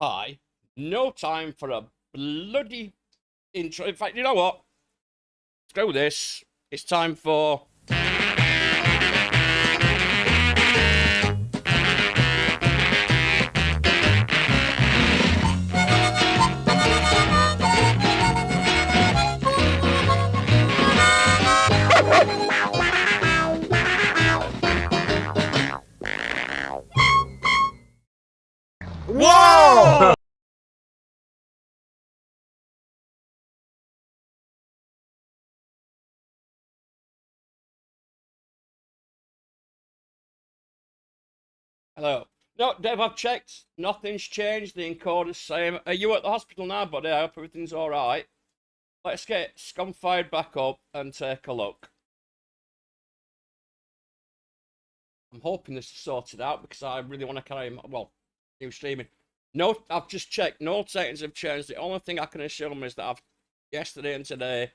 Hi. No time for a bloody intro. In fact, you know what? Screw this. It's time for... Whoa! Hello. No, Dave, I've checked. Nothing's changed. The encoder's same. Are you at the hospital now, buddy? I hope everything's alright. Let's get Scum fired back up and take a look. I'm hoping this is sorted out because I really want to carry new streaming. No, I've just checked. No settings have changed. The only thing I can assume is that yesterday and today,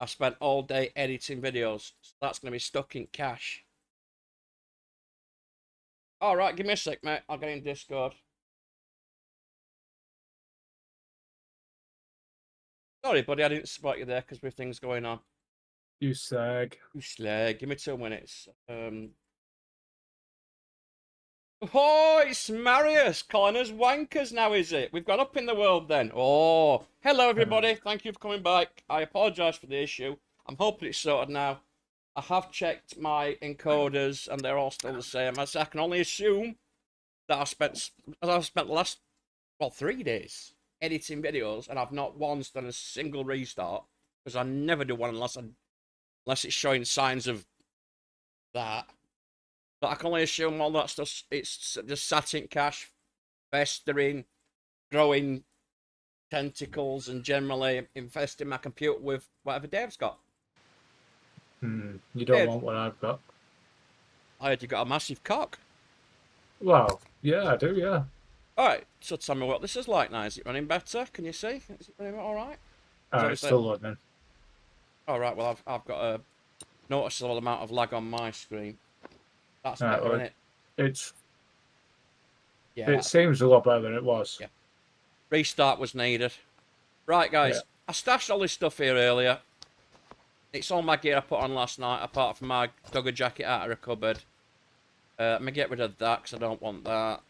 I spent all day editing videos. So that's going to be stuck in cache. Alright, give me a sec, mate. I'll get in Discord. Sorry, buddy, I didn't spot you there because with things going on. You sag. You slag. Give me 2 minutes. Oh, it's Marius calling us wankers now, is it? We've gone up in the world then. Oh, hello everybody. Thank you for coming back. I apologise for the issue. I'm hoping it's sorted now. I have checked my encoders and they're all still the same. As I can only assume that I've spent the last 3 days editing videos and I've not once done a single restart because I never do one unless it's showing signs of that. But I can only assume all that stuff, it's just sat in cache, festering, growing tentacles, and generally infesting my computer with whatever Dave's got. You don't Dave, want what I've got. I heard you got a massive cock. Well, yeah, I do, yeah. Alright, so tell me what this is like now. Is it running better? Can you see? Is it running alright? Alright, still loading. Alright, well, I've got a noticeable amount of lag on my screen. That's better, well, isn't it? It seems a lot better than it was. Yeah. Restart was needed. Right, guys. Yeah. I stashed all this stuff here earlier. It's all my gear I put on last night, apart from my Dugger jacket out of a cupboard. I'm going to get rid of that, because I don't want that.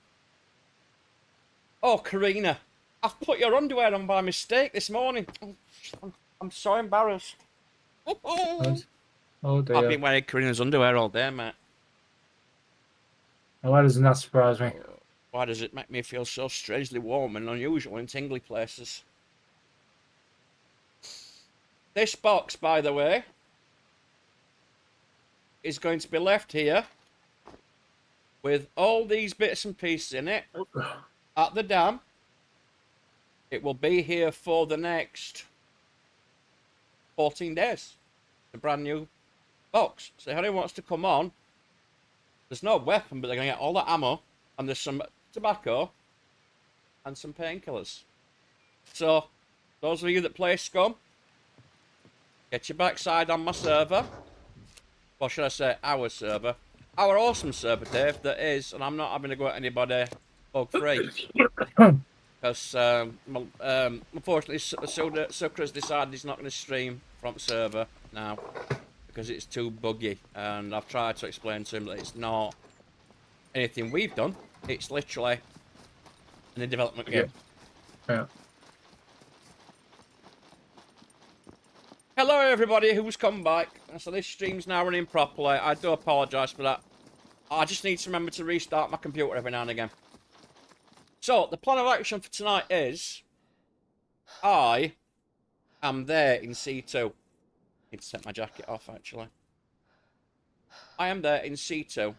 Oh, Karina. I've put your underwear on by mistake this morning. I'm so embarrassed. Oh, dear. I've been wearing Karina's underwear all day, mate. Why doesn't that surprise me? Why does it make me feel so strangely warm and unusual in tingly places? This box, by the way, is going to be left here with all these bits and pieces in it at the dam. It will be here for the next 14 days. A brand new box. So if anyone wants to come on, there's no weapon, but they're going to get all the ammo, and there's some tobacco and some painkillers. So, those of you that play Scum, get your backside on my server. Or should I say our server. Our awesome server, Dave, that is, and I'm not having to go at anybody bug-free. Because, unfortunately, Sucker has decided he's not going to stream from server now. Because it's too buggy, and I've tried to explain to him that it's not anything we've done. It's literally in a development game. Yeah. Hello everybody who's come back. So this stream's now running properly. I do apologise for that. I just need to remember to restart my computer every now and again. So the plan of action for tonight is I am there in C2. Need to take my jacket off, actually. I am there in C2.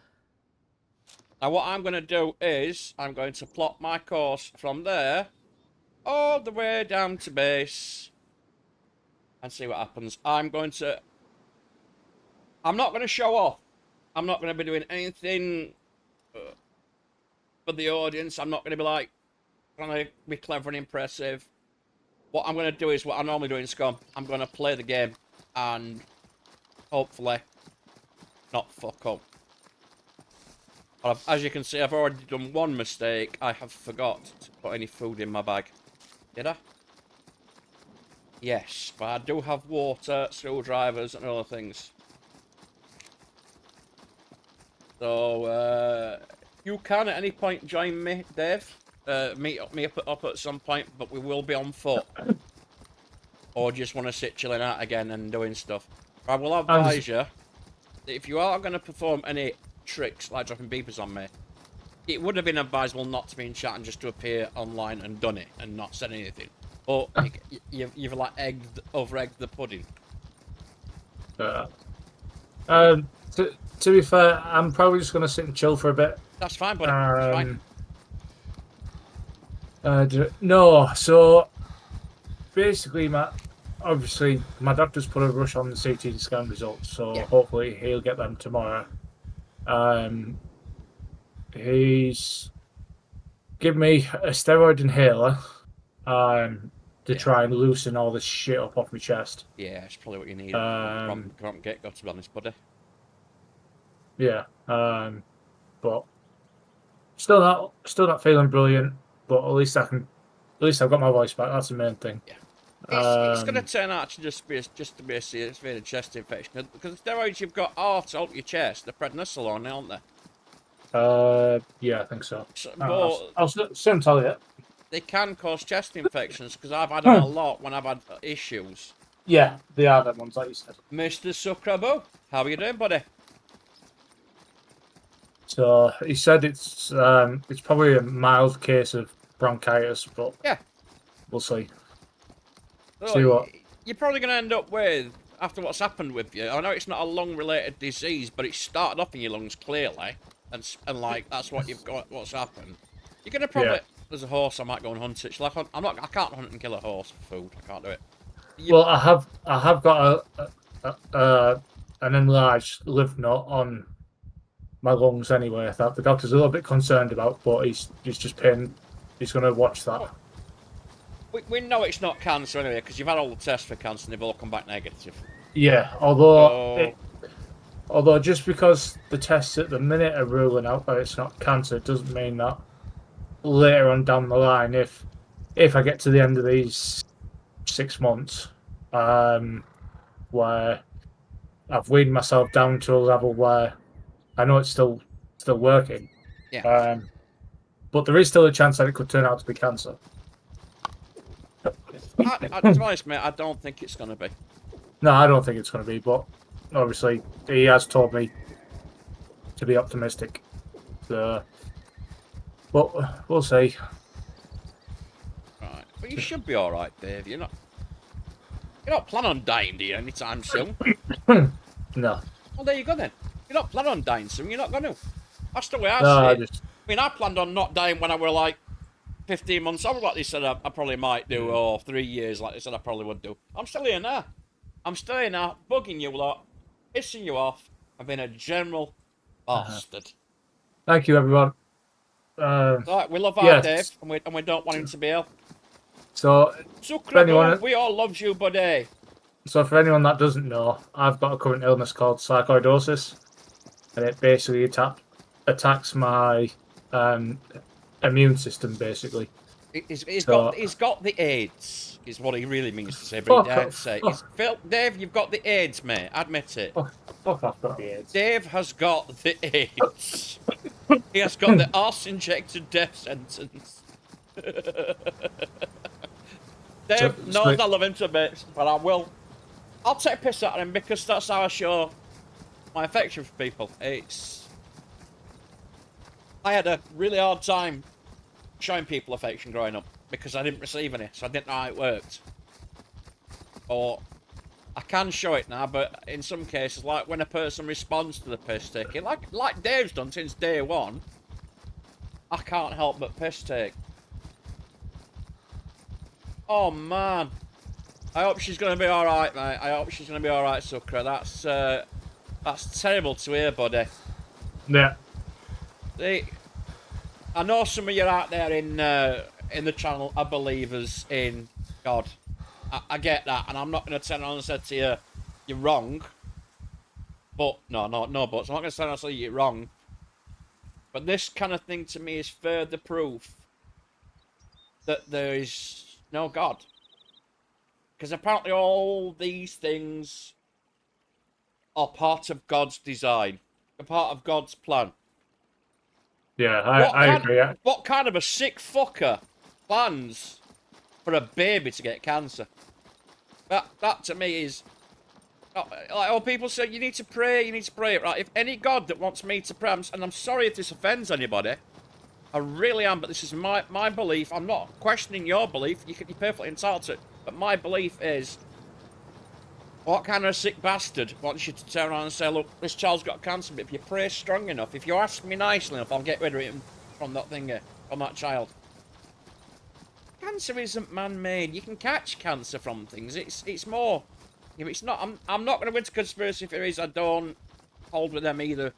Now, what I'm going to do is I'm going to plot my course from there all the way down to base and see what happens. I'm not going to show off. I'm not going to be doing anything for the audience. I'm not going to be like trying to be clever and impressive. What I'm going to do is what I normally do in Scum. I'm going to play the game and hopefully not fuck up. As you can see, I've already done one mistake. I have forgot to put any food in my bag. Did I? Yes, but I do have water, screwdrivers, and other things. So, you can at any point join me, Dave. Meet me up at some point, but we will be on foot. Or just want to sit chilling out again and doing stuff. I will advise you, that if you are going to perform any tricks like dropping beepers on me, it would have been advisable not to be in chat and just to appear online and done it and not said anything. But you've like over-egged the pudding. To be fair, I'm probably just going to sit and chill for a bit. That's fine, buddy. That's fine. No, so basically, obviously, my doctor's put a rush on the CT scan results, so hopefully he'll get them tomorrow. He's given me a steroid inhaler to try and loosen all this shit up off my chest. Yeah, it's probably what you need from get-go, to be honest, buddy. Yeah, but still not feeling brilliant. But at least I've got my voice back. That's the main thing. Yeah. It's going to turn out to just to be a serious chest infection, because the steroids you've got are to help your chest. They're prednisolone, aren't they? Yeah, I think so. I'll soon tell you. They can cause chest infections, because I've had them a lot when I've had issues. Yeah, they are them ones, like you said. Mr. Sucrabo, how are you doing, buddy? So he said it's probably a mild case of bronchitis, but yeah, we'll see. So see what you're probably going to end up with after what's happened with you. I know it's not a lung-related disease, but it started off in your lungs clearly, and like that's what you've got. What's happened? You're going to probably there's a horse I might go and hunt it. Like I can't hunt and kill a horse for food. I can't do it. Well, I have got an enlarged lymph node on my lungs anyway. That the doctor's a little bit concerned about, but he's just paying. He's going to watch that. We know it's not cancer anyway, because you've had all the tests for cancer and they've all come back negative. Yeah, although just because the tests at the minute are ruling out that it's not cancer, it doesn't mean that later on down the line, if I get to the end of these 6 months, where I've weaned myself down to a level where I know it's still working. Yeah. But there is still a chance that it could turn out to be cancer. To be honest, mate, I don't think it's going to be. No, I don't think it's going to be, but obviously he has told me to be optimistic. So, but we'll see. Right. But you should be all right, Dave. You're not planning on dying, do you, anytime soon? No. Well, there you go then. You're not planning on dying soon. You're not going to. That's the way I see it. I mean, I planned on not dying when I were like 15 months old, like they said I probably might do, or 3 years, like they said I probably would do. I'm still here now. I'm still here now, bugging you lot, pissing you off. I've been a general bastard. Thank you, everyone. Right, we love our Dave, and we don't want him to be ill. So, we all love you, buddy. So, for anyone that doesn't know, I've got a current illness called sarcoidosis, and it basically attacks my immune system, basically. He's got the AIDS, is what he really means to say, but he daren't say. Dave, you've got the AIDS, mate. Admit it. Fuck, I've got the AIDS. Dave has got the AIDS. He has got the arse-injected death sentence. Dave knows I love him to bits, but I'll take a piss at him, because that's how I show my affection for people. I had a really hard time showing people affection growing up, because I didn't receive any, so I didn't know how it worked. Or I can show it now, but in some cases, like when a person responds to the piss taking, like Dave's done since day one, I can't help but piss take. Oh man, I hope she's gonna be all right, mate. I hope she's gonna be all right, Sucra. That's terrible to hear, buddy. Yeah. See, I know some of you out there in the channel are believers in God. I get that, and I'm not going to turn around and say to you, you're wrong. But no buts. I'm not going to turn around and say you're wrong. But this kind of thing to me is further proof that there is no God. Because apparently all these things are part of God's design. A part of God's plan. Yeah, I agree. What kind of a sick fucker plans for a baby to get cancer? That to me is... Like, people say, you need to pray, Right, if any God that wants me to pray, and I'm sorry if this offends anybody, I really am, but this is my belief. I'm not questioning your belief. You're perfectly entitled to it. But my belief is, what kind of a sick bastard wants you to turn around and say, look, this child's got cancer, but if you pray strong enough, if you ask me nicely enough, I'll get rid of it from that thing, from that child. Cancer isn't man-made. You can catch cancer from things. It's more... If it's not... I'm not going to go into conspiracy theories. I don't hold with them either.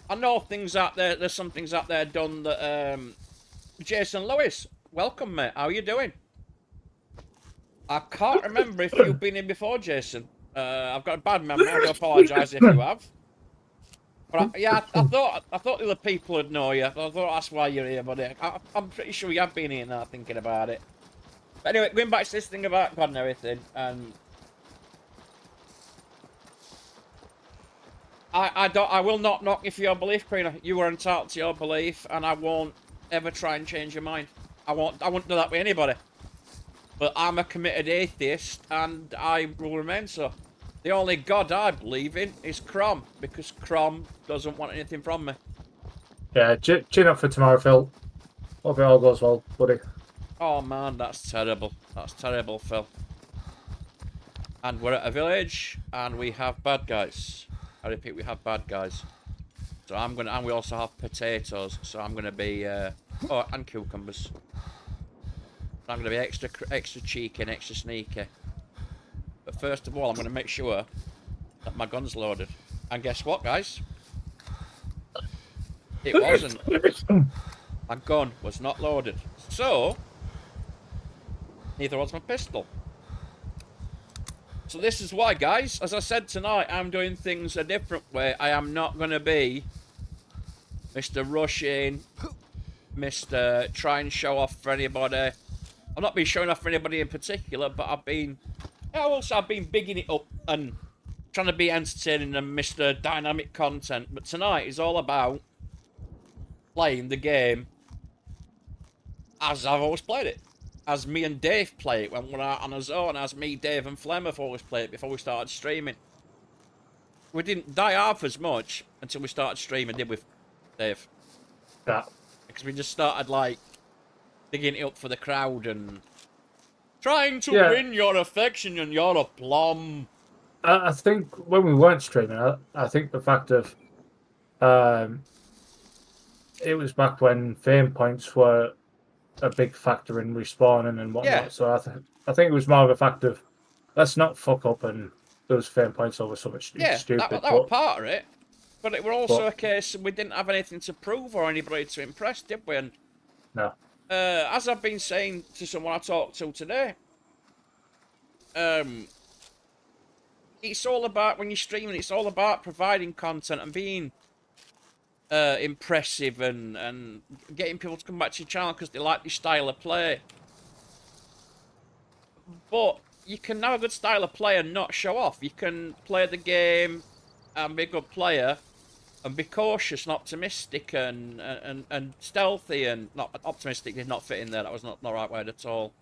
I know things out there... There's some things out there done that... Jason Lewis, welcome, mate. How are you doing? I can't remember if you've been in before, Jason. I've got a bad memory. I do apologise if you have. But I thought the other people would know you. I thought that's why you're here, buddy. I'm pretty sure you have been here now, thinking about it. But anyway, going back to this thing about God and everything, and I will not knock you for your belief, Karina. You are entitled to your belief, and I won't ever try and change your mind. I won't do that with anybody. But I'm a committed atheist, and I will remain so. The only God I believe in is Crom, because Crom doesn't want anything from me. Yeah, chin up for tomorrow, Phil. Hope it all goes well, buddy. Oh man, that's terrible. That's terrible, Phil. And we're at a village, and we have bad guys. I repeat, we have bad guys. So and we also have potatoes. So I'm gonna be, oh, and cucumbers. I'm gonna be extra cheeky and extra sneaky. But first of all, I'm gonna make sure that my gun's loaded. And guess what, guys? It wasn't. My gun was not loaded. So, neither was my pistol. So this is why, guys, as I said tonight, I'm doing things a different way. I am not going to be Mr. Rushing, Mr. Try and show off for anybody. I've not been showing off for anybody in particular, but I've been bigging it up and trying to be entertaining and Mr. Dynamic content. But tonight is all about playing the game as I've always played it. As me and Dave play it when we're out on our own, as me, Dave and Flem have always played it before we started streaming. We didn't die off as much until we started streaming, did we, Dave? Yeah. Because we just started, like, digging it up for the crowd and trying to win your affection and your aplomb. I think when we weren't streaming, I think the fact of it was back when fame points were a big factor in respawning and whatnot. Yeah. So I think it was more of a fact of let's not fuck up and lose fame points over something stupid. Yeah, that was part of it. But it were also a case we didn't have anything to prove or anybody to impress, did we? And, no. As I've been saying to someone I talked to today, it's all about, when you're streaming, it's all about providing content and being impressive and getting people to come back to your channel because they like your style of play. But you can have a good style of play and not show off. You can play the game and be a good player and be cautious and optimistic and stealthy and not optimistic did not fit in there. That was not the right word at all.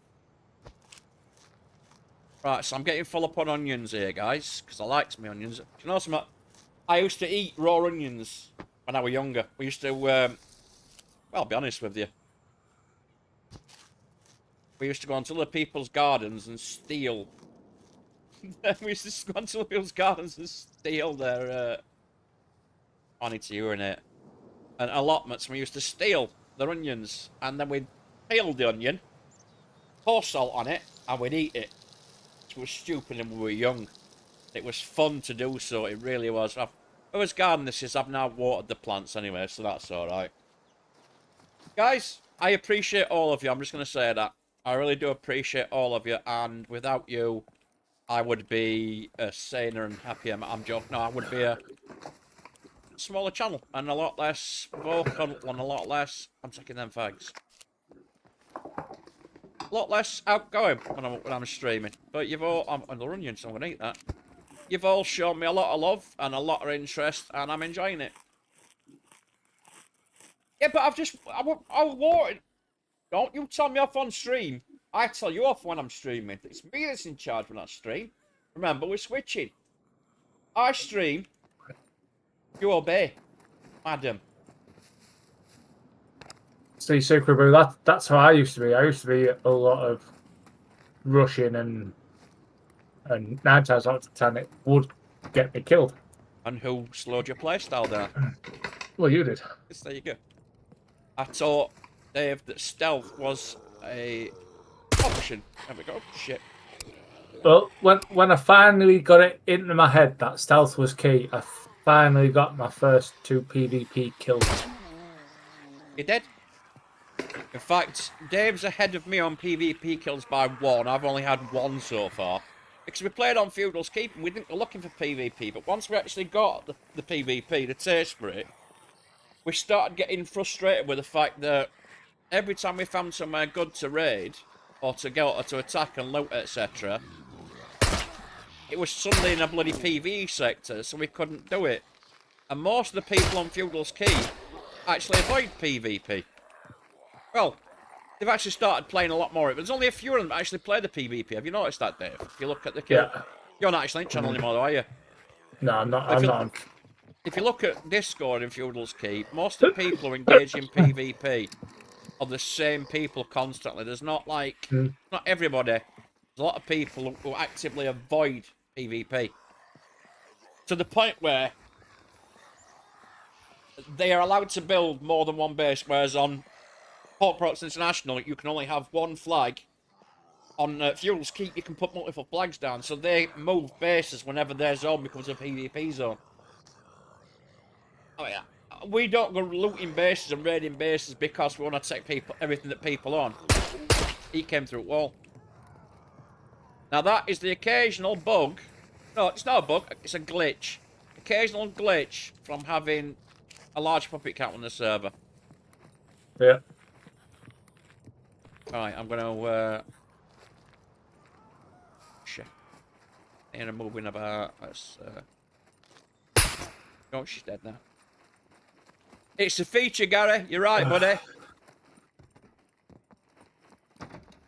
Right, so I'm getting full up on onions here, guys, because I liked my onions. You know something? I used to eat raw onions when I was younger. We used to, well, I'll be honest with you. We used to go onto other people's gardens and steal. We used to go onto other people's gardens and steal their, I need to urinate. And allotments, we used to steal their onions. And then we'd peel the onion, pour salt on it, and we'd eat it. It was stupid and we were young. It was fun to do so, it really was. It was garden this is, I've now watered the plants anyway, so that's alright. Guys, I appreciate all of you, I'm just going to say that. I really do appreciate all of you, and without you, I would be a saner and happier. I'm joking. No, I would be a smaller channel and a lot less vocal and a lot less. I'm taking them fags. A lot less outgoing when I'm streaming. But you've all. I'm on the onion, so I'm gonna eat that. You've all shown me a lot of love and a lot of interest, and I'm enjoying it. Yeah, but I wanted. Don't you tell me off on stream. I tell you off when I'm streaming. It's me that's in charge when I stream. Remember, we're switching. I stream. You obey, madam. See, Super Brew, that's how I used to be. I used to be a lot of rushing and 9 times out of 10 it would get me killed. And who slowed your playstyle down? Well, you did. Yes, there you go. I taught Dave that stealth was a option. There we go. Shit. Well, when I finally got it into my head that stealth was key, I finally got my first 2 PvP kills. You did? In fact, Dave's ahead of me on PvP kills by 1. I've only had 1 so far. Because we played on Feudal's Keep and we didn't go looking for PvP, but once we actually got the PvP, the taste for it, we started getting frustrated with the fact that every time we found somewhere good to raid, or to go, or to attack and loot, etc., it was suddenly in a bloody PvE sector, so we couldn't do it. And most of the people on Feudal's Keep actually avoid PvP. Well, they've actually started playing a lot more. There's only a few of them that actually play the PvP. Have you noticed that, Dave? If you look at the kill, Yeah. You're not actually in channel anymore, though, are you? No, I'm not. I'm not. If you look at Discord in Feudal's Keep, most of the people who engage in PvP are the same people constantly. There's not like, not everybody. There's a lot of people who actively avoid PvP. To the point where they are allowed to build more than one base, whereas on Products Internatiol, you can only have one flag. On Feudal's Keep, you can put multiple flags down, so they move bases whenever their zone becomes a PvP zone. Oh yeah, we don't go looting bases and raiding bases because we want to take everything that people on. He came through wall. Now that is the occasional bug. No, it's not a bug. It's a glitch. Occasional glitch from having a large puppet count on the server. Yeah. Alright, I'm gonna shit. And I'm moving about. Let's oh, she's dead now. It's a feature, Gary. You're right, buddy.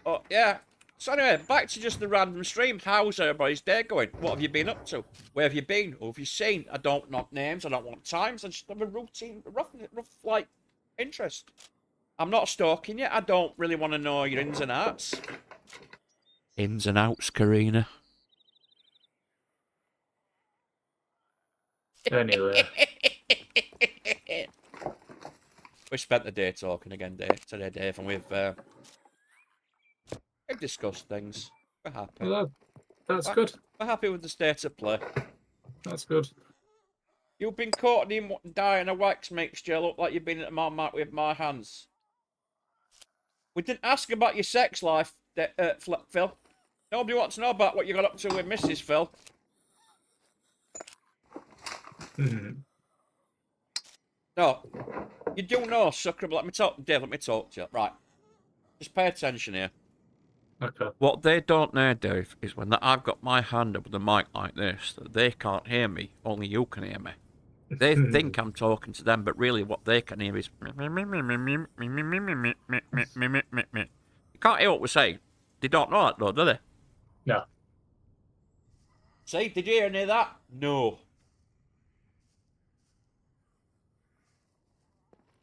Oh yeah. So anyway, back to just the random stream. How's everybody's day going? What have you been up to? Where have you been? Who have you seen? I don't want names. I don't want times. I just have a routine, rough like interest. I'm not stalking you. I don't really want to know your ins and outs. Ins and outs, Karina. Anyway. We spent the day talking again today, Dave, and we've discussed things. We're happy. Well, that's good. We're happy with the state of play. That's good. You've been caught in dyeing a wax mixture. Look like you've been at my mat with my hands. We didn't ask about your sex life, Phil. Nobody wants to know about what you got up to with Mrs. Phil. No, you do know, sucker. But let me talk, Dave. Let me talk to you. Right, just pay attention here. Okay. What they don't know, Dave, is when I've got my hand up with the mic like this, that they can't hear me. Only you can hear me. They think I'm talking to them, but really what they can hear is... You can't hear what we're saying. They don't know that, though, do they? No. See, did you hear any of that? No.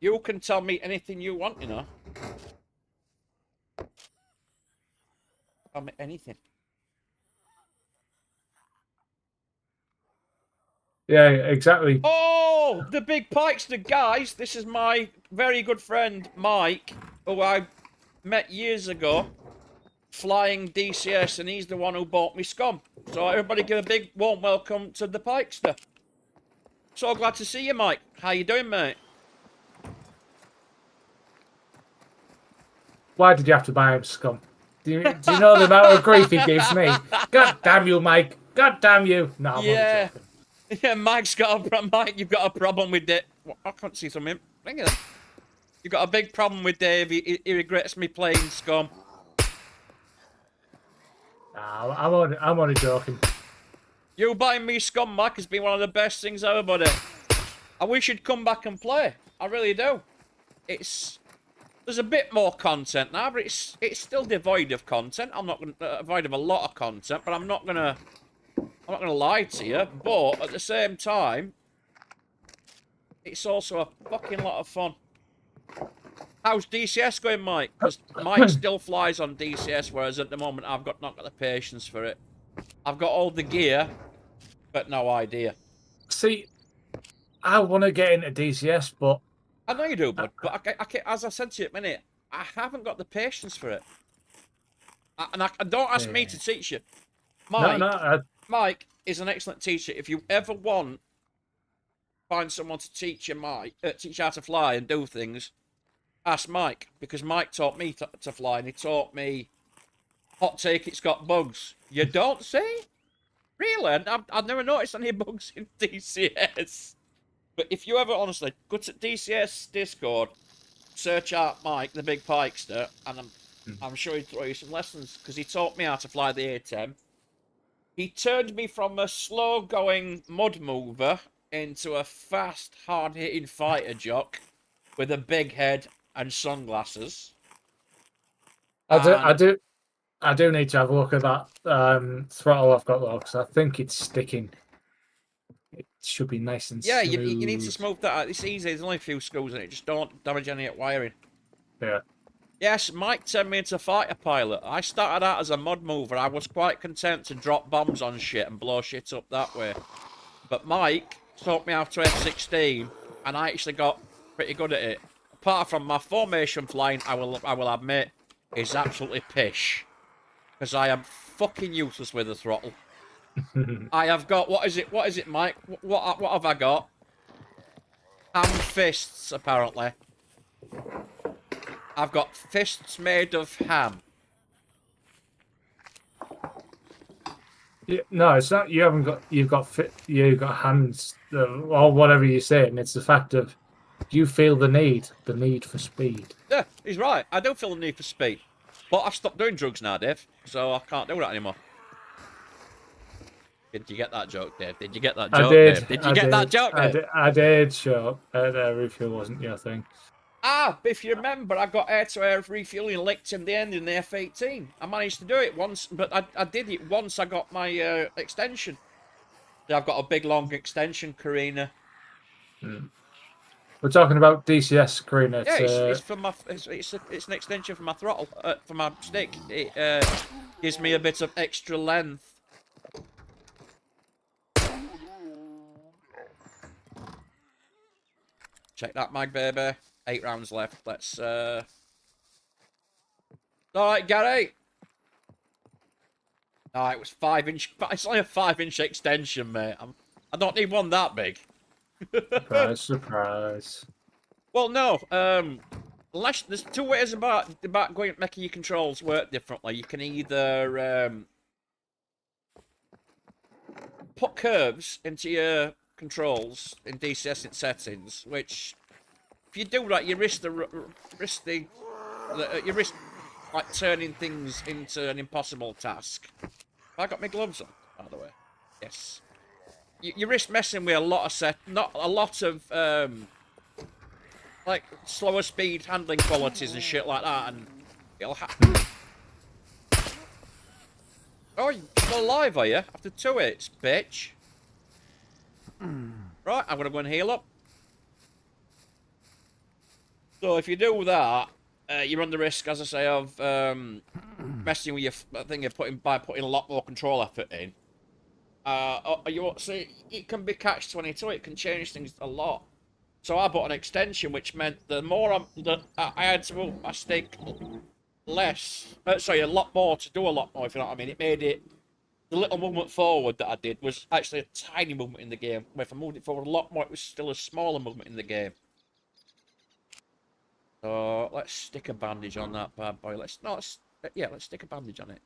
You can tell me anything you want, you know. Tell me anything. Yeah, exactly. Oh, the big Pikester, guys. This is my very good friend, Mike, who I met years ago, flying DCS, and he's the one who bought me Scum. So everybody give a big warm welcome to the Pikester. So glad to see you, Mike. How you doing, mate? Why did you have to buy him Scum? Do you know the amount of grief he gives me? God damn you, Mike. God damn you. No, I'm only joking. Yeah, Mike, you've got a problem with Dave. I can't see something. Bring it. You've got a big problem with Dave. He regrets me playing Scum. Nah, I'm only joking. You buying me Scum, Mike, has been one of the best things ever, buddy. I wish you'd come back and play. I really do. There's a bit more content now, but it's still devoid of content. I'm not gonna devoid of a lot of content, but I'm not gonna lie to you. But at the same time, it's also a fucking lot of fun. How's DCS going, Mike? Because Mike still flies on DCS, whereas at the moment I've not got the patience for it. I've got all the gear, but no idea. See, I want to get into DCS, but I know you do, bud. But as I said to you a minute, I haven't got the patience for it. And don't ask me to teach you. Mike is an excellent teacher. If you ever find someone to teach you teach you how to fly and do things, ask Mike, because Mike taught me to fly, and he taught me, hot take, it's got bugs. You don't see? Really? I've never noticed any bugs in DCS. But if you ever, honestly, go to DCS Discord, search out Mike, the big pikester, and I'm sure he'd throw you some lessons, because he taught me how to fly the A-10. He turned me from a slow-going mud mover into a fast, hard-hitting fighter jock with a big head and sunglasses. I do need to have a look at that throttle I've got though, because I think it's sticking. It should be nice and yeah, smooth. you need to smooth that out. It's easy. There's only a few screws in it. Just don't damage any wiring. Yeah. Yes, Mike turned me into a fighter pilot. I started out as a mud mover. I was quite content to drop bombs on shit and blow shit up that way. But Mike taught me how to F-16, and I actually got pretty good at it. Apart from my formation flying, I will admit, is absolutely pish. Because I am fucking useless with the throttle. I have got, what is it, Mike? What have I got? Ham fists, apparently. I've got fists made of ham. Yeah, no, it's not. You haven't got. You've got hands, or whatever you're saying. It's the fact of you feel the need for speed. Yeah, he's right. I do feel the need for speed. But I've stopped doing drugs now, Dave, so I can't do that anymore. Did you get that joke, Dave? Did you get that joke, Dave? Did you get that joke, Dave? I did, sure. Refuel wasn't your thing. Ah, if you remember, I got air-to-air refueling licked in the end in the F-18. I managed to do it once, but I did it once I got my extension. I've got a big, long extension, Karina. We're talking about DCS, Karina. Yeah, it's for my. It's an extension for my throttle, for my stick. It gives me a bit of extra length. Check that mag, baby. 8 rounds left. Let's. All right, Gary. No, it was 5-inch. It's only a 5-inch extension, mate. I don't need one that big. Surprise. Well, no. There's two ways about making your controls work differently. You can either put curves into your controls in DCS settings, which if you do that, you risk like turning things into an impossible task. Have I got my gloves on, by the way? Yes. You risk messing with a lot of like slower speed handling qualities and shit like that, and it'll happen. Oh, you're still alive, are you? After 2 hits, bitch. Right, I'm gonna go and heal up. So if you do that, you run the risk, as I say, of messing with your thing by putting a lot more control effort in. You see, it can be catch-22. It can change things a lot. So I bought an extension, which meant the more I had to move my stick less. Sorry, a lot more to do a lot more. If you know what I mean, it made it. The little movement forward that I did was actually a tiny movement in the game. If I moved it forward a lot more, it was still a smaller movement in the game. So let's stick a bandage on that bad boy. Let's stick a bandage on it.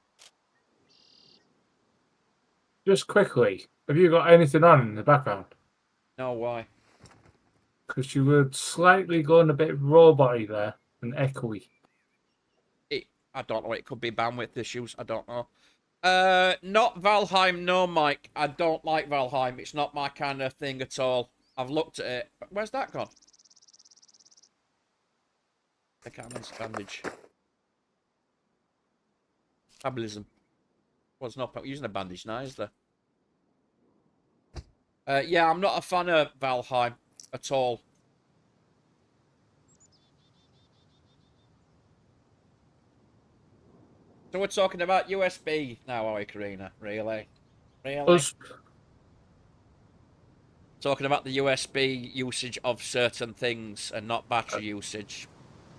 just quickly, have you got anything on in the background? No, why? Because you were slightly going a bit robot-y there and echoey. I don't know. It could be bandwidth issues. I don't know. Not Valheim. No, Mike. I don't like Valheim. It's not my kind of thing at all. I've looked at it. Where's that gone? I can't miss bandage. Fabulism. Well, there's no point using a bandage now, is there? Yeah, I'm not a fan of Valheim at all. So we're talking about USB now, are we, Karina? Really? Really? Talking about the USB usage of certain things and not battery usage.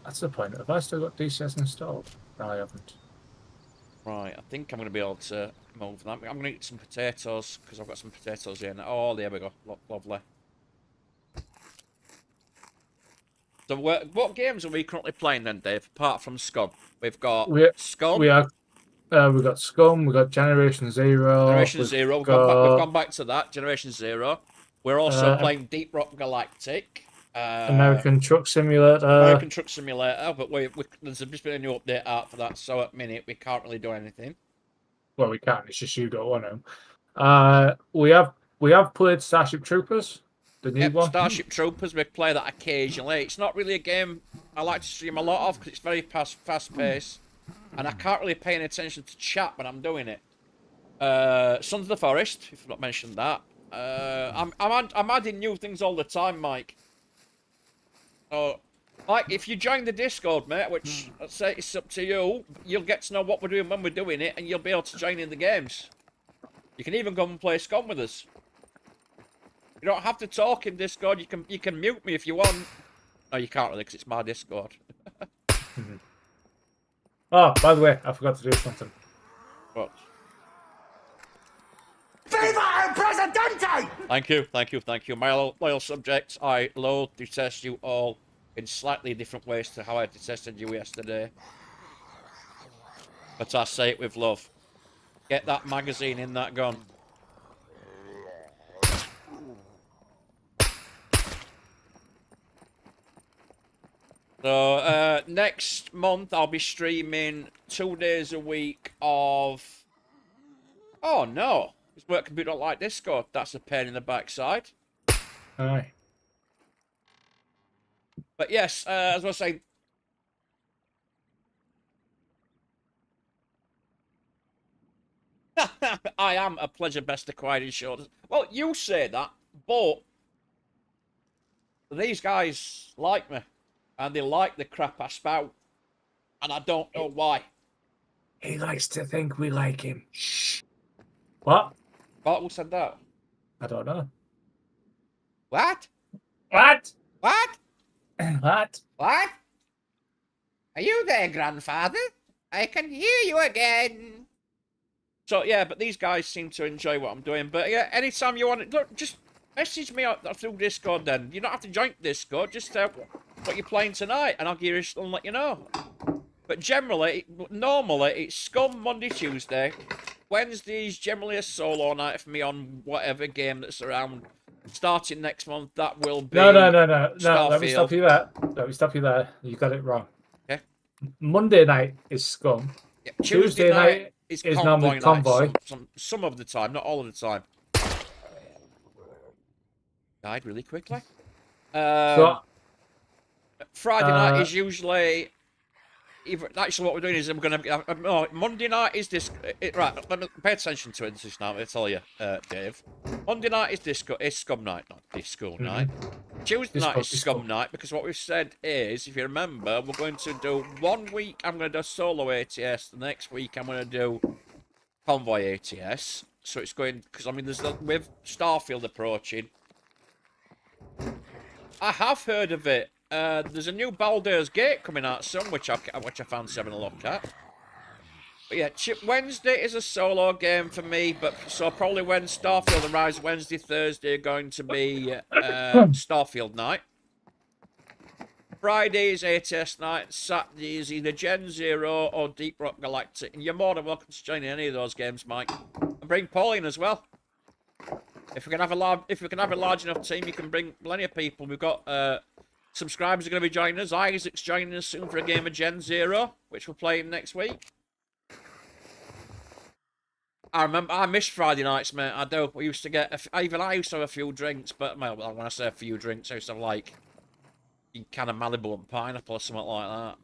That's the point. Have I still got DCS installed? No, I haven't. Right, I think I'm going to be able to move that. I'm going to eat some potatoes, because I've got some potatoes here now. Oh, there we go. Lovely. So what games are we currently playing then, Dave, apart from Scum? We've got Scum. We've got Scum, we've got Generation Zero. Generation Zero, we've gone back to that, Generation Zero. We're also playing Deep Rock Galactic. American Truck Simulator. American Truck Simulator, but there's just been a new update out for that, so at minute we can't really do anything. Well, we can. It's just you don't want to. We have played Starship Troopers, the new one. Starship Troopers. We play that occasionally. It's not really a game I like to stream a lot of because it's very fast paced, and I can't really pay any attention to chat when I'm doing it. Sons of the Forest, if I've not mentioned that. I'm adding new things all the time, Mike. So, Mike, if you join the Discord, mate, which I'd say it's up to you, you'll get to know what we're doing when we're doing it, and you'll be able to join in the games. You can even come and play Scum with us. You don't have to talk in Discord. You can mute me if you want. No, you can't really, because it's my Discord. Oh, by the way, I forgot to do something. What? Viva el Presidente! Thank you. My loyal subjects, I detest you all in slightly different ways to how I detested you yesterday. But I say it with love. Get that magazine in that gun. So, next month I'll be streaming 2 days a week of... Oh, no. This work computer don't like Discord. That's a pain in the backside. Aye. But yes, as I was saying... I am a pleasure best acquired insurance. Well, you say that, but... These guys like me. And they like the crap I spout. And I don't know why. He likes to think we like him. Shh. What? Who said that? I don't know. What? What? What? What? What? Are you there, grandfather? I can hear you again. So, yeah, but these guys seem to enjoy what I'm doing. But, yeah, anytime you want to... Look, just message me through Discord then. You don't have to join Discord. Just what you're playing tonight, and I'll give you and let you know. But normally, it's Scum Monday, Tuesday. Wednesday's generally a solo night for me on whatever game that's around. Starting next month, that will be... No. Starfield. Let me stop you there. You got it wrong. Okay. Monday night is Scum. Yeah, Tuesday night is normally Convoy. Some of the time, not all of the time. Died really quickly. Friday night is usually... Actually, what we're doing is I'm going to... Monday night is this... right, let me pay attention to it this now, I'll tell you, Dave. Monday night is Scum night, not Disco night. Tuesday night is Scum night, because what we've said is, if you remember, we're going to do 1 week, I'm going to do solo ATS, the next week I'm going to do Convoy ATS. So it's going... Because, I mean, with Starfield approaching... I have heard of it. There's a new Baldur's Gate coming out soon, which I fancy having a look at. But yeah, Wednesday is a solo game for me, but so probably when Starfield arrives Wednesday, Thursday are going to be Starfield night. Friday is ATS night, Saturday is either Gen Zero or Deep Rock Galactic, and you're more than welcome to join in any of those games, Mike. And bring Pauline as well. If we can have a large enough team, you can bring plenty of people. We've got subscribers are going to be joining us. Isaac's joining us soon for a game of Gen Zero, which we're playing next week. I miss Friday nights, mate. I do. We used to get even I used to have a few drinks, but well, when I say a few drinks, I used to have like a can of Malibu and pineapple or something like that.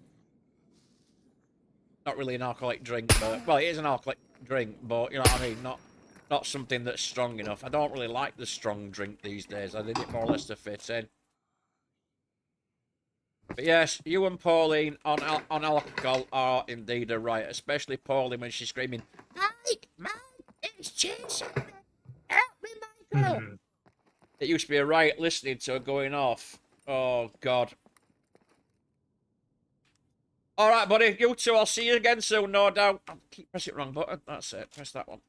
Not really an alcoholic drink, but well, it is an alcoholic drink, but you know what I mean. Not something that's strong enough. I don't really like the strong drink these days. I need it more or less to fit in. But yes, you and Pauline on alcohol are indeed a right, especially Pauline when she's screaming, Mike is chasing me. Help me, Michael. It used to be a riot listening to her going off. Oh, God. All right, buddy. You two, I'll see you again soon, no doubt. I keep pressing the wrong button. That's it. Press that one.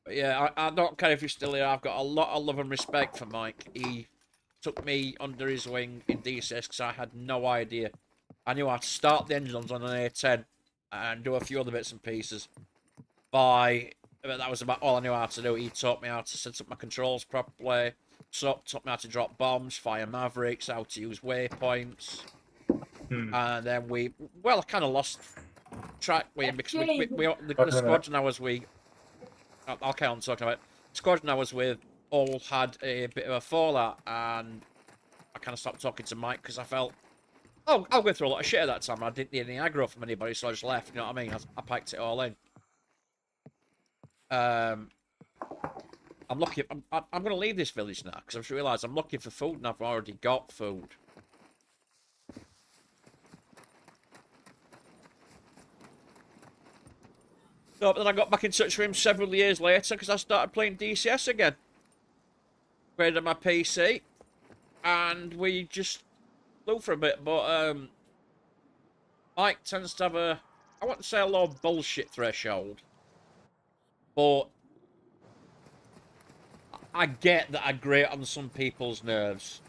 But yeah, I don't care if you're still here. I've got a lot of love and respect for Mike. He took me under his wing in DCS because I had no idea. I knew how to start the engines on an A10 and do a few other bits and pieces. That was about all I knew how to do. He taught me how to set up my controls properly. Taught me how to drop bombs, fire mavericks, how to use waypoints. And then I kind of lost track with him because the squadron I was with, I'll carry on talking about it. The squadron I was with all had a bit of a fallout, and I kind of stopped talking to Mike because I felt, I'll go through a lot of shit at that time. I didn't need any aggro from anybody, so I just left. You know what I mean? I packed it all in. I'm lucky. I'm going to leave this village now because I've just realised I'm looking for food and I've already got food. No, but then I got back in touch with him several years later because I started playing DCS again. Upgraded my PC, and we just flew for a bit. But Mike tends to have I wouldn't say a low bullshit threshold, but I get that I grate on some people's nerves.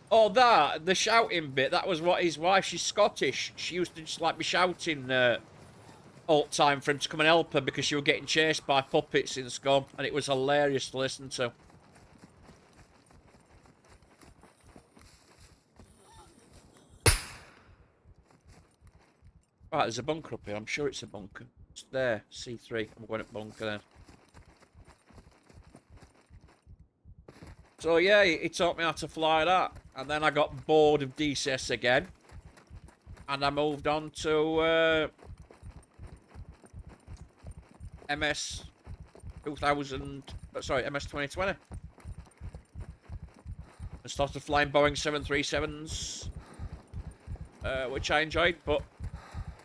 Oh, the shouting bit, that was what his wife, she's Scottish. She used to just like be shouting all the time for him to come and help her because she was getting chased by puppets in Scum, and it was hilarious to listen to. Right, there's a bunker up here. I'm sure it's a bunker. It's there, C3. I'm going at bunker then. So yeah, he taught me how to fly that, and then I got bored of DCS again, and I moved on to MS 2020, and started flying Boeing 737s, which I enjoyed, but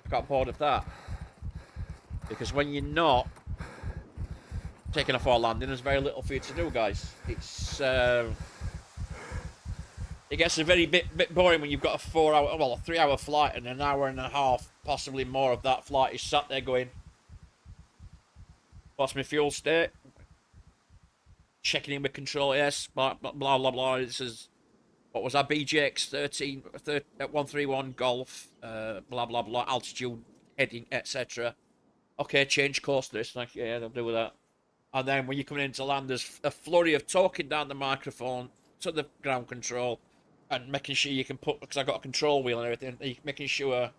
I got bored of that because when you're not taking off or landing, there's very little for you to do, guys. It's it gets a very bit boring when you've got a 3-hour flight and an hour and a half, possibly more of that flight is sat there going, what's my fuel state? Checking in with control, yes, blah blah blah blah. This is what was that? BJX 131 Golf, blah blah blah, altitude, heading, etc. Okay, change course to this. Like, yeah, I'll do with that. And then when you're coming into land, there's a flurry of talking down the microphone to the ground control and making sure you can put, because I got a control wheel and everything, making sure.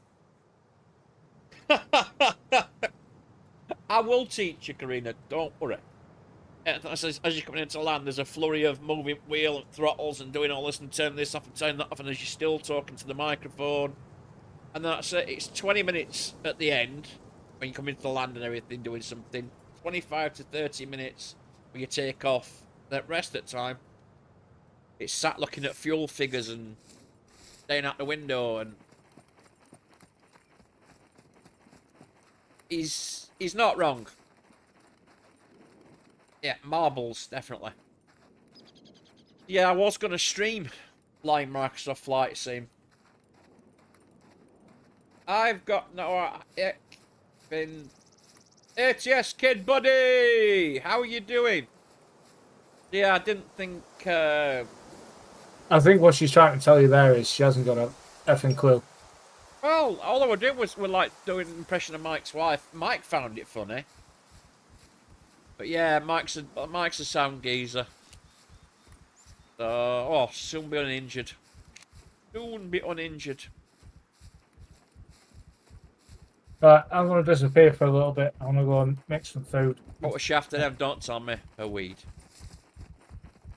I will teach you, Karina, don't worry. As you're coming into land, there's a flurry of moving wheel and throttles and doing all this and turning this off and turning that off, and as you're still talking to the microphone. And that's it. It's 20 minutes at the end when you come into the land and everything, doing something. 25 to 30 minutes when you take off. That rest at time, it's sat looking at fuel figures and staying out the window, and he's not wrong. Yeah, marbles, definitely. Yeah, I was going to stream flying Microsoft Flight Sim. I've got no... been... ATS Kid Buddy! How are you doing? Yeah, I didn't think... I think what she's trying to tell you there is she hasn't got a effing clue. Well, all I was doing was like doing an impression of Mike's wife. Mike found it funny. But yeah, Mike's a sound geezer. So, oh, soon be uninjured. Soon be uninjured. Right, I'm going to disappear for a little bit. I'm going to go and make some food. What was she after them? Don't tell me her weed.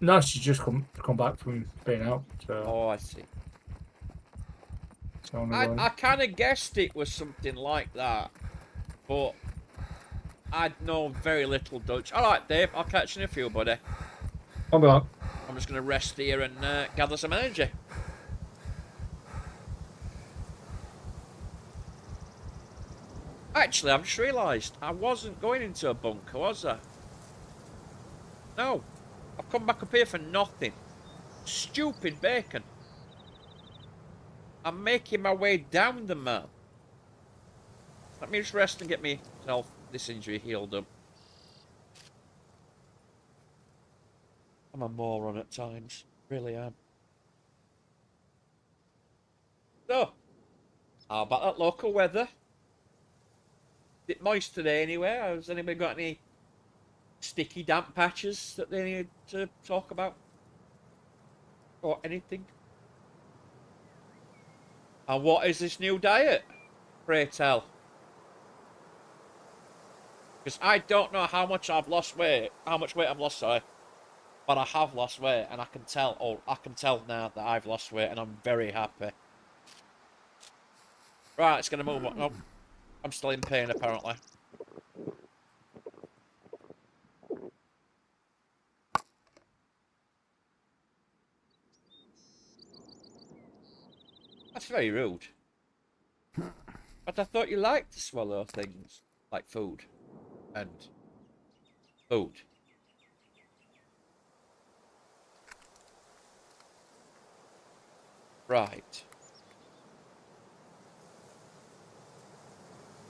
No, she's just come back from being out. So, Oh, I see. so I'm gonna go in. I kind of guessed it was something like that, but I'd know very little Dutch. All right, Dave, I'll catch you in a few, buddy. I'll be on. I'm just going to rest here and gather some energy. Actually, I've just realised I wasn't going into a bunker, was I? No. I've come back up here for nothing. Stupid bacon. I'm making my way down the map. Let me just rest and get myself this injury healed up. I'm a moron at times. Really am. So, how about that local weather? Bit moist today anyway. Has anybody got any sticky damp patches that they need to talk about? Or anything? And what is this new diet? Pray tell. Because I don't know how much I've lost weight. How much weight I've lost, sorry. But I have lost weight, and I can tell. Oh, I can tell now that I've lost weight, and I'm very happy. Right, it's gonna move on. Oh, I'm still in pain, apparently. That's very rude. But I thought you liked to swallow things like food and food. Right.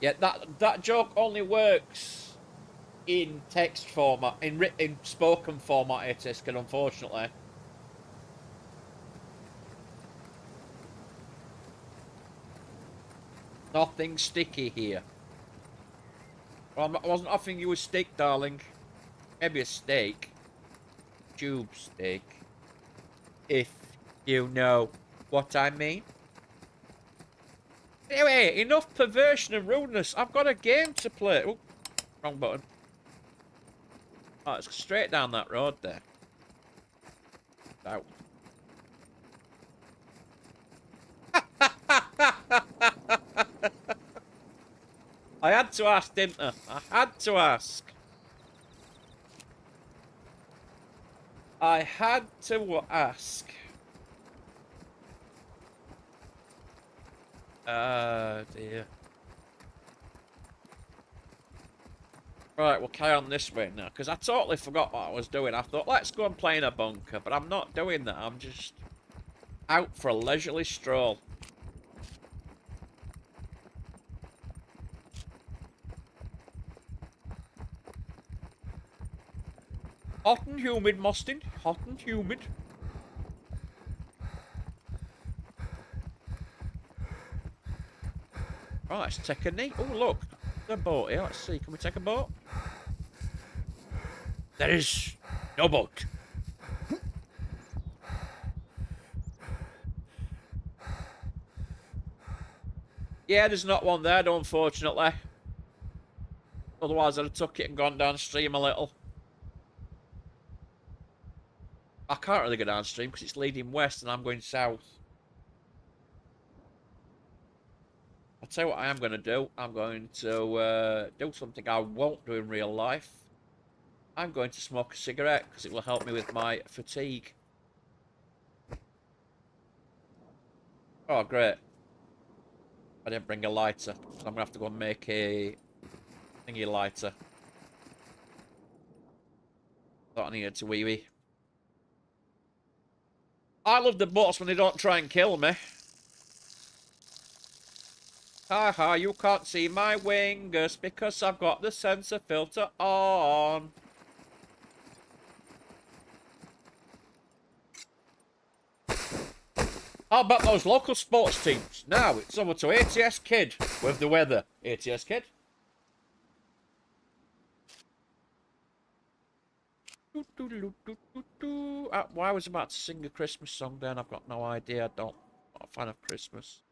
Yeah, that joke only works in text format, in spoken format. It is, unfortunately. Nothing sticky here. Well, I wasn't offering you a steak, darling. Maybe a steak. Tube steak. If you know what I mean. Anyway, enough perversion and rudeness. I've got a game to play. Oh, wrong button. Oh, it's straight down that road there. Out. I had to ask, didn't I? I had to ask. I had to ask. Dear. Right, we'll carry on this way now, because I totally forgot what I was doing. I thought, let's go and play in a bunker, but I'm not doing that. I'm just out for a leisurely stroll. Hot and humid, Mostyn. Hot and humid. Right, let's take a knee. Oh, look. There's a boat here. Let's see. Can we take a boat? There is no boat. Yeah, there's not one there, though, unfortunately. Otherwise, I'd have took it and gone downstream a little. I can't really go downstream because it's leading west and I'm going south. I'll tell you what I am going to do. I'm going to do something I won't do in real life. I'm going to smoke a cigarette because it will help me with my fatigue. Oh, great. I didn't bring a lighter. So I'm going to have to go and make a thingy lighter. Thought I needed to wee-wee. I love the bots when they don't try and kill me. Haha, you can't see my wingers because I've got the sensor filter on. How about those local sports teams? Now it's over to ATS Kid with the weather. ATS Kid. Why was I about to sing a Christmas song then? I've got no idea. I'm not a fan of Christmas.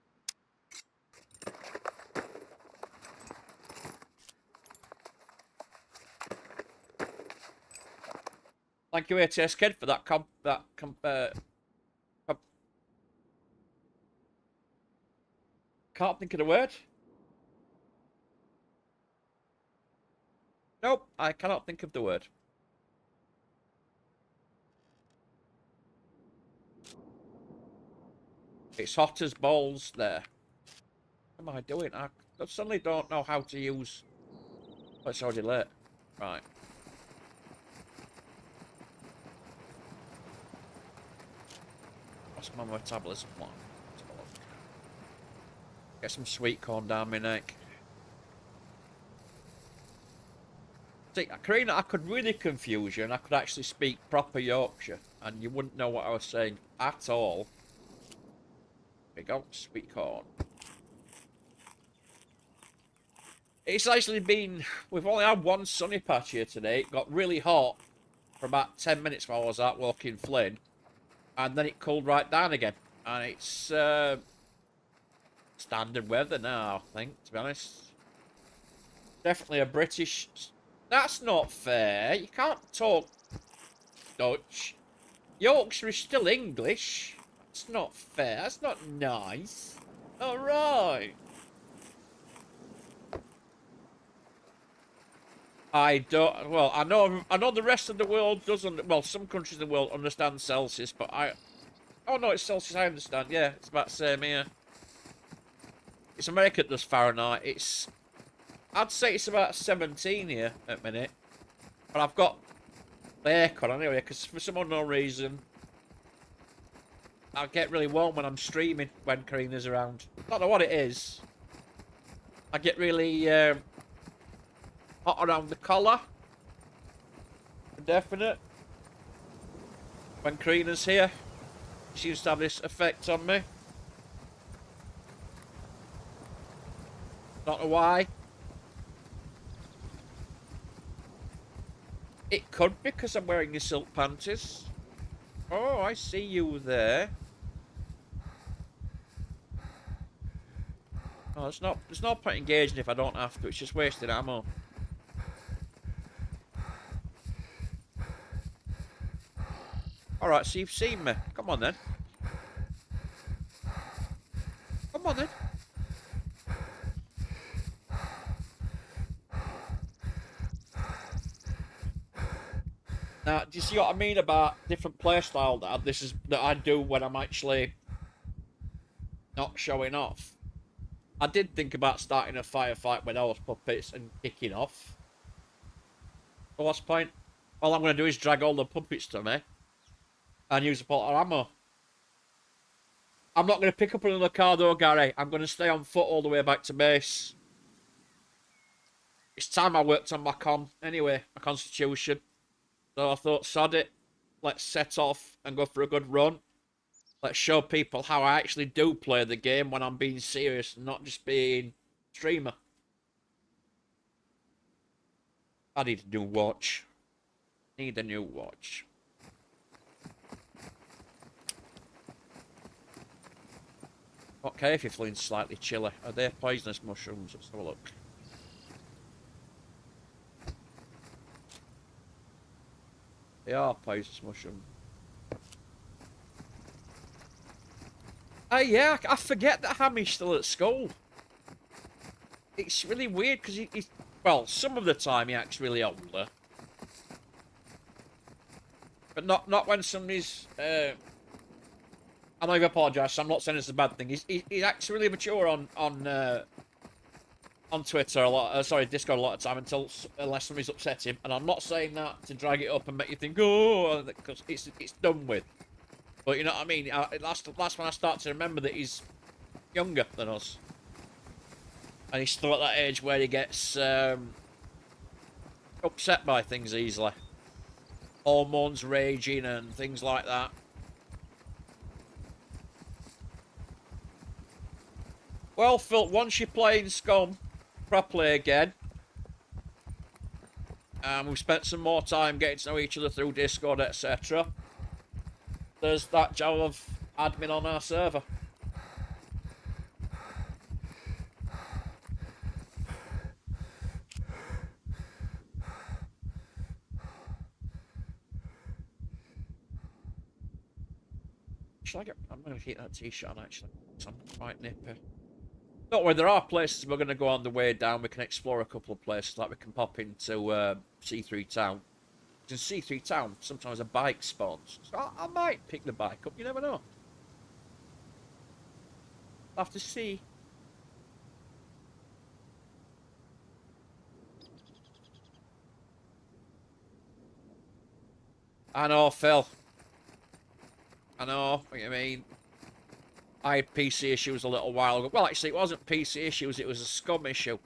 Thank you, ATS Kid, for that can't think of the word. Nope, I cannot think of the word. It's hot as balls there. What am I doing? I suddenly don't know how to use... Oh, it's already late. Right. What's my metabolism like? Get some sweet corn down my neck. See, Karina, I could really confuse you and I could actually speak proper Yorkshire and you wouldn't know what I was saying at all. There we go, sweet corn. It's actually been... We've only had one sunny patch here today. It got really hot for about 10 minutes while I was out walking Flynn. And then it cooled right down again. And it's standard weather now, I think, to be honest. Definitely a British... That's not fair. You can't talk Dutch. Yorkshire is still English. That's not fair. That's not nice. Alright. I don't... Well, I know the rest of the world doesn't... Well, some countries in the world understand Celsius, but I... Oh, no, it's Celsius, I understand. Yeah, it's about the same here. It's America that does Fahrenheit. It's... I'd say it's about 17 here at the minute. But I've got the aircon anyway, because for some unknown reason, I get really warm when I'm streaming when Karina's around. I don't know what it is. I get really hot around the collar. For definite. When Karina's here, she seems to have this effect on me. Don't know why. It could be because I'm wearing your silk panties. Oh, I see you there. Oh, there's no point engaging if I don't have to. It's just wasted ammo. Alright, so you've seen me. Come on then. Come on then. Now, do you see what I mean about different playstyle that I do when I'm actually not showing off? I did think about starting a firefight with those puppets and kicking off. But what's the point? All I'm going to do is drag all the puppets to me and use a pot of ammo. I'm not going to pick up another car though, Gary. I'm going to stay on foot all the way back to base. It's time I worked on my con anyway, my constitution. So I thought, sod it, let's set off and go for a good run. Let's show people how I actually do play the game when I'm being serious and not just being streamer. I need a new watch. Need a new watch. Okay, if you're feeling slightly chilly. Are they poisonous mushrooms? Let's have a look. They are poisonous mushroom. Oh yeah, I forget that Hammy's still at school. It's really weird because he's... Well, some of the time he acts really older. But not when somebody's... I know you apologise, I'm not saying it's a bad thing. He acts really mature on Twitter a lot, sorry, Discord a lot of time unless somebody's upset him. And I'm not saying that to drag it up and make you think, oh, because it's done with. But you know what I mean? That's when I start to remember that he's younger than us. And he's still at that age where he gets upset by things easily. Hormones raging and things like that. Well, Phil, once you're playing Scum properly again, and we've spent some more time getting to know each other through Discord, etc., there's that job of admin on our server. I'm going to keep that t-shirt on, actually. I'm quite nippy. Don't worry, there are places we're going to go on the way down. We can explore a couple of places, like we can pop into C3 Town. In C3 Town, sometimes a bike spawns. So I might pick the bike up, you never know. I'll have to see. I know, Phil. I know what you mean. I had PC issues a little while ago. Well, actually, it wasn't PC issues, it was a Scum issue.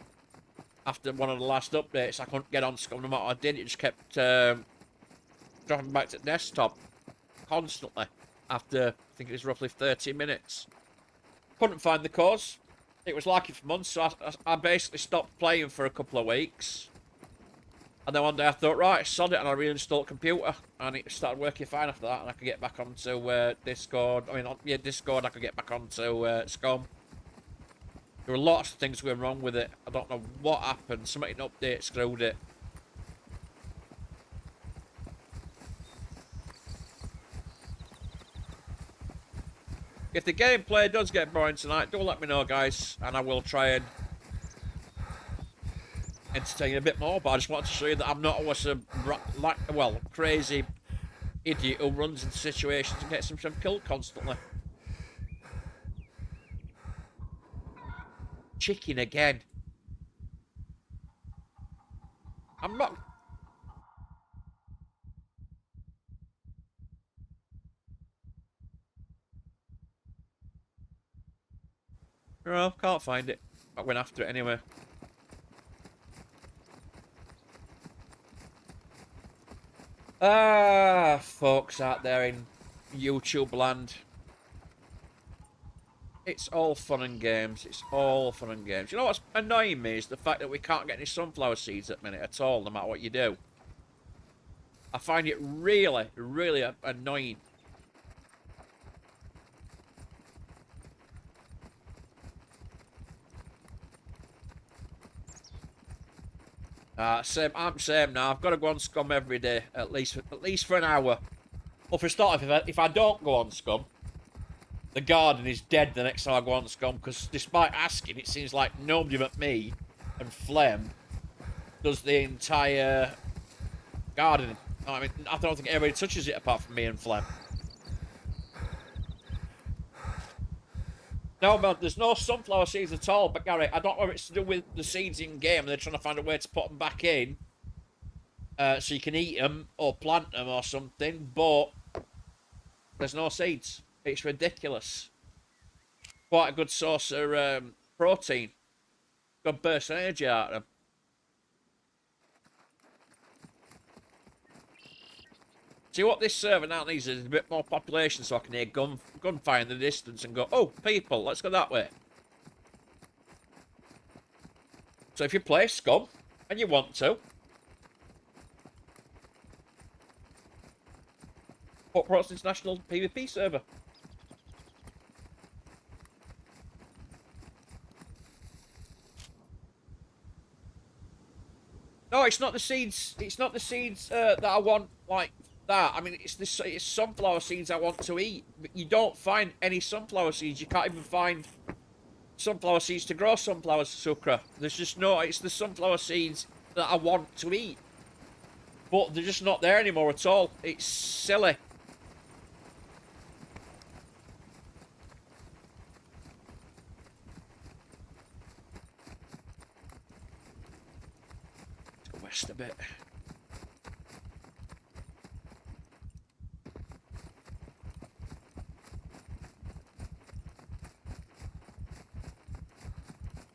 After one of the last updates, I couldn't get on Scum no matter what I did. It just kept dropping back to desktop constantly after, I think it was roughly 30 minutes. Couldn't find the cause. It was like it for months, so I basically stopped playing for a couple of weeks. And then one day I thought, right, sod it, and I reinstalled computer, and it started working fine after that, and I could get back onto Discord. I mean, yeah, Discord, I could get back onto Scum. There were lots of things going wrong with it. I don't know what happened. Something update screwed it. If the gameplay does get boring tonight, do let me know, guys, and I will try and entertain you a bit more. But I just wanted to show you that I'm not always a crazy idiot who runs into situations and gets himself killed constantly. Chicken again. I'm not. No, can't find it. I went after it anyway. Ah, folks out there in YouTube land. It's all fun and games. It's all fun and games. You know what's annoying me is the fact that we can't get any sunflower seeds at the minute at all, no matter what you do. I find it really, really annoying. I'm same now. I've got to go on Scum every day, at least for an hour. Well, for a start, if I don't go on Scum, the garden is dead the next time I go on Scum, because despite asking, it seems like nobody but me and Flem does the entire garden. I mean, I don't think everybody touches it apart from me and Flem. No, man, there's no sunflower seeds at all. But Gary, I don't know if it's to do with the seeds in game and they're trying to find a way to put them back in, so you can eat them or plant them or something. But there's no seeds. It's ridiculous. Quite a good source of protein. Good burst of energy out of them. See what this server now needs is a bit more population so I can hear gunfire in the distance and go, oh, people, let's go that way. So if you play Scum and you want to, put Products Internatiol PvP server. No, it's not the seeds. It's not the seeds that I want like that. I mean, it's sunflower seeds I want to eat. But you don't find any sunflower seeds. You can't even find sunflower seeds to grow sunflowers, Sucra. There's just no. It's the sunflower seeds that I want to eat, but they're just not there anymore at all. It's silly. West a bit.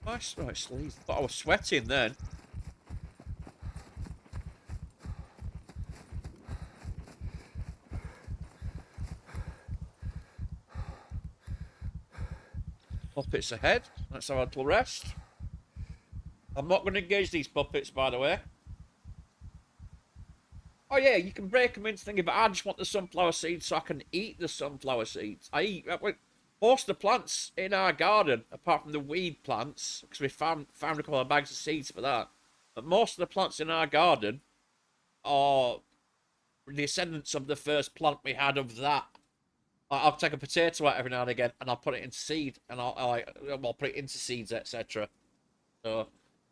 Nice, nicely. Thought I was sweating then. Up puppets ahead. Let's have a little rest. I'm not going to engage these puppets, by the way. Oh yeah, you can break them into things, but I just want the sunflower seeds so I can eat the sunflower seeds. Most of the plants in our garden, apart from the weed plants, because we found a couple of bags of seeds for that. But most of the plants in our garden are the descendants of the first plant we had of that. I'll take a potato out every now and again, and I'll put it into seed, and I'll put it into seeds, etc. So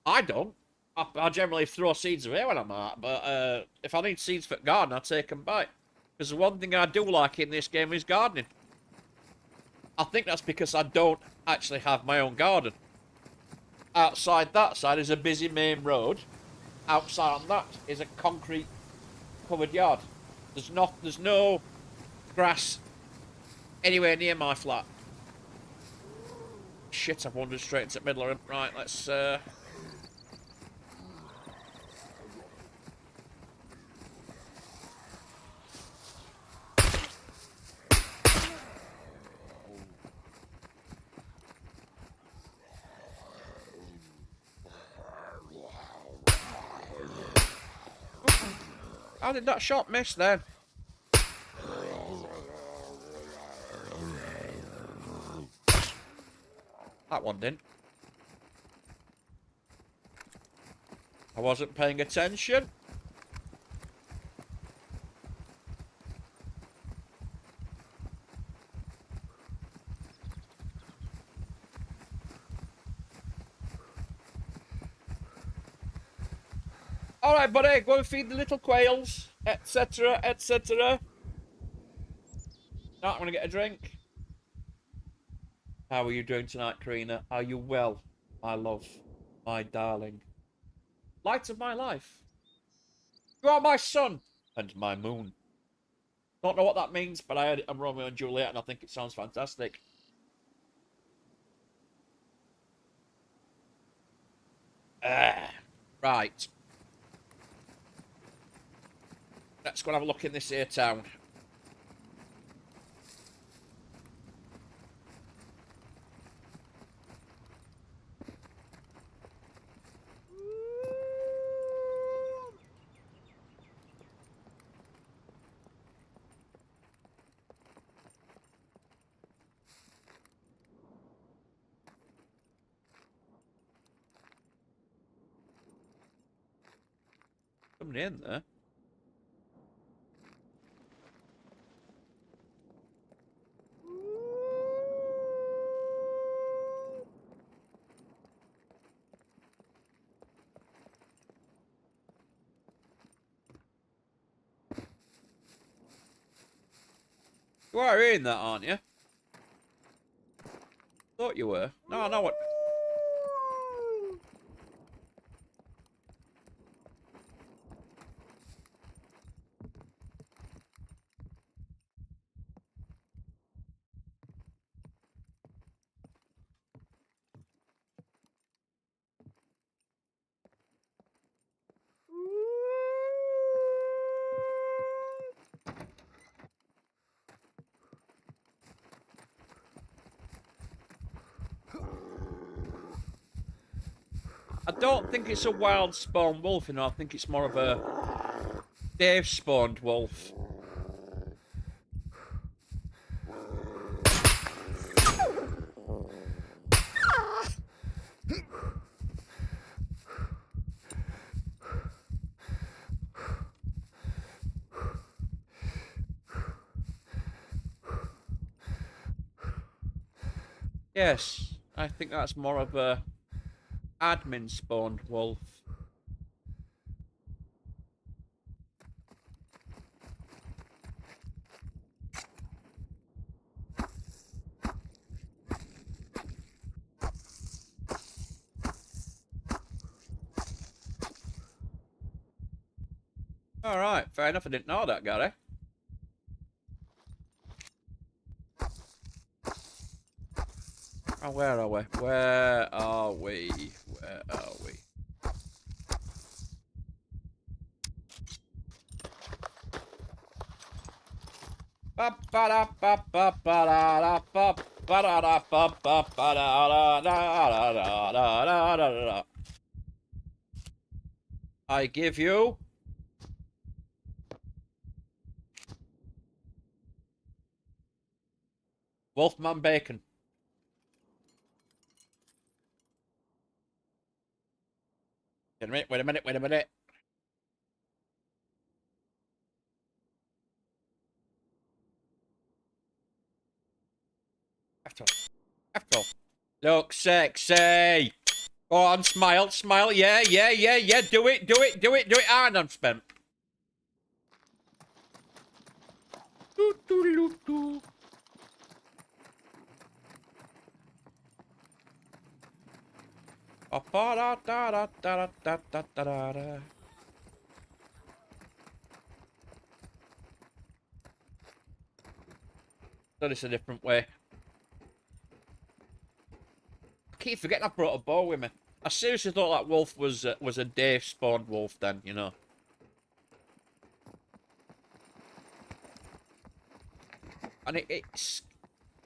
I don't. I generally throw seeds away when I'm out, but if I need seeds for garden, I take them back. Because the one thing I do like in this game is gardening. I think that's because I don't actually have my own garden. Outside that side is a busy main road. Outside on that is a concrete covered yard. There's no grass anywhere near my flat. Shit, I've wandered straight into the middle of it. Right, let's how did that shot miss then? That one didn't. I wasn't paying attention. Alright, buddy, go and feed the little quails, etc., etc. Now I'm gonna get a drink. How are you doing tonight, Karina? Are you well, my love, my darling? Light of my life. You are my sun and my moon. Don't know what that means, but I heard it on Romeo and Juliet, and I think it sounds fantastic. Right. Let's go and have a look in this here town. Somebody in there. You are hearing that, aren't you? Thought you were. No, I know what. I don't think it's a wild spawn wolf, you know. I think it's more of a Dave spawned wolf. Yes, I think that's more of a admin spawned wolf. Alright, fair enough. I didn't know that, Gary. Oh, where are we? Where are we? Where are we? Ba ba da ba ba ba da da ba I give you Wolfman bacon. Wait a minute, wait a minute, wait a minute. After all. Look sexy. Go on, smile, smile. Yeah, yeah, yeah, yeah. Do it, do it, do it, do it. And I'm spent. Do, do, do, do. Da, da, da, da, da, da, da, da. Done this a different way. I keep forgetting I brought a bow with me. I seriously thought that wolf was a Dave spawned wolf then, you know. And it's...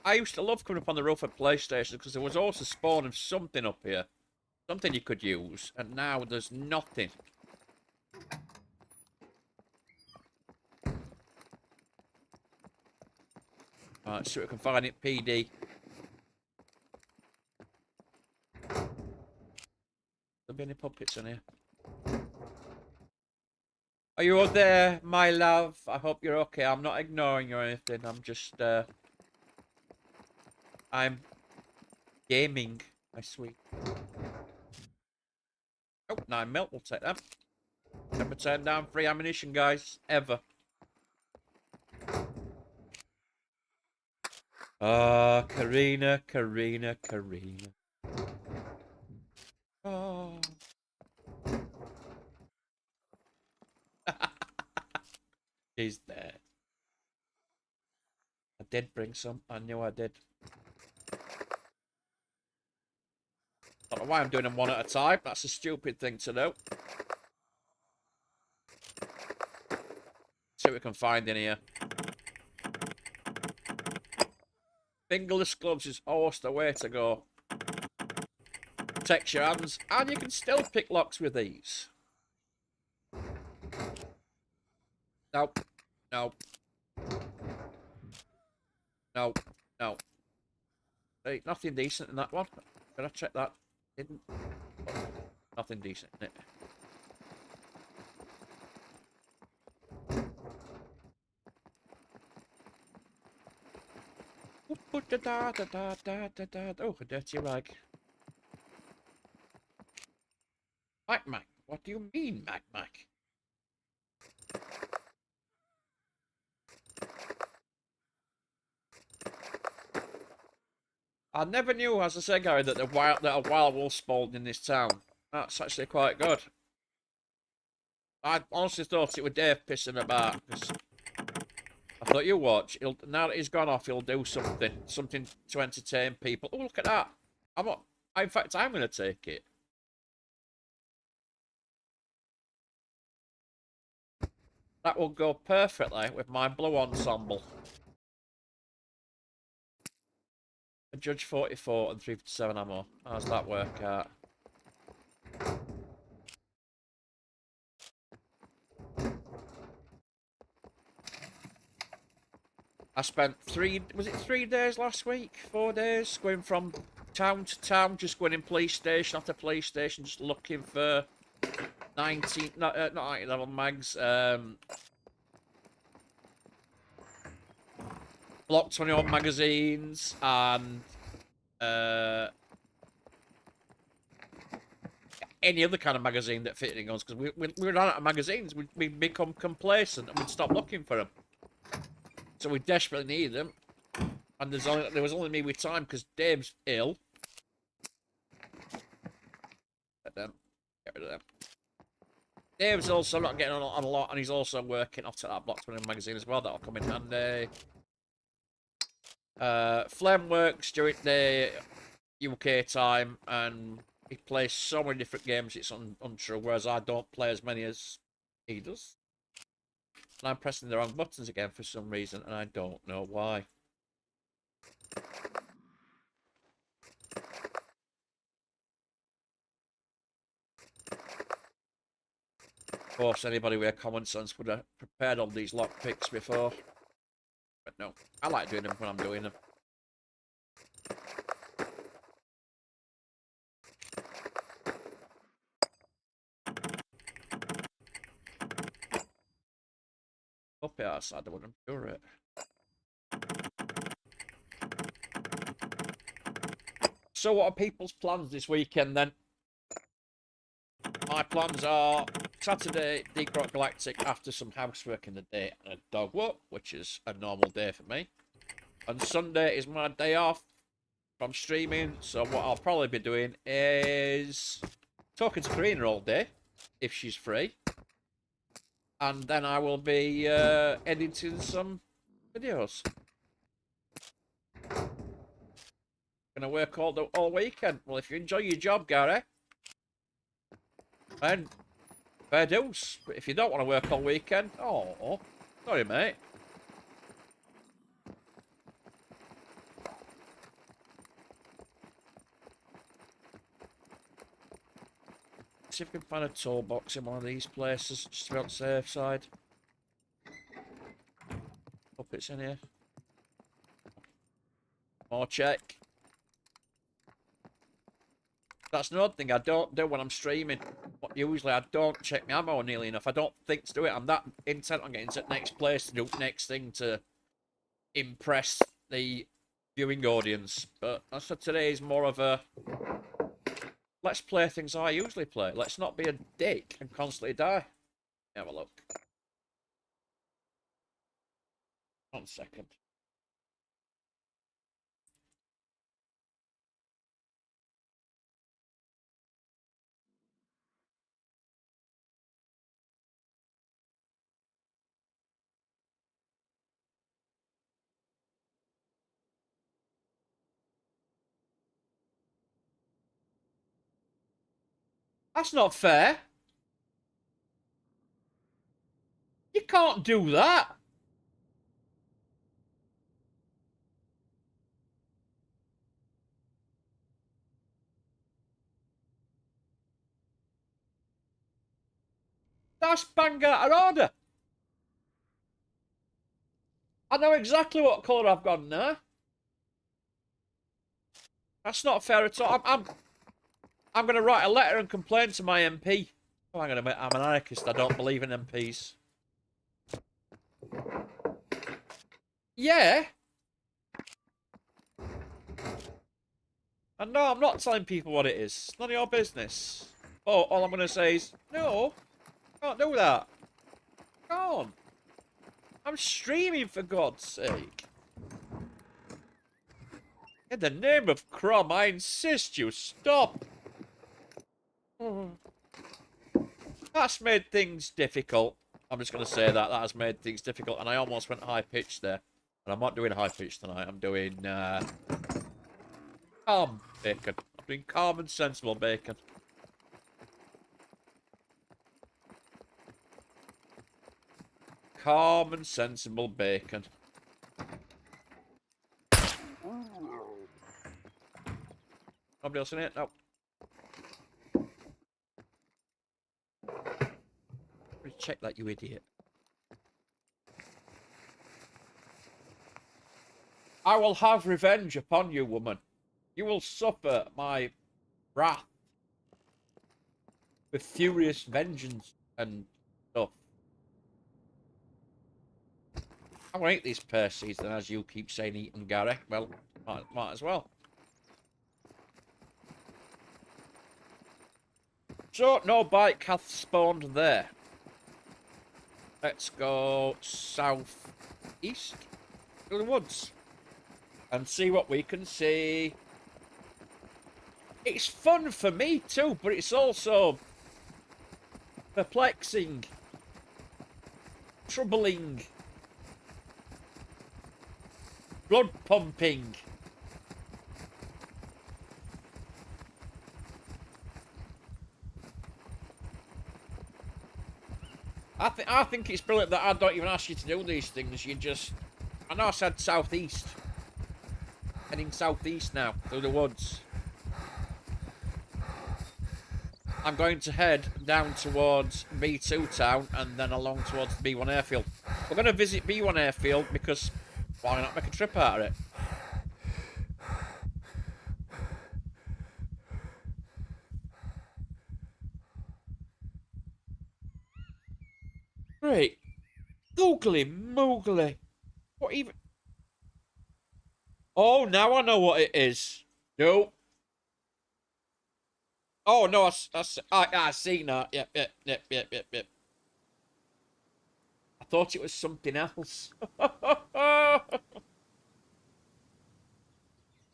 I used to love coming up on the roof at PlayStation because there was always a spawn of something up here. Something you could use. And now there's nothing. Alright, see what we can find it, PD. There'll be any puppets in here. Are you there, my love? I hope you're okay. I'm not ignoring you or anything. I'm just, I'm gaming, my sweet. Oh, 9 mil. We'll take that. Never turn down free ammunition, guys. Ever. Ah, Karina, Karina, Karina. Oh. She's there. I did bring some. I knew I did. Don't know why I'm doing them one at a time. That's a stupid thing to do. See what we can find in here. Fingerless gloves is always the way to go. Protects your hands, and you can still pick locks with these. Nope. Nope. Nope. No. Hey, nothing decent in that one. Did I check that? Didn't. Nothing decent in it. Oh, a dirty rag. Mac. What do you mean, Mac? I never knew, as I say, Gary, that a wild wolf spawned in this town. That's actually quite good. I honestly thought it was Dave pissing about. I thought, you watch. Now that he's gone off, he'll do something to entertain people. Oh, look at that! In fact, I'm going to take it. That will go perfectly with my blue ensemble. A Judge 44 and 357 ammo. How's that work out? I spent 3 days last week? 4 days? Going from town to town, just going in police station after police station, just looking for 19, not 90 level mags, Block 21 magazines, and any other kind of magazine that fitted in guns, because we ran out of magazines. We'd become complacent and we'd stop looking for them. So we desperately needed them, and there was only me with time because Dave's ill. Get rid of them. Dave's also not getting on a lot, and he's also working off to that Block 20 magazine as well. That'll come in handy. Flem works during the UK time, and he plays so many different games, it's untrue, whereas I don't play as many as he does. And I'm pressing the wrong buttons again for some reason, and I don't know why. Of course, anybody with a common sense would have prepared all these lock picks before. But no, I like doing them when I'm doing them. Up here outside, I wouldn't sure it. So what are people's plans this weekend then? My plans are Saturday, Deep Rock Galactic after some housework in the day and a dog walk, which is a normal day for me. And Sunday is my day off from streaming, so what I'll probably be doing is talking to Karina all day, if she's free. And then I will be editing some videos. Gonna work all weekend. Well, if you enjoy your job, Gary, then fair dues. But if you don't want to work all weekend, oh, sorry, mate. See if we can find a toolbox in one of these places, just to be on the safe side. Hope it's in here. More check. That's another thing I don't do when I'm streaming. Usually I don't check my ammo nearly enough. I don't think to do it. I'm that intent on getting to the next place to do the next thing to impress the viewing audience. But I said today is more of a let's play things I usually play. Let's not be a dick and constantly die. Have a look. 1 second. That's not fair. You can't do that. That's bang out of order. I know exactly what colour I've got now. That's not fair at all. I'm going to write a letter and complain to my MP. Oh, hang on a minute. I'm an anarchist. I don't believe in MPs. Yeah. And no, I'm not telling people what it is. It's none of your business. Oh, all I'm going to say is, no, can't do that. Come on. I'm streaming, for God's sake. In the name of Crum, I insist you stop. That's made things difficult. I'm just going to say that. That has made things difficult. And I almost went high-pitched there. And I'm not doing high-pitched tonight. I'm doing calm bacon. I'm doing calm and sensible bacon. Calm and sensible bacon. Nobody else in it? No. Check that, you idiot. I will have revenge upon you, woman. You will suffer my wrath with furious vengeance and stuff. I'm gonna eat these pear seeds, then, as you keep saying, eat them, Gary. Well, might as well. So, no bike hath spawned there. Let's go south-east to the woods and see what we can see. It's fun for me too, but it's also perplexing, troubling, blood pumping. I think it's brilliant that I don't even ask you to do these things. You just... I know I said southeast. Heading southeast now, through the woods. I'm going to head down towards B2 town and then along towards the B1 airfield. We're going to visit B1 airfield because why not make a trip out of it? Great. Googly moogly. What even? Oh, now I know what it is. Nope. Oh, no, I see now. Yep. I thought it was something else.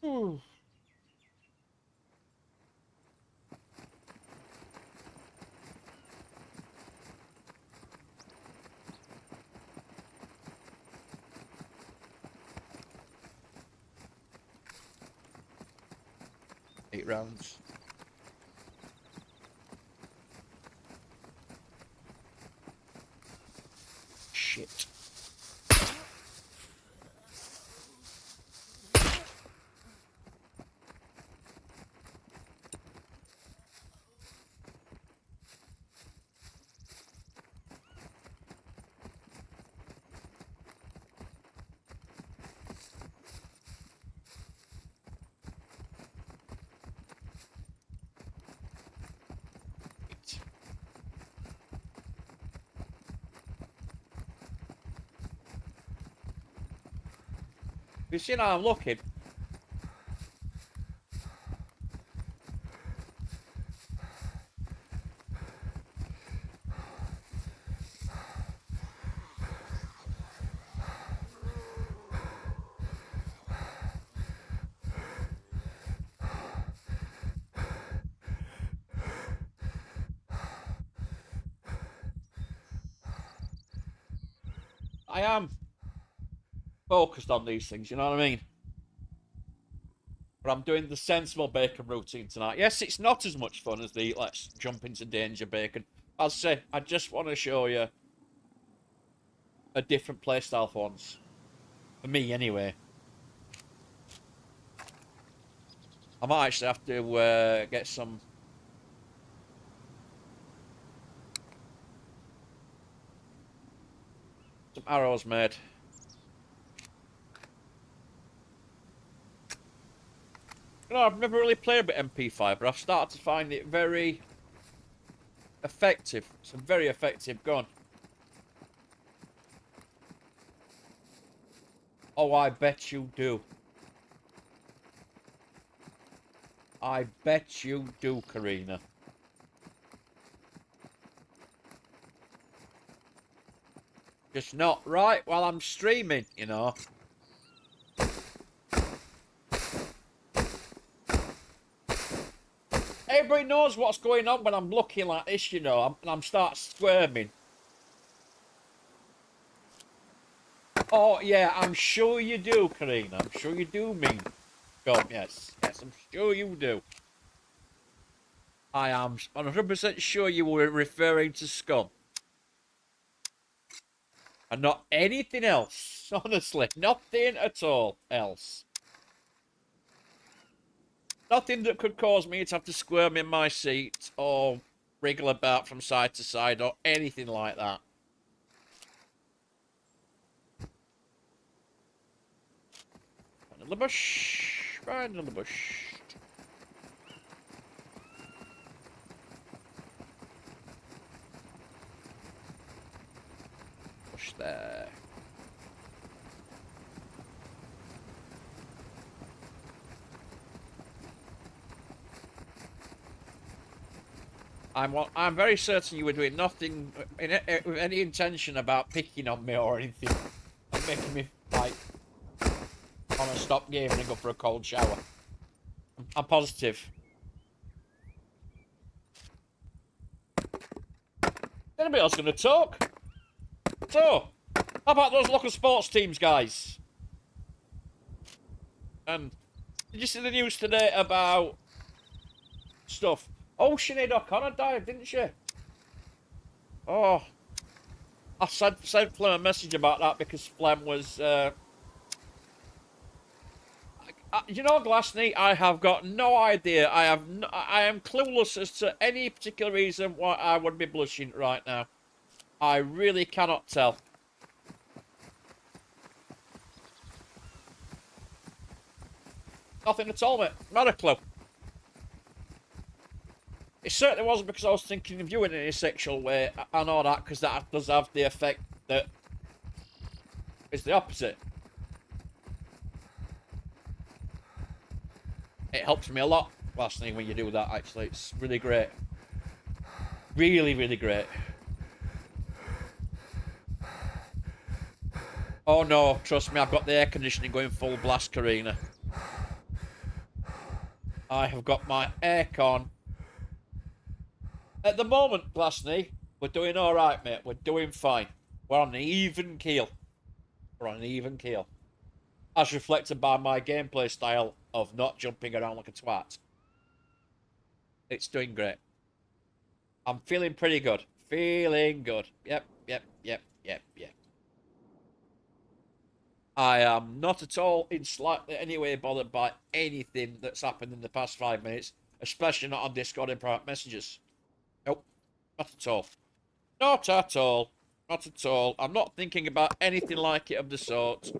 Ooh. 8 rounds. Shit. You see how I'm looking? I am focused on these things, you know what I mean? But I'm doing the sensible bacon routine tonight. Yes, it's not as much fun as the let's jump into danger bacon. I'll say, I just want to show you a different playstyle for once. For me, anyway. I might actually have to get some arrows made. You know, I've never really played with MP5, but I've started to find it very effective. It's a very effective gun. Oh, I bet you do. I bet you do, Karina. Just not right while I'm streaming, you know. Everybody knows what's going on when I'm looking like this, you know, and I'm start squirming. Oh, yeah, I'm sure you do, Karina. I'm sure you do mean Scum, yes. Yes, I'm sure you do. I am 100% sure you were referring to Scum. And not anything else, honestly. Nothing at all else. Nothing that could cause me to have to squirm in my seat or wriggle about from side to side or anything like that. Find another bush. Find another bush. Bush there. I'm very certain you were doing nothing with any intention about picking on me or anything. And making me, like, want to stop gaming and go for a cold shower. I'm positive. Anybody else going to talk? So, how about those local sports teams, guys? And did you see the news today about stuff? Oh, Sinead O'Connor died, didn't she? Oh. I sent Flem a message about that because Flem was... You know, Glasney, I have got no idea. I am clueless as to any particular reason why I would be blushing right now. I really cannot tell. Nothing at all, mate. Not a clue. It certainly wasn't because I was thinking of you in any sexual way. I know that because that does have the effect that it's the opposite. It helps me a lot, Glasney, when you do that, actually. It's really great. Really, really great. Oh no, trust me, I've got the air conditioning going full blast, Karina. I have got my aircon. At the moment, Glasney, we're doing alright, mate. We're doing fine. We're on an even keel. We're on an even keel. As reflected by my gameplay style of not jumping around like a twat. It's doing great. I'm feeling pretty good. Feeling good. Yep. I am not at all in slightly any way bothered by anything that's happened in the past 5 minutes, especially not on Discord and private messages. Nope. Not at all. Not at all. Not at all. I'm not thinking about anything like it of the sort.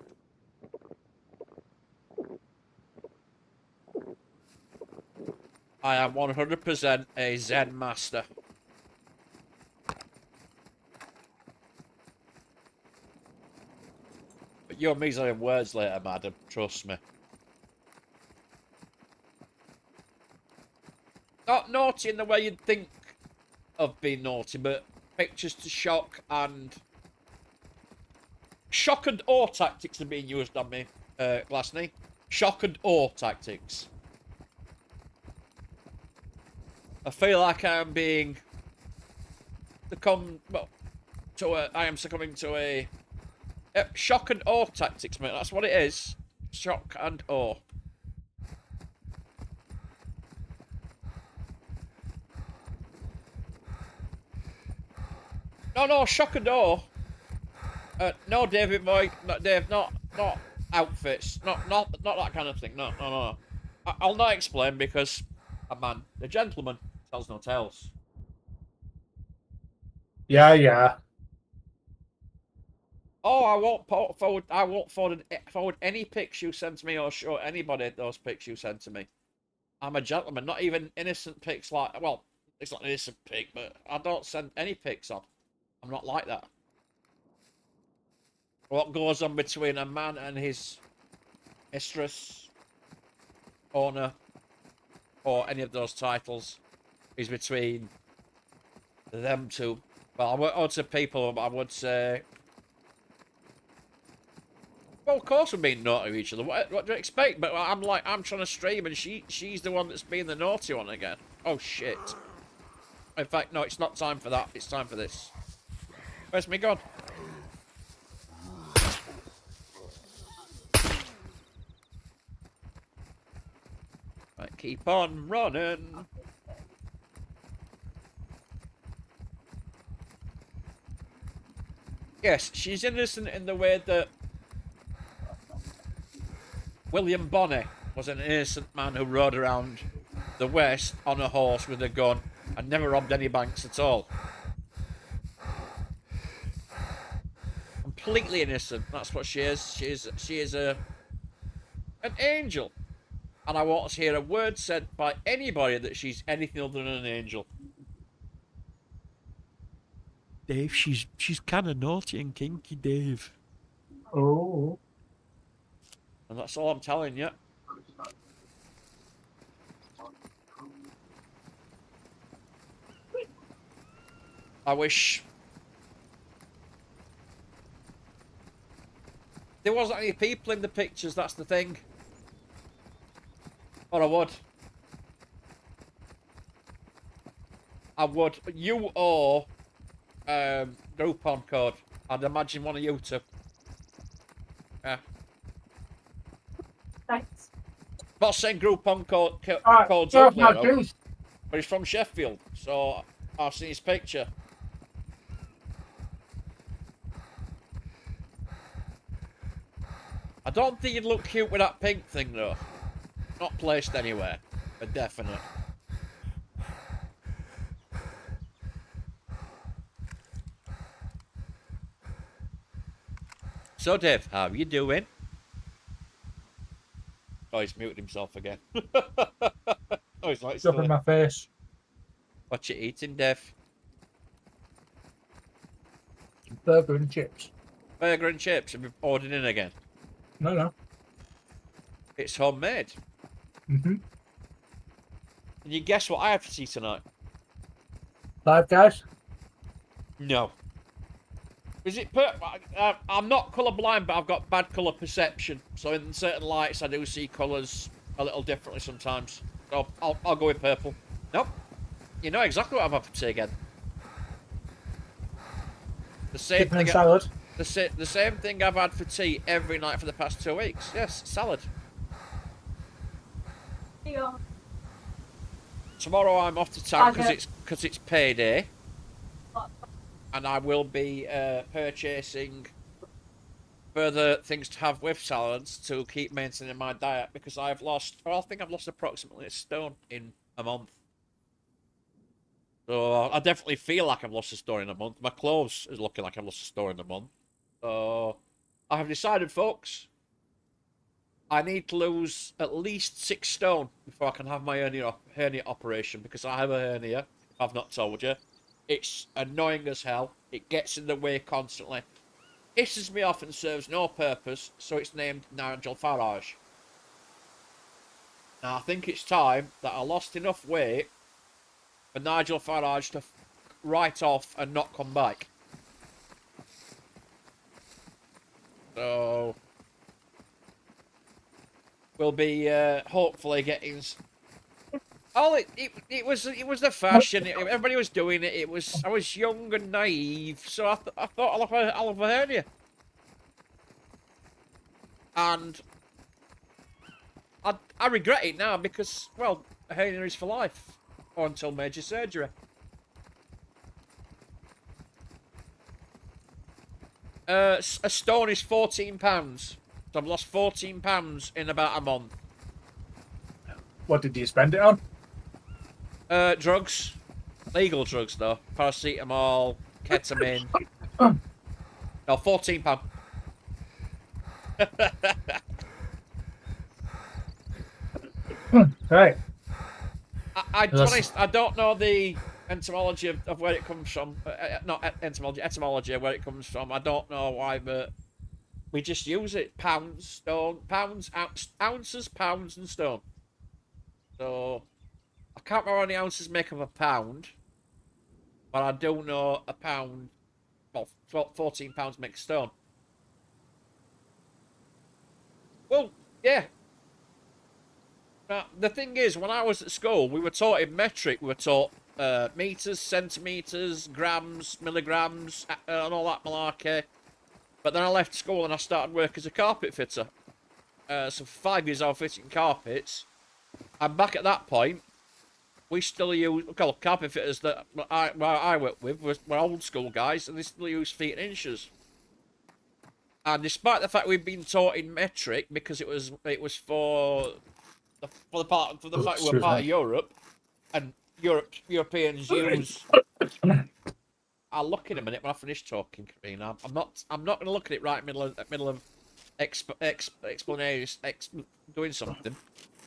I am 100% a Zen master. But you're measly words later, madam. Trust me. Not naughty in the way you'd think of being naughty, but pictures to shock and awe tactics are being used on me, Glasney. Shock and awe tactics. I feel like I am being I am succumbing to a shock and awe tactics, mate. That's what it is. Shock and awe. No, shock and awe. No, David boy, not Dave, not outfits, not that kind of thing. No. I'll not explain because a man, the gentleman, tells no tales. Yeah. Oh, I won't forward any pics you send to me or show anybody those pics you send to me. I'm a gentleman, not even innocent pics like, well, it's not an innocent pic, but I don't send any pics on. I'm not like that. What goes on between a man and his mistress, owner, or any of those titles is between them two. Well, I would say people, but I would say... Well, of course we're being naughty to each other. What do you expect? But I'm trying to stream and she's the one that's being the naughty one again. Oh, shit. In fact, no, it's not time for that. It's time for this. Where's me gone? Right, keep on running. Yes, she's innocent in the way that William Bonney was an innocent man who rode around the West on a horse with a gun and never robbed any banks at all. Completely innocent. That's what she is. She is an angel. And I won't hear a word said by anybody that she's anything other than an angel. Dave, she's kind of naughty and kinky, Dave. Oh. And that's all I'm telling you. I wish there wasn't any people in the pictures, that's the thing. Or I would. You or Groupon code. I'd imagine one of you two. Yeah. Thanks. I'm not saying Groupon code's Right, only, though, but he's from Sheffield, so I've seen his picture. I don't think you'd look cute with that pink thing, though. Not placed anywhere. A definite. So, Dave, how are you doing? Oh, he's muted himself again. Oh, he's like Stuff in my face. What you eating, Dave? Burger and chips. Burger and chips. Have you ordered in again? No. It's homemade. Mm-hmm. Can you guess what I have to see tonight? Five Guys? No. Is it I'm not colourblind, but I've got bad colour perception. So in certain lights, I do see colours a little differently sometimes. So I'll go with purple. Nope. You know exactly what I've had for tea again. The same Chicken and thing. salad? The same thing I've had for tea every night for the past 2 weeks. Yes, salad. Tomorrow I'm off to town because it's payday, and I will be purchasing further things to have with salads to keep maintaining my diet because I think I've lost approximately a stone in a month. So I definitely feel like I've lost a stone in a month. My clothes is looking like I've lost a stone in a month. So I have decided, folks, I need to lose at least 6 stone before I can have my hernia operation because I have a hernia, if I've not told you. It's annoying as hell. It gets in the way constantly. Pisses me off and serves no purpose, so it's named Nigel Farage. Now, I think it's time that I lost enough weight for Nigel Farage to write off and not come back. So we'll be hopefully getting. Oh, it was the fashion. Everybody was doing it. I was young and naive, so I thought I'll have a hernia, and I regret it now because well, a hernia is for life, or until major surgery. A stone is £14. So I've lost £14 in about a month. What did you spend it on? Drugs. Legal drugs, though. Paracetamol, ketamine. No, £14. Right. To be honest, I don't know the etymology of where it comes from. Not etymology of where it comes from. I don't know why, but we just use it. Pounds, stone, ounces, pounds, and stone. So I can't remember how many ounces make up a pound, but I do know a pound. Well, £14 makes stone. Well, yeah. Now, the thing is, when I was at school, we were taught in metric. We were taught meters, centimeters, grams, milligrams, and all that malarkey. But then I left school and I started work as a carpet fitter. So for 5 years I was fitting carpets. And back at that point, we still use... Well, carpet fitters that I worked with were old school guys, and they still use feet and inches. And despite the fact we've been taught in metric, because it was for the fact we were part of Europe, and Europeans use... I'll look in a minute when I finish talking, Karina. I'm not going to look at it right in the middle of explanation, doing something.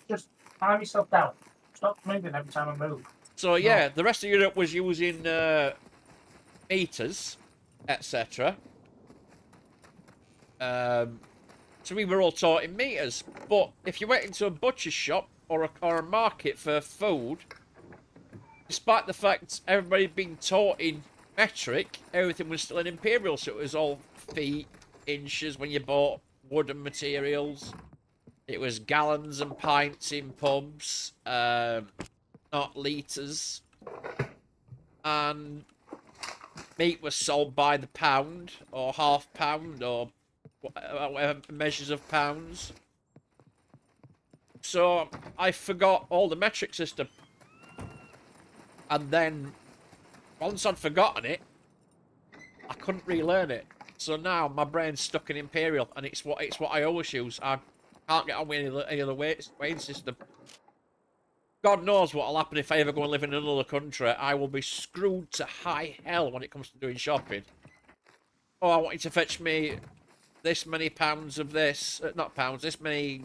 Just calm yourself down. Stop moving every time I move. So yeah, the rest of Europe was using meters, etc. So we were all taught in meters. But if you went into a butcher's shop or a market for food, despite the fact everybody had been taught in metric, everything was still in imperial, so it was all feet, inches when you bought wooden materials. It was gallons and pints in pubs, not litres. And meat was sold by the pound, or half pound, or whatever measures of pounds. So I forgot all the metric system. And then once I'd forgotten it, I couldn't relearn it. So now my brain's stuck in imperial, and it's what I always use. Can't get on with any other weighing system. God knows what will happen if I ever go and live in another country. I will be screwed to high hell when it comes to doing shopping. Oh, I want you to fetch me this many pounds of this. Not pounds, this many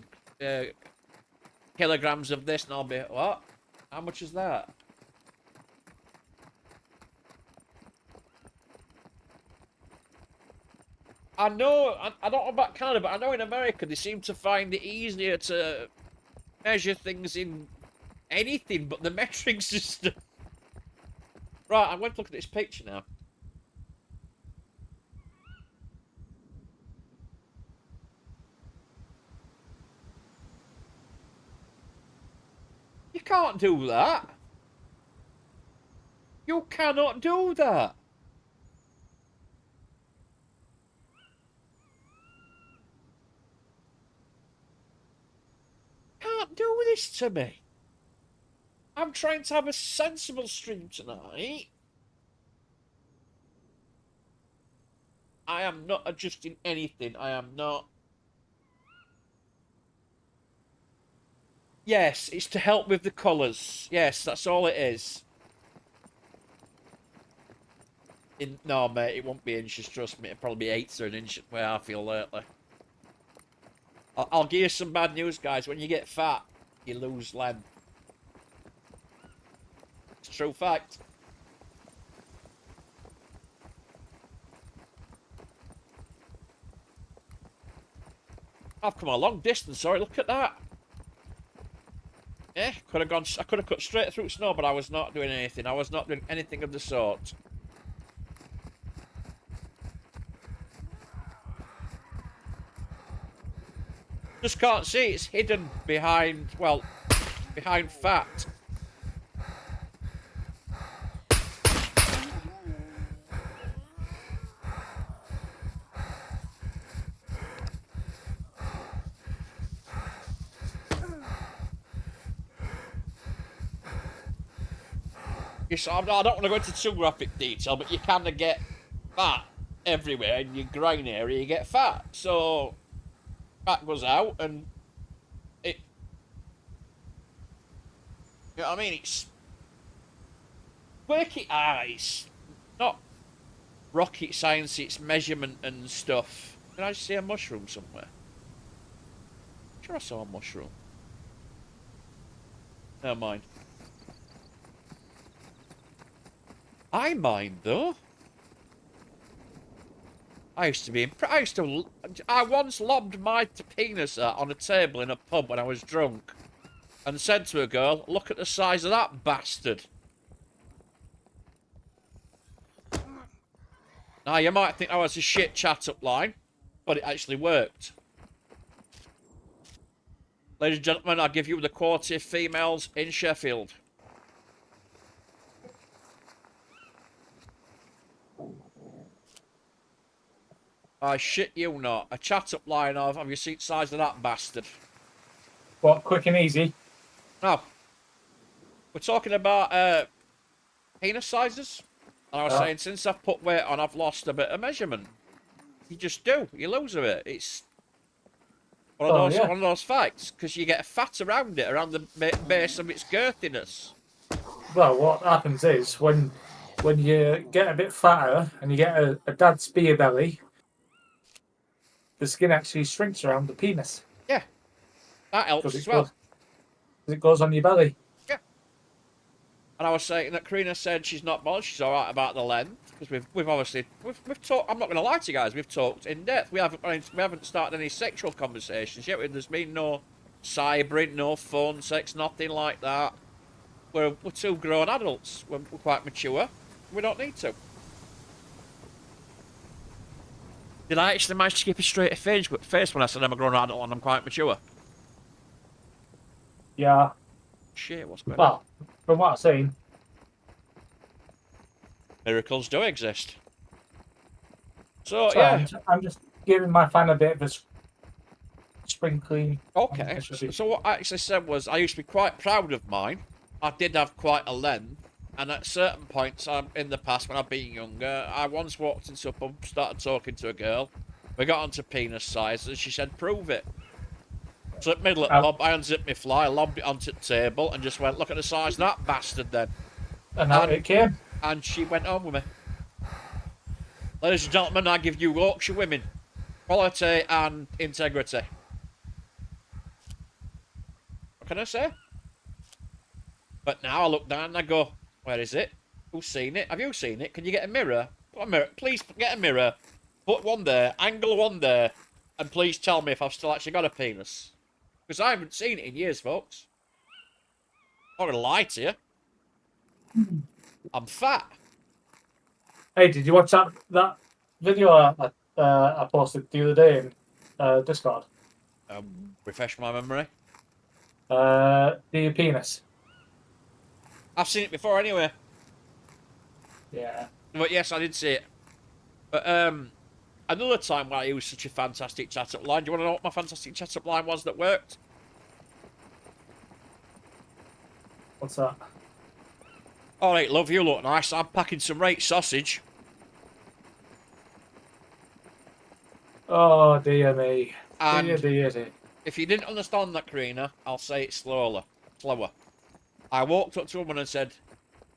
kilograms of this, and I'll be, what? How much is that? I know, I don't know about Canada, but I know in America they seem to find it easier to measure things in anything but the metric system. Right, I'm going to look at this picture now. You can't do that. You cannot do that. Can't do this to me. I'm trying to have a sensible stream tonight. I am not adjusting anything. I am not. Yes, it's to help with the colours. Yes, that's all it is. No, mate, it won't be inches, trust me. It'll probably be eighths or an inch where I feel lately. I'll give you some bad news, guys. When you get fat, you lose length. It's a true fact. I've come a long distance, sorry, look at that. Yeah, could have gone. I could have cut straight through snow, but I was not doing anything. I was not doing anything of the sort. Just can't see. It's hidden behind, well, behind fat. Yes, I don't want to go into too graphic detail, but you kind of get fat everywhere in your groin area. You get fat, so fat goes out, and it. You know what I mean? It's quirky eyes, not rocket science. It's measurement and stuff. Did I see a mushroom somewhere? I'm sure I saw a mushroom. Never mind. I mind though. I once lobbed my penis on a table in a pub when I was drunk, and said to a girl, "Look at the size of that bastard." Now you might think that was a shit chat-up line, but it actually worked. Ladies and gentlemen, I'll give you the quality of females in Sheffield. I shit you not. A chat-up line of, have you seen the size of that bastard? What, quick and easy? No. We're talking about penis sizes. And I was saying, since I've put weight on, I've lost a bit of measurement. You just do. You lose a bit. It's one of those facts. Because you get fat around it, around the base of its girthiness. Well, what happens is, when you get a bit fatter and you get a dad's beer belly, the skin actually shrinks around the penis. Yeah. That helps as well. It goes on your belly. Yeah. And I was saying that Karina said she's not bothered, she's alright about the length. Because we've obviously, we've talked, I'm not going to lie to you guys, we've talked in depth. We haven't started any sexual conversations yet. There's been no cybering, no phone sex, nothing like that. We're two grown adults. We're quite mature. We don't need to. Did I actually manage to keep a straight face when I said I'm a grown adult and I'm quite mature? Yeah. Shit, what's going on? Well, from what I've seen. Miracles do exist. So, Sorry, yeah. I'm just giving my fan a bit of a sprinkling. Okay, so what I actually said was I used to be quite proud of mine. I did have quite a length. And at certain points in the past, when I've been younger, I once walked into a pub, started talking to a girl. We got onto penis size, and she said, "Prove it." Slipped my lip lob, I unzipped my fly, lobbed it onto the table, and just went, look at the size of that bastard then. And out it came. And she went home with me. Ladies and gentlemen, I give you Yorkshire women. Quality and integrity. What can I say? But now I look down and I go, where is it? Who's seen it? Have you seen it? Can you get a mirror? Put a mirror. Please get a mirror. Put one there. Angle one there. And please tell me if I've still actually got a penis. Because I haven't seen it in years, folks. I'm not going to lie to you. I'm fat. Hey, did you watch that video I posted the other day in Discord? Refresh my memory. The penis. I've seen it before anyway. Yeah. But yes, I did see it. But another time where I used such a fantastic chat-up line. Do you want to know what my fantastic chat-up line was that worked? What's that? All right, love, you look nice. I'm packing some rate sausage. Oh, dear me. And Dear. if you didn't understand that, Karina, I'll say it slower. I walked up to a woman and said,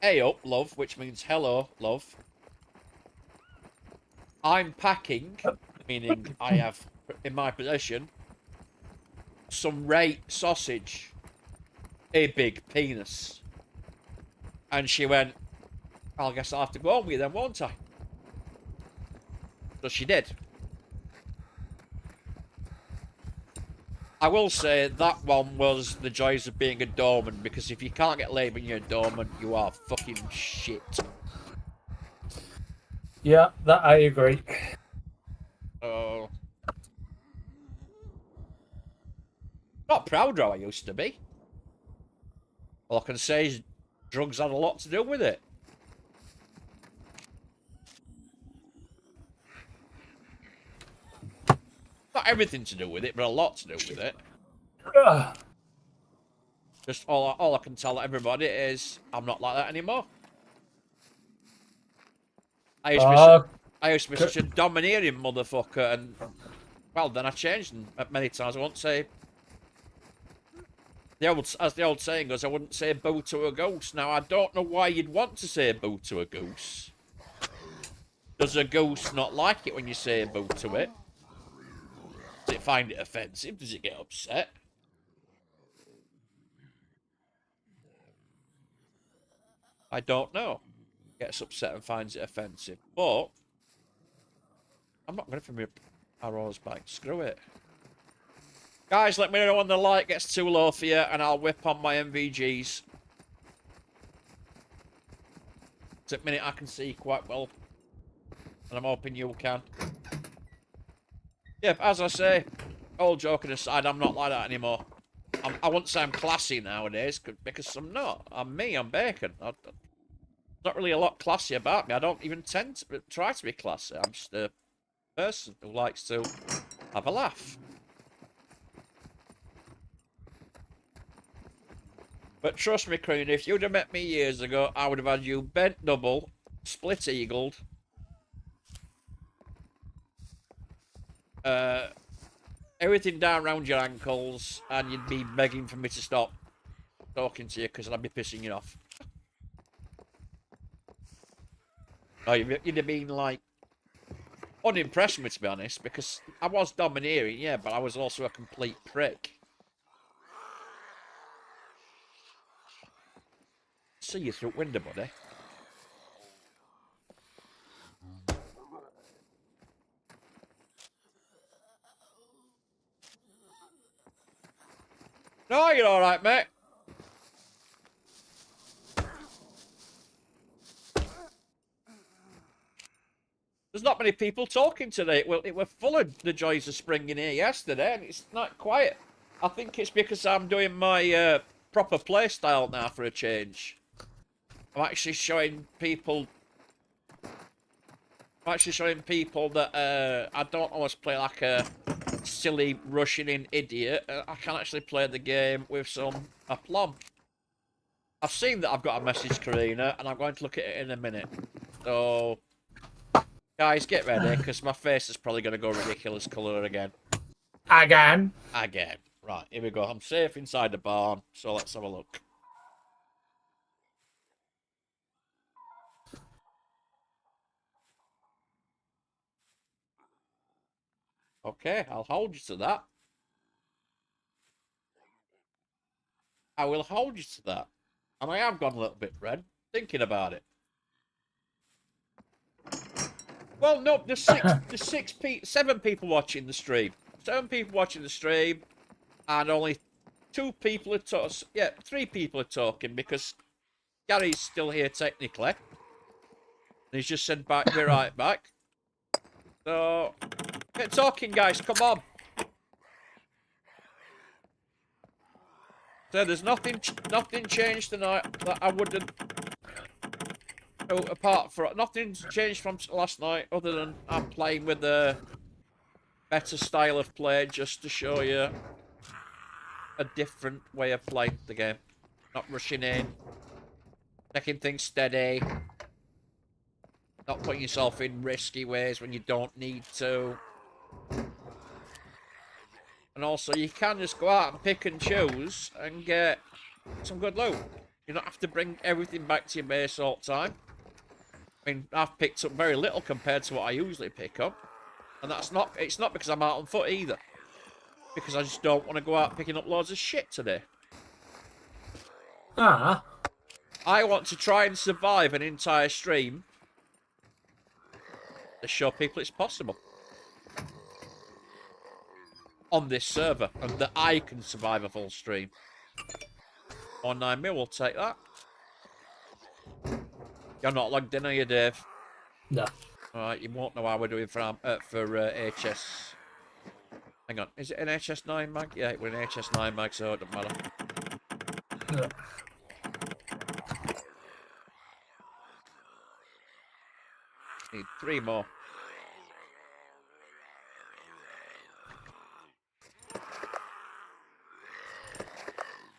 hey up, love, which means hello, love. I'm packing, meaning I have in my possession, some rate sausage. A big penis. And she went, I guess I'll have to go on with you then, won't I? So she did. I will say that one was the joys of being a doorman, because if you can't get laid when you're a doorman, you are fucking shit. Yeah, that I agree. Oh. Not proud how I used to be. All I can say is drugs had a lot to do with it. Not everything to do with it, but a lot to do with it. Just all I can tell everybody is I'm not like that anymore. I used to be such a domineering motherfucker, and well, then I changed, and many times I won't say. As the old saying goes, I wouldn't say boo to a goose. Now I don't know why you'd want to say boo to a goose. Does a goose not like it when you say boo to it? Does it find it offensive? Does it get upset? I don't know. Gets upset and finds it offensive. But I'm not going for my arrows back. Screw it. Guys, let me know when the light gets too low for you and I'll whip on my MVGs. It's a minute I can see quite well. And I'm hoping you can. Yep, as I say, all joking aside, I'm not like that anymore. I wouldn't say I'm classy nowadays, because I'm not. I'm me, I'm bacon. Not really a lot classy about me. I don't even tend to try to be classy. I'm just a person who likes to have a laugh. But trust me, Queen, if you'd have met me years ago, I would have had you bent double, split-eagled, everything down around your ankles, and you'd be begging for me to stop talking to you because I'd be pissing you off. Oh, you'd have been, like, unimpressed with me, to be honest, because I was domineering, yeah, but I was also a complete prick. See you through the window, buddy. No, you're alright, mate. There's not many people talking today. Well, it were full of the joys of spring in here yesterday, and it's not quiet. I think it's because I'm doing my proper play style now for a change. I'm actually showing people that I don't always play like a silly rushing in idiot. I can actually play the game with some aplomb. I've seen that I've got a message, Karina, and I'm going to look at it in a minute. So, guys, get ready, because my face is probably going to go ridiculous colour again. Again. Right, here we go. I'm safe inside the barn, so let's have a look. Okay, I'll hold you to that. I will hold you to that. And I have gone a little bit red, thinking about it. Well, no, there's seven people watching the stream. 7 people watching the stream, and only 2 people are talking. Yeah, 3 people are talking because Gary's still here technically. And he's just said back, be right back. So, get talking, guys. Come on. So there's nothing changed tonight that I wouldn't. Oh, apart from nothing's changed from last night, other than I'm playing with a better style of play, just to show you a different way of playing the game. Not rushing in, taking things steady, not putting yourself in risky ways when you don't need to. And also, you can just go out and pick and choose and get some good loot. You don't have to bring everything back to your base all the time. I mean, I've picked up very little compared to what I usually pick up. And it's not because I'm out on foot either. Because I just don't want to go out picking up loads of shit today. Ah. I want to try and survive an entire stream to show people it's possible. On this server, and that I can survive a full stream. On 9mm, we'll take that. You're not logged in, are you, Dave? No. Alright, you won't know how we're doing for HS. Hang on, is it an HS9 mag? Yeah, we're an HS9 mag, so it doesn't matter. No. Need 3 more.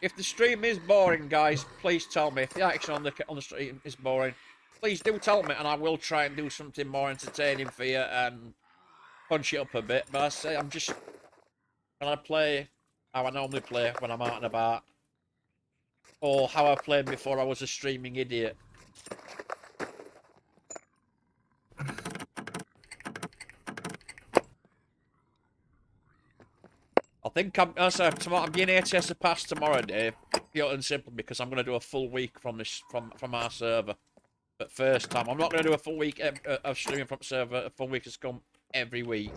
If the stream is boring, guys, please tell me. If the action on the stream is boring, please do tell me, and I will try and do something more entertaining for you and punch it up a bit. But I say I'm just gonna play how I normally play when I'm out and about, or how I played before I was a streaming idiot. I think I'm being ATS a pass tomorrow, Dave. Pure and simple because I'm gonna do a full week from our server. But first time, I'm not gonna do a full week of streaming from server. A full week has come every week,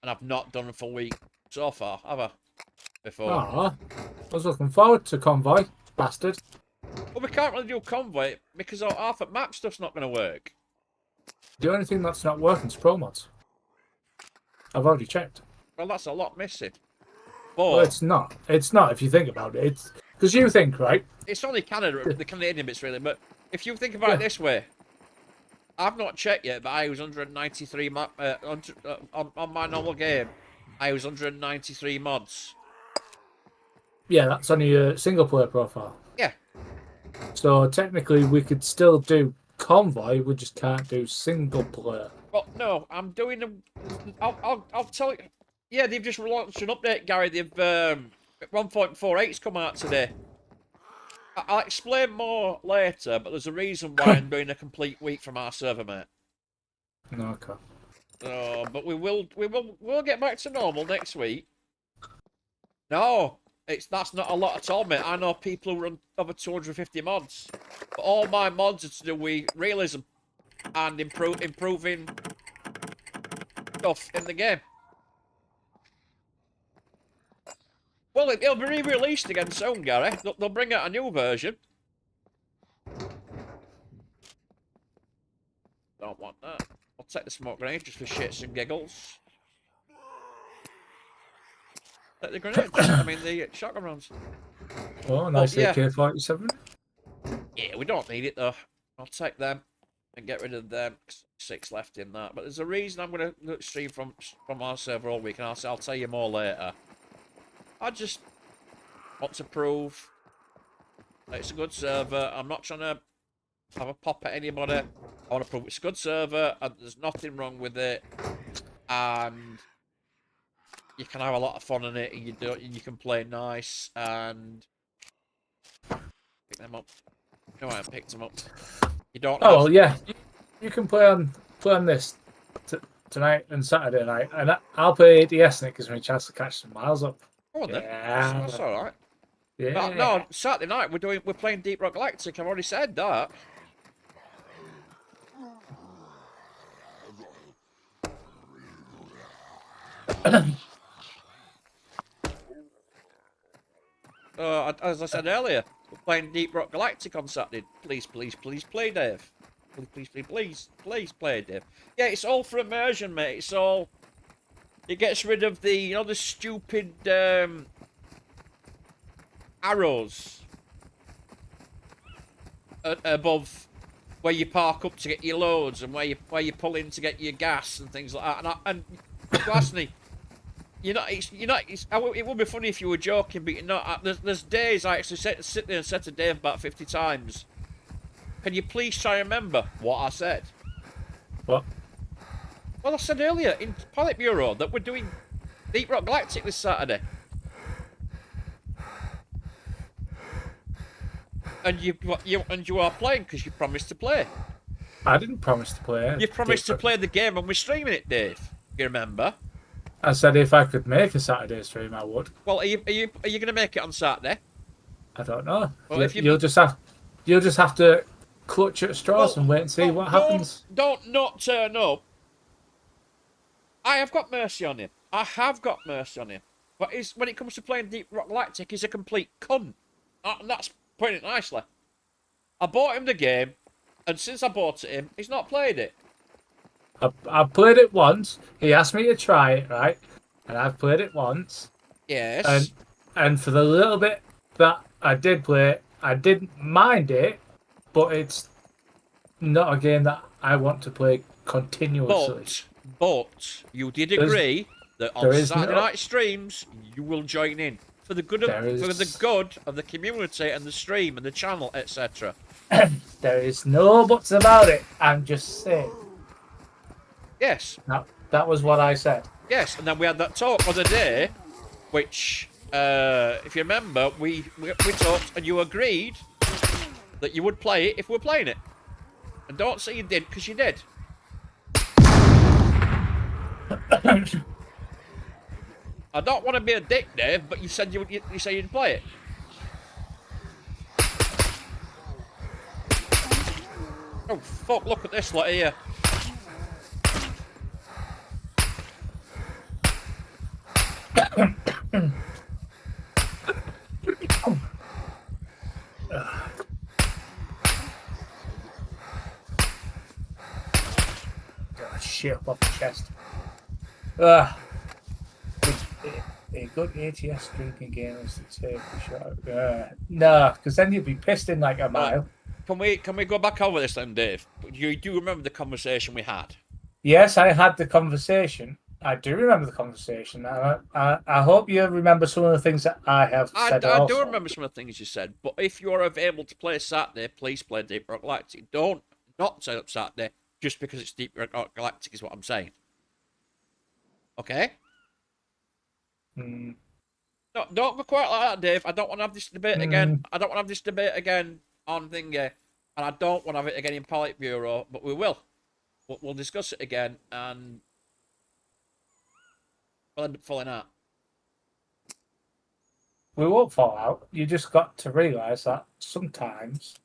and I've not done a full week so far, have I? Before. Ah. I was looking forward to Convoy, bastard. Well, we can't really do convoy because our half at map stuff's not gonna work. The only thing that's not working is pro mods. I've already checked. Well, that's a lot missing. But Well, it's not. It's not if you think about it. It's because you think, right? it's only Canada, the Canadian bits really. But if you think about it this way, I've not checked yet, but I was 193 on my normal game. I was 193 mods. Yeah, that's on your single player profile. Yeah. So technically, we could still do Convoy. We just can't do single player. Well, no, I'm doing them. I'll tell you. Yeah, they've just launched an update, Gary. They've 1.48's come out today. I'll explain more later, but there's a reason why I'm doing a complete week from our server, mate. No, okay. But we'll get back to normal next week. No, that's not a lot at all, mate. I know people who run over 250 mods, but all my mods are to do with realism and improving stuff in the game. Well, it'll be re-released again soon, Gary. They'll bring out a new version. Don't want that. I'll take the smoke grenade just for shits and giggles. Take the grenades. I mean, the shotgun rounds. Oh, nice AK-47. Yeah, we don't need it, though. I'll take them and get rid of them. 6 left in that. But there's a reason I'm going to stream from our server all week, and I'll tell you more later. I just want to prove that it's a good server. I'm not trying to have a pop at anybody. I want to prove it's a good server and there's nothing wrong with it. And you can have a lot of fun in it, and you can play nice and pick them up. No, I picked them up. You don't. Oh well, yeah. You can play on this tonight and Saturday night, and I'll play ADS, and it gives me a chance to catch some miles up. Go on then. Yeah. That's all right. Yeah. No, Saturday night we're playing Deep Rock Galactic. I've already said that. As I said earlier, we're playing Deep Rock Galactic on Saturday. Please play, Dave. Please play, Dave. Yeah, it's all for immersion, mate. It's all. It gets rid of the stupid arrows above where you park up to get your loads and where you pull in to get your gas and things like that. And you ask me. It would be funny if you were joking, but you're not. There's days I actually sit there and said to Dave about 50 times, can you please try and remember what I said? What? Well, I said earlier in Politburo that we're doing Deep Rock Galactic this Saturday. And you are playing because you promised to play. I didn't promise to play. You promised to play the game and we're streaming it, Dave. You remember? I said if I could make a Saturday stream, I would. Well, are you going to make it on Saturday? I don't know. Well, you'll just have to clutch at straws and wait and see what happens. Don't not turn up. I have got mercy on him. I have got mercy on him. But when it comes to playing Deep Rock Galactic, he's a complete cunt. And that's putting it nicely. I bought him the game, and since I bought it him, he's not played it. I've played it once. He asked me to try it, right? And I've played it once. Yes. And for the little bit that I did play it, I didn't mind it, but it's not a game that I want to play continuously. But you did agree that on Saturday night streams you will join in for the good of the community and the stream and the channel, etc. There is no buts about it. I'm just saying. Yes. That was what I said. Yes, and then we had that talk the other day, which, if you remember, we talked and you agreed that you would play it if we were playing it. And don't say you did, because you did. I don't want to be a dick, Dave, but you said you said you'd play it. Oh fuck! Look at this lot here. Shit up off the chest. A good ATS drinking game is to take a shot. No, because then you'd be pissed in like a mile. Can we go back over this then, Dave? You do remember the conversation we had? Yes, I had the conversation. I do remember the conversation. I hope you remember some of the things that I have said. I do remember some of the things you said. But if you are available to play Saturday, please play Deep Rock Galactic. Don't not turn up Saturday just because it's Deep Rock Galactic is what I'm saying. Okay? No, don't go quite like that, Dave. I don't want to have this debate again. I don't want to have this debate again on Thingy. And I don't want to have it again in Politburo, but we will. We'll discuss it again, and we'll end up falling out. We won't fall out. You just got to realise that sometimes.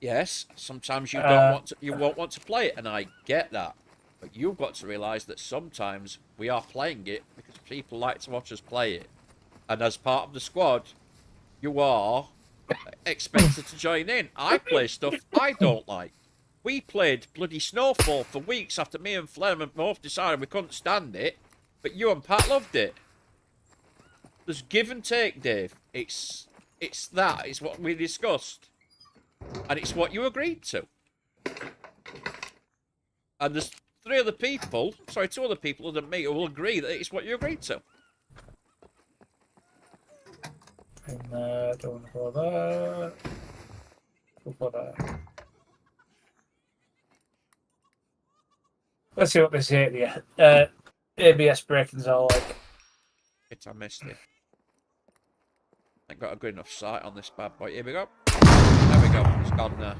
Yes, sometimes you don't want to. You won't want to play it, and I get that. But you've got to realise that sometimes we are playing it because people like to watch us play it, and as part of the squad, you are expected to join in. I play stuff I don't like. We played bloody Snowfall for weeks after me and Flem and both decided we couldn't stand it, but you and Pat loved it. There's give and take, Dave. It's that. It's what we discussed. And it's what you agreed to. And there's two other people other than me who will agree that it's what you agreed to. And don't want to go there. Go for that. Let's see what this here. ABS braking's all like. I missed it. I got a good enough sight on this bad boy. Here we go. There we go. It's gone now.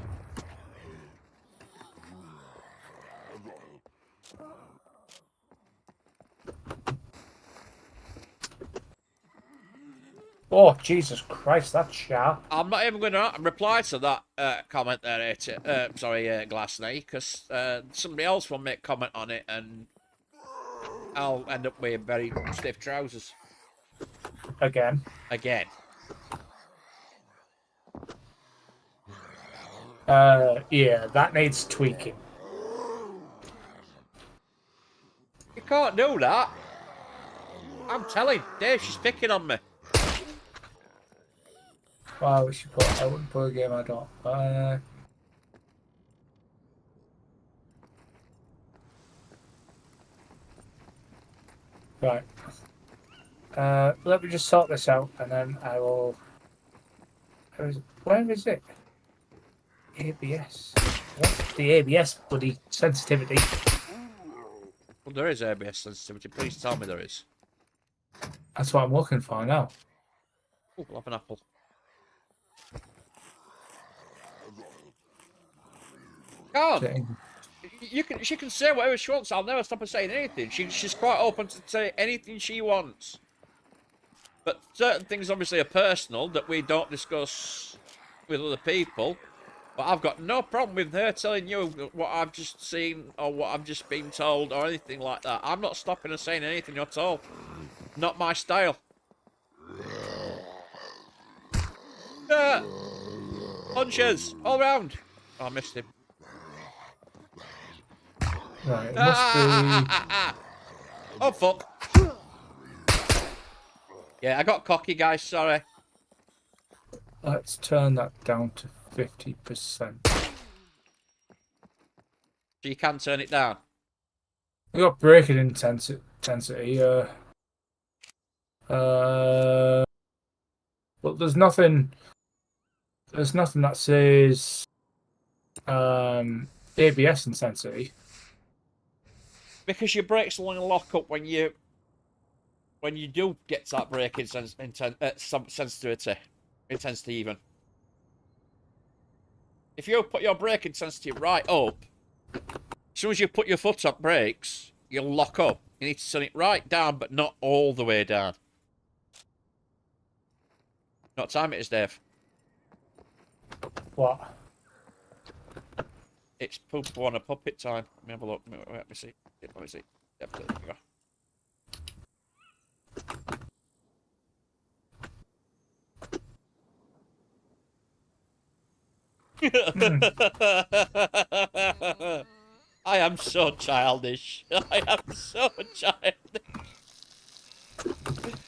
Oh, Jesus Christ, that's sharp. I'm not even going to reply to that comment there, Glassney, because somebody else will make comment on it and I'll end up with very stiff trousers. Again. Again. Yeah, that needs tweaking. You can't do that. I'm telling Dave, she's picking on me. Wow, I wouldn't play a game I don't. Right. Let me just sort this out, and then I will. Where is it? ABS. What's the ABS bloody sensitivity? Well, there is ABS sensitivity. Please tell me there is. That's what I'm looking for now. Oh, we'll have an apple. God, she can say whatever she wants. I'll never stop her saying anything. She's quite open to say anything she wants. But certain things obviously are personal that we don't discuss with other people. But I've got no problem with her telling you what I've just seen or what I've just been told or anything like that. I'm not stopping her saying anything at all. Not my style. Punches all round. Oh, I missed him. Right, it must be. Oh, fuck. Yeah, I got cocky, guys. Sorry. Let's turn that down to 50%. So you can turn it down. We got braking intensity. But there's nothing. There's nothing that says ABS intensity. Because your brakes will only lock up when you do get to that braking sensitivity, intensity even. If you put your brake intensity right up, as soon as you put your foot on brakes, you'll lock up. You need to turn it right down, but not all the way down. What time it is, Dave? What? It's poop on a puppet time. Let me have a look. Let me see. Let me see. Yep, there you go. I am so childish. I am so childish.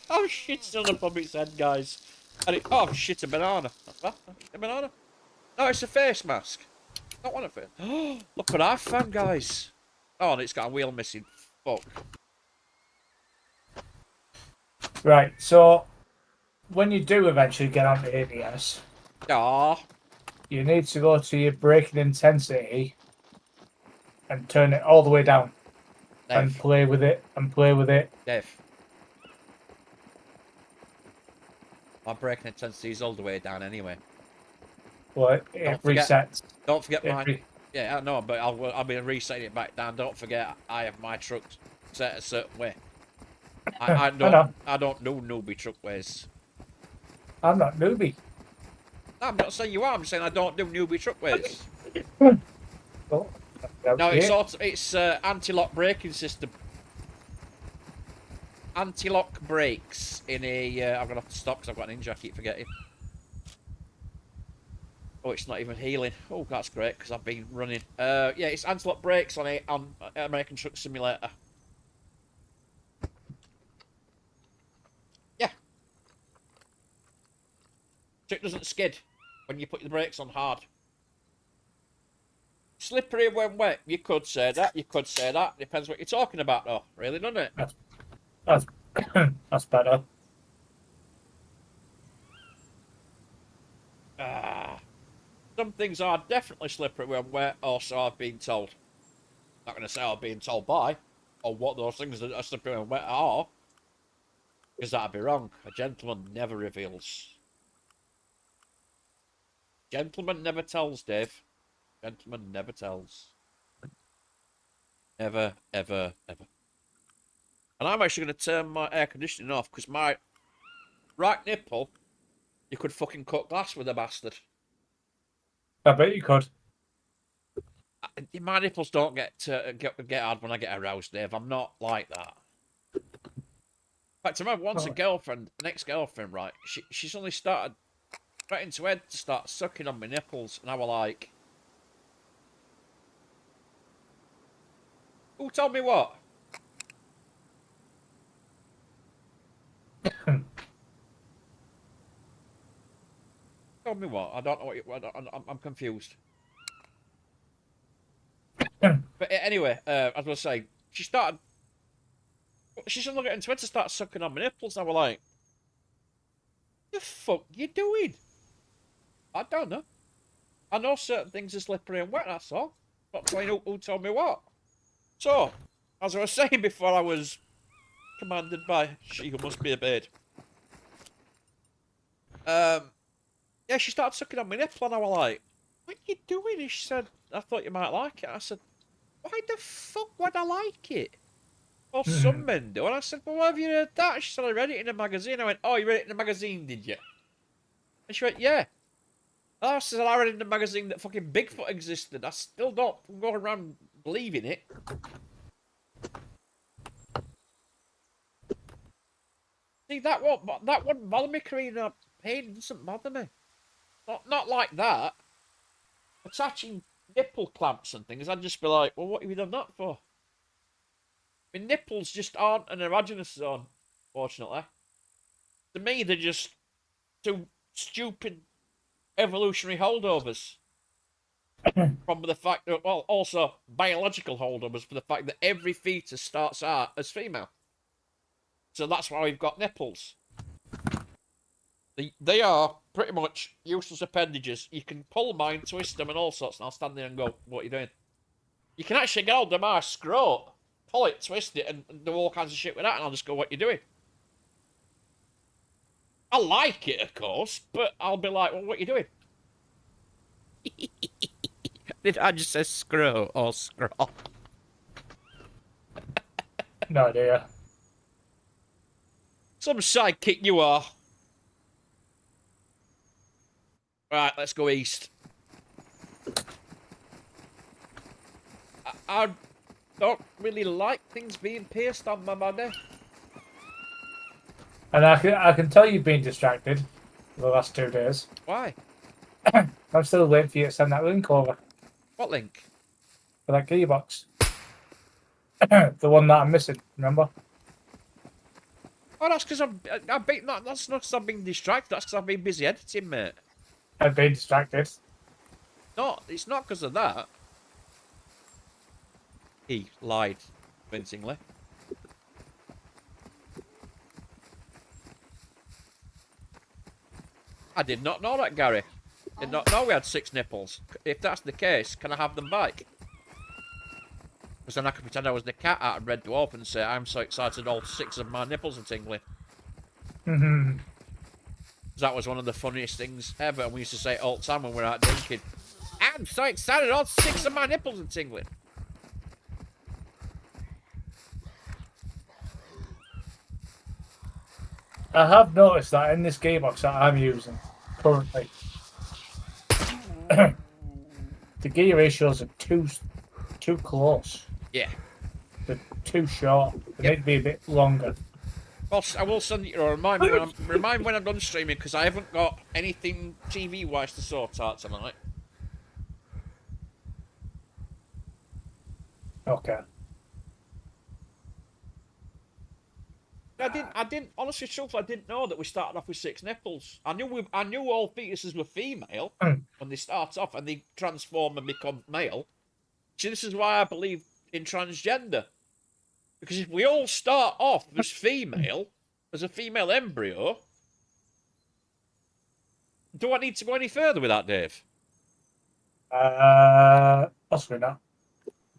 Oh shit, it's on a puppet's head, guys. Oh shit, a banana. What? A banana? No, it's a face mask. Not one of it. Look what I've found, guys. Oh, and it's got a wheel missing. Fuck. Right, so when you do eventually get onto ABS, you need to go to your braking intensity and turn it all the way down. Dave. And play with it, Dave. My braking intensity is all the way down anyway. Well, it resets. Don't forget mine. Yeah, I know, but I'll be resetting it back down. Don't forget, I have my truck set a certain way. I don't do newbie truck ways. I'm not newbie. No, I'm not saying you are. I'm saying I don't do newbie truck ways. Oh, No, it's anti-lock braking system. Anti-lock brakes in a. I'm gonna have to stop because I've got an injury. I keep forgetting. Oh, it's not even healing. Oh, that's great because I've been running. Yeah, it's anti-lock brakes on American Truck Simulator. Yeah. So it doesn't skid when you put the brakes on hard. Slippery when wet. You could say that. You could say that. Depends what you're talking about, though. Really, doesn't it? That's better. Some things are definitely slippery when wet, or so I've been told. Not going to say I'm being told by, or what those things that are slippery and wet are, because that'd be wrong. A gentleman never reveals. Gentleman never tells, Dave. Gentleman never tells. Never, ever, ever. And I'm actually going to turn my air conditioning off, because my right nipple, you could fucking cut glass with a bastard. I bet you could. My nipples don't get hard when I get aroused, Dave. I'm not like that. In fact, I remember once a girlfriend, an ex-girlfriend, right? She suddenly started threatening to head to start sucking on my nipples, and I was like, "Who told me what?" Told me what? I don't know what. I'm confused. But anyway, as I was saying, she suddenly got into it to start sucking on my nipples. And I was like, "The fuck you doing?" I don't know. I know certain things are slippery and wet. That's all. Not telling who told me what. So, as I was saying before, I was commanded by she who must be obeyed. Yeah, she started sucking on my nipple, and I was like, "What are you doing?" And she said, "I thought you might like it." I said, "Why the fuck would I like it?" Well, some men do. And I said, "Well, why have you heard that?" She said, "I read it in a magazine." I went, "Oh, you read it in a magazine, did you?" And she went, "Yeah." I said, "I read in a magazine that fucking Bigfoot existed. I still don't go around believing it." See, that wouldn't bother me, Karina. Pain doesn't bother me. Not like that. Attaching nipple clamps and things, I'd just be like, "Well, what have you done that for?" I mean, nipples just aren't an erogenous zone, fortunately. To me, they're just two stupid evolutionary holdovers. From the fact that, well, also biological holdovers for the fact that every fetus starts out as female. So that's why we've got nipples. They are pretty much useless appendages. You can pull mine, twist them, and all sorts, and I'll stand there and go, "What are you doing?" You can actually get hold of my scrot, pull it, twist it, and do all kinds of shit with that, and I'll just go, "What are you doing?" I like it, of course, but I'll be like, "Well, what are you doing?" Did I just say scroll or scroll? No idea. Some sidekick you are. Right, let's go east. I don't really like things being pierced on my body. And I can tell you've been distracted for the last 2 days. Why? I'm still waiting for you to send that link over What link? for that gearbox. The one that I'm missing, remember? Oh, that's because I've been. That's not because I've been distracted. That's because I've been busy editing, mate. I've been distracted. No, it's not because of that. He lied convincingly. I did not know that, Gary. Did not know we had 6 nipples. If that's the case, can I have them back? Because then I could pretend I was the cat out of Red Dwarf and say, "I'm so excited all 6 of my nipples are tingling." Mm-hmm. That was one of the funniest things ever, and we used to say it all the time when we were out drinking. "I'm so excited, all 6 of my nipples are tingling." I have noticed that in this gearbox that I'm using currently, the gear ratios are too close. Yeah. They're too short. They need to be a bit longer. Well, I will send you a reminder when I'm done streaming, because I haven't got anything TV-wise to sort out tonight. Okay. I didn't honestly, truthfully, I didn't know that we started off with 6 nipples. I knew all fetuses were female when they start off and they transform and become male. See, this is why I believe in transgender. Because if we all start off as female, as a female embryo, do I need to go any further with that, Dave? Possibly not.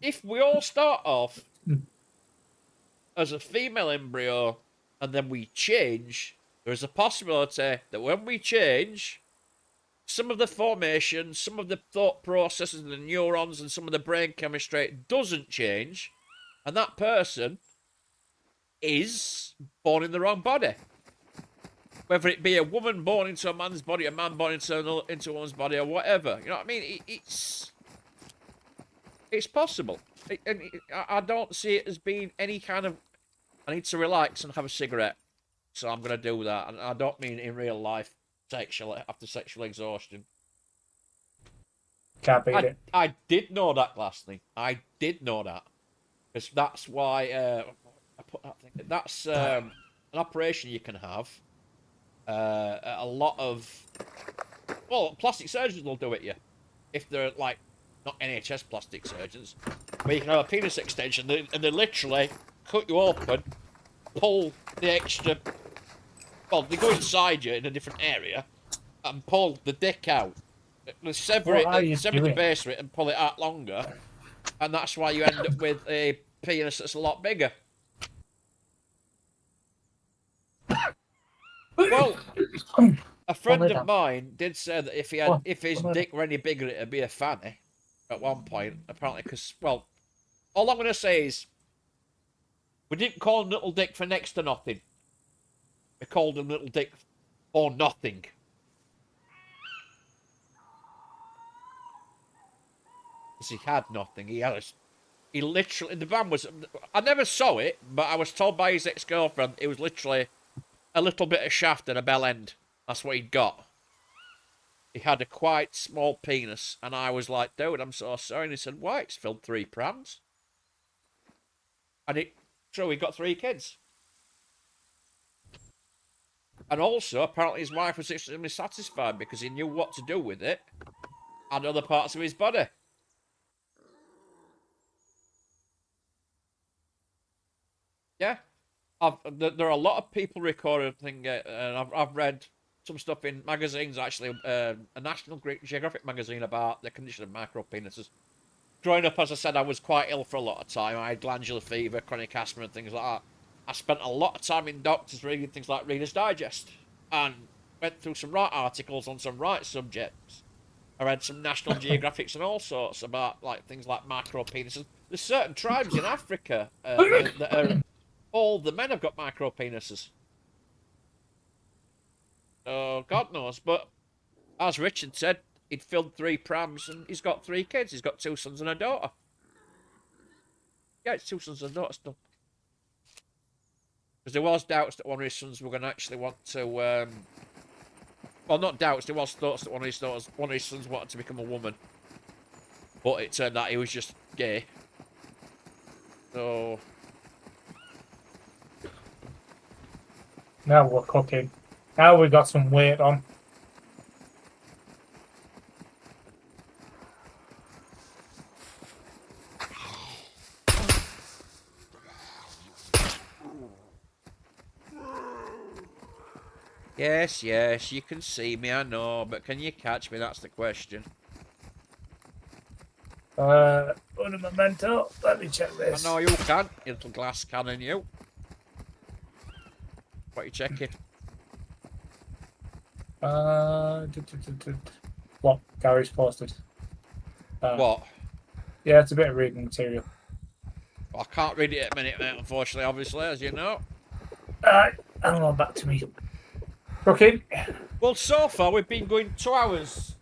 if we all start off as a female embryo and then we change, there is a possibility that when we change, some of the formation, some of the thought processes, the neurons, and some of the brain chemistry doesn't change, and that person is born in the wrong body. Whether it be a woman born into a man's body, a man born into a woman's body, or whatever. You know what I mean? It's possible. I don't see it as being any kind of... I need to relax and have a cigarette, so I'm going to do that. And I don't mean in real life, after sexual exhaustion. Can't beat it. I did know that, Glassley. I did know that. Because that's why I put that thing... That's an operation you can have. A lot of... Well, plastic surgeons will do it, yeah. If they're, like, not NHS plastic surgeons. Where you can have a penis extension, and they literally cut you open, pull the extra... Well, they go inside you in a different area, and pull the dick out. They sever the base of it and pull it out longer. And that's why you end up with a penis that's a lot bigger. Well, a friend of mine did say that if his dick were any bigger, it'd be a fanny. At one point, apparently, because all I'm going to say is, we didn't call him Little Dick for next to nothing. We called him Little Dick for nothing. Because he had nothing. He literally, the van was, I never saw it, but I was told by his ex-girlfriend it was literally a little bit of shaft and a bell end. That's what he'd got. He had a quite small penis, and I was like, dude, I'm so sorry. And he said, why? It's filled 3 prams. And he got 3 kids. And also, apparently his wife was extremely satisfied because he knew what to do with it and other parts of his body. Yeah. There are a lot of people recording, and I've read some stuff in magazines, actually, a National Geographic magazine about the condition of micropenises. Growing up, as I said, I was quite ill for a lot of time. I had glandular fever, chronic asthma, and things like that. I spent a lot of time in doctors reading things like Reader's Digest, and went through some right articles on some right subjects. I read some National Geographics and all sorts about like things like micropenises. There's certain tribes in Africa that are... All the men have got micropenises. Oh, God knows. But as Richard said, he'd filled 3 prams and he's got 3 kids. He's got 2 sons and a daughter. Yeah, it's 2 sons and a daughter still. Because there was doubts that one of his sons were going to actually want to... well, not doubts. There was thoughts that one of his sons wanted to become a woman. But it turned out he was just gay. So... Now we're cooking. Now we got some weight on. Yes, yes, you can see me, I know, but can you catch me? That's the question. Under memento. Let me check this. I know you can, you little glass cannon, you. What are you checking? What Gary's posted. What? Yeah, it's a bit of reading material. Well, I can't read it at a minute, mate, unfortunately, obviously, as you know. Alright, hang on, back to me. Cooking. Well, so far, we've been going 2 hours.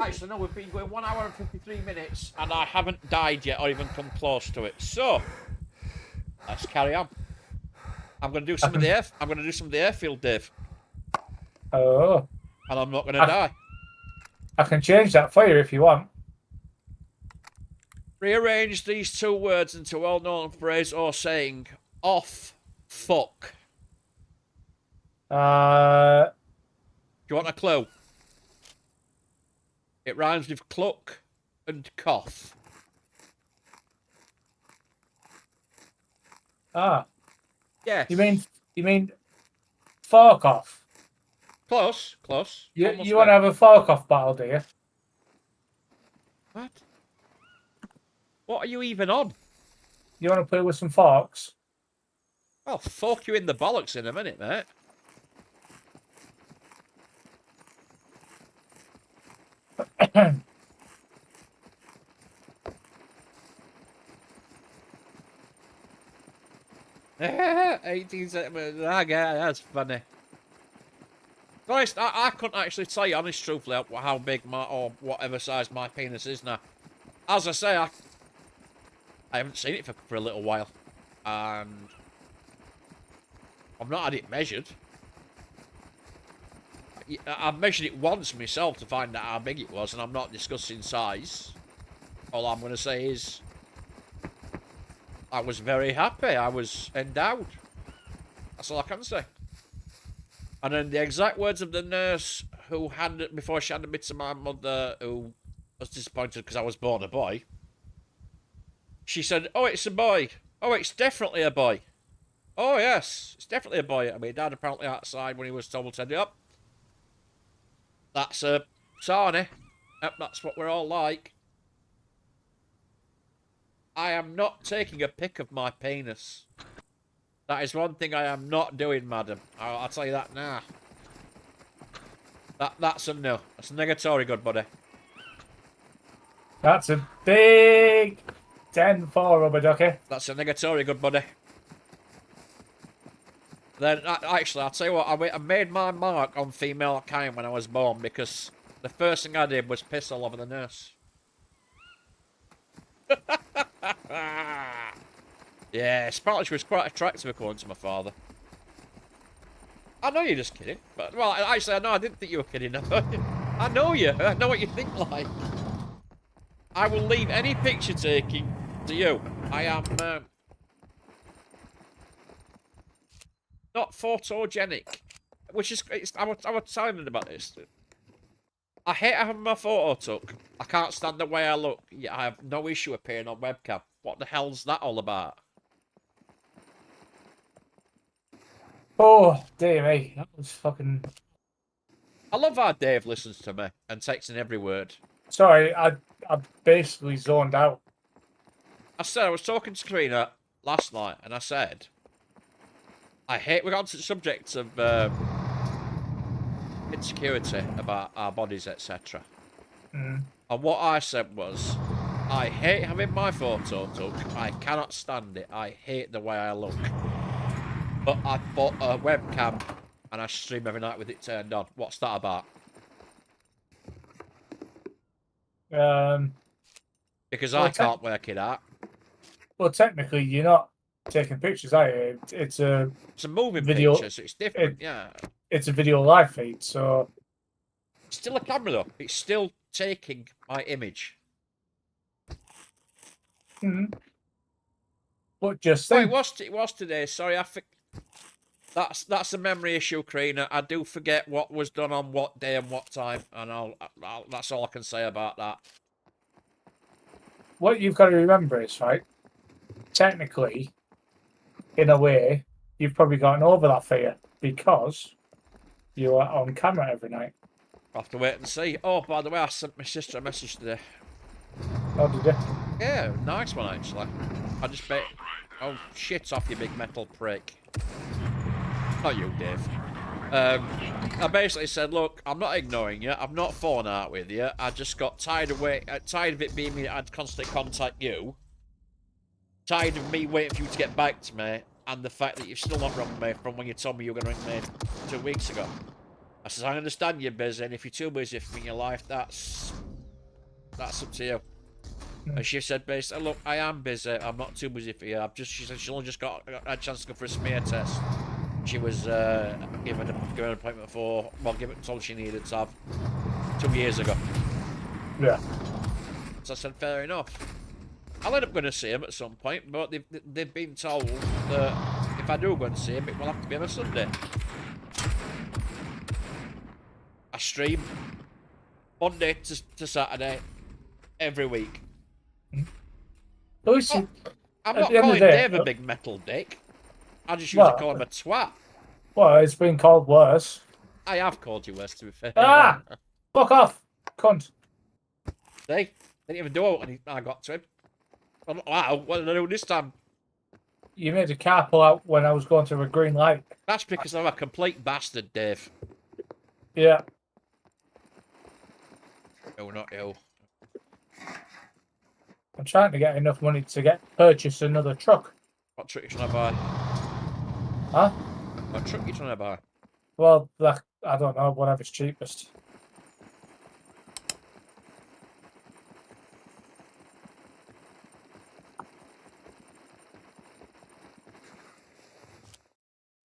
Actually, no, we've been going 1 hour and 53 minutes, and I haven't died yet or even come close to it. So, let's carry on. I'm going to do some of the airfield, Dave. Oh. And I'm not going to die. I can change that for you if you want. Rearrange these 2 words into a well-known phrase or saying. Off. Fuck. Do you want a clue? It rhymes with cluck and cough. Ah. Yes. You mean fork off? Close, close. You want to have a fork off battle, do you? What? What are you even on? You want to play with some forks? I'll fuck you in the bollocks in a minute, mate. $18 centimeters. That's funny. Honest, I couldn't actually tell you, honest, truthfully, how big my, or whatever size my penis is now. As I say, I haven't seen it for a little while. And I've not had it measured. I've measured it once myself to find out how big it was, and I'm not discussing size. All I'm going to say is I was very happy. I was endowed. That's all I can say. And then the exact words of the nurse who handed, before she handed me to my mother, who was disappointed because I was born a boy. She said, "Oh, it's a boy. Oh, it's definitely a boy. Oh, yes, it's definitely a boy." I mean, Dad apparently outside when he was told, said, "Yep, that's a Sarnie. Yep, that's what we're all like." I am not taking a pic of my penis. That is one thing I am not doing, madam. I'll tell you that now. That's a no. That's a negatory, good buddy. That's a big 10-4, rubber ducky. That's a negatory, good buddy. Then, actually, I'll tell you what, I made my mark on female kind when I was born because the first thing I did was piss all over the nurse. Yes, apparently she was quite attractive according to my father. I know you're just kidding, but, well, actually, I didn't think you were kidding. I know you. I know what you think like. I will leave any picture taking to you. I am not photogenic, which is I was telling them about this. I hate having my photo took. I can't stand the way I look. Yeah, I have no issue appearing on webcam. What the hell's that all about? Oh, dear me. That was fucking... I love how Dave listens to me and takes in every word. Sorry, I basically zoned out. I was talking to Karina last night, and I said, we got onto the subject of insecurity about our bodies, etc. Mm. And what I said was, I hate having my photo took. I cannot stand it. I hate the way I look. But I bought a webcam and I stream every night with it turned on. What's that about? Because I can't work it out. Well, technically, you're not taking pictures, are you? It's a moving video, picture, so it's different, yeah. It's a video live feed, so... It's still a camera, though. It's still taking my image. Mm-hmm. But just think... think... Oh, it was today. Sorry, that's a memory issue, Karina. I do forget what was done on what day and what time, and that's all I can say about that. What you've got to remember is, right, technically, in a way, you've probably gotten over that fear because you are on camera every night. I'll have to wait and see. Oh, by the way, I sent my sister a message today. Oh, did you? Yeah, nice one, actually. I just bet... Oh, shit off, you big metal prick. Not you, Dave. I basically said, look, I'm not ignoring you. I'm not falling out with you. I just got tired of it being me that I'd constantly contact you. Tired of me waiting for you to get back to me. And the fact that you've still not rung me from when you told me you were going to ring me 2 weeks ago. I said, I understand you're busy. And if you're too busy for me in your life, that's up to you. And she said, basically, look, I am busy. I'm not too busy for you. She said she only just got a chance to go for a smear test. She was given an appointment for, well, told she needed to have 2 years ago. Yeah. So I said, fair enough. I'll end up going to see him at some point, but they've been told that if I do go and see him, it will have to be on a Sunday. I stream Monday to Saturday every week. Listen, I'm not calling Dave a big metal dick. I just usually call him a twat. Well, it's been called worse. I have called you worse, to be fair. Ah! Fuck off, cunt. See? Didn't even do it when I got to him. Wow, what did I do this time? You made a car pull out when I was going through a green light. That's because I'm a complete bastard, Dave. Yeah. No, not you. I'm trying to get enough money to purchase another truck. What truck you trying to buy? Huh? What truck you trying to buy? Well, I don't know, whatever's cheapest.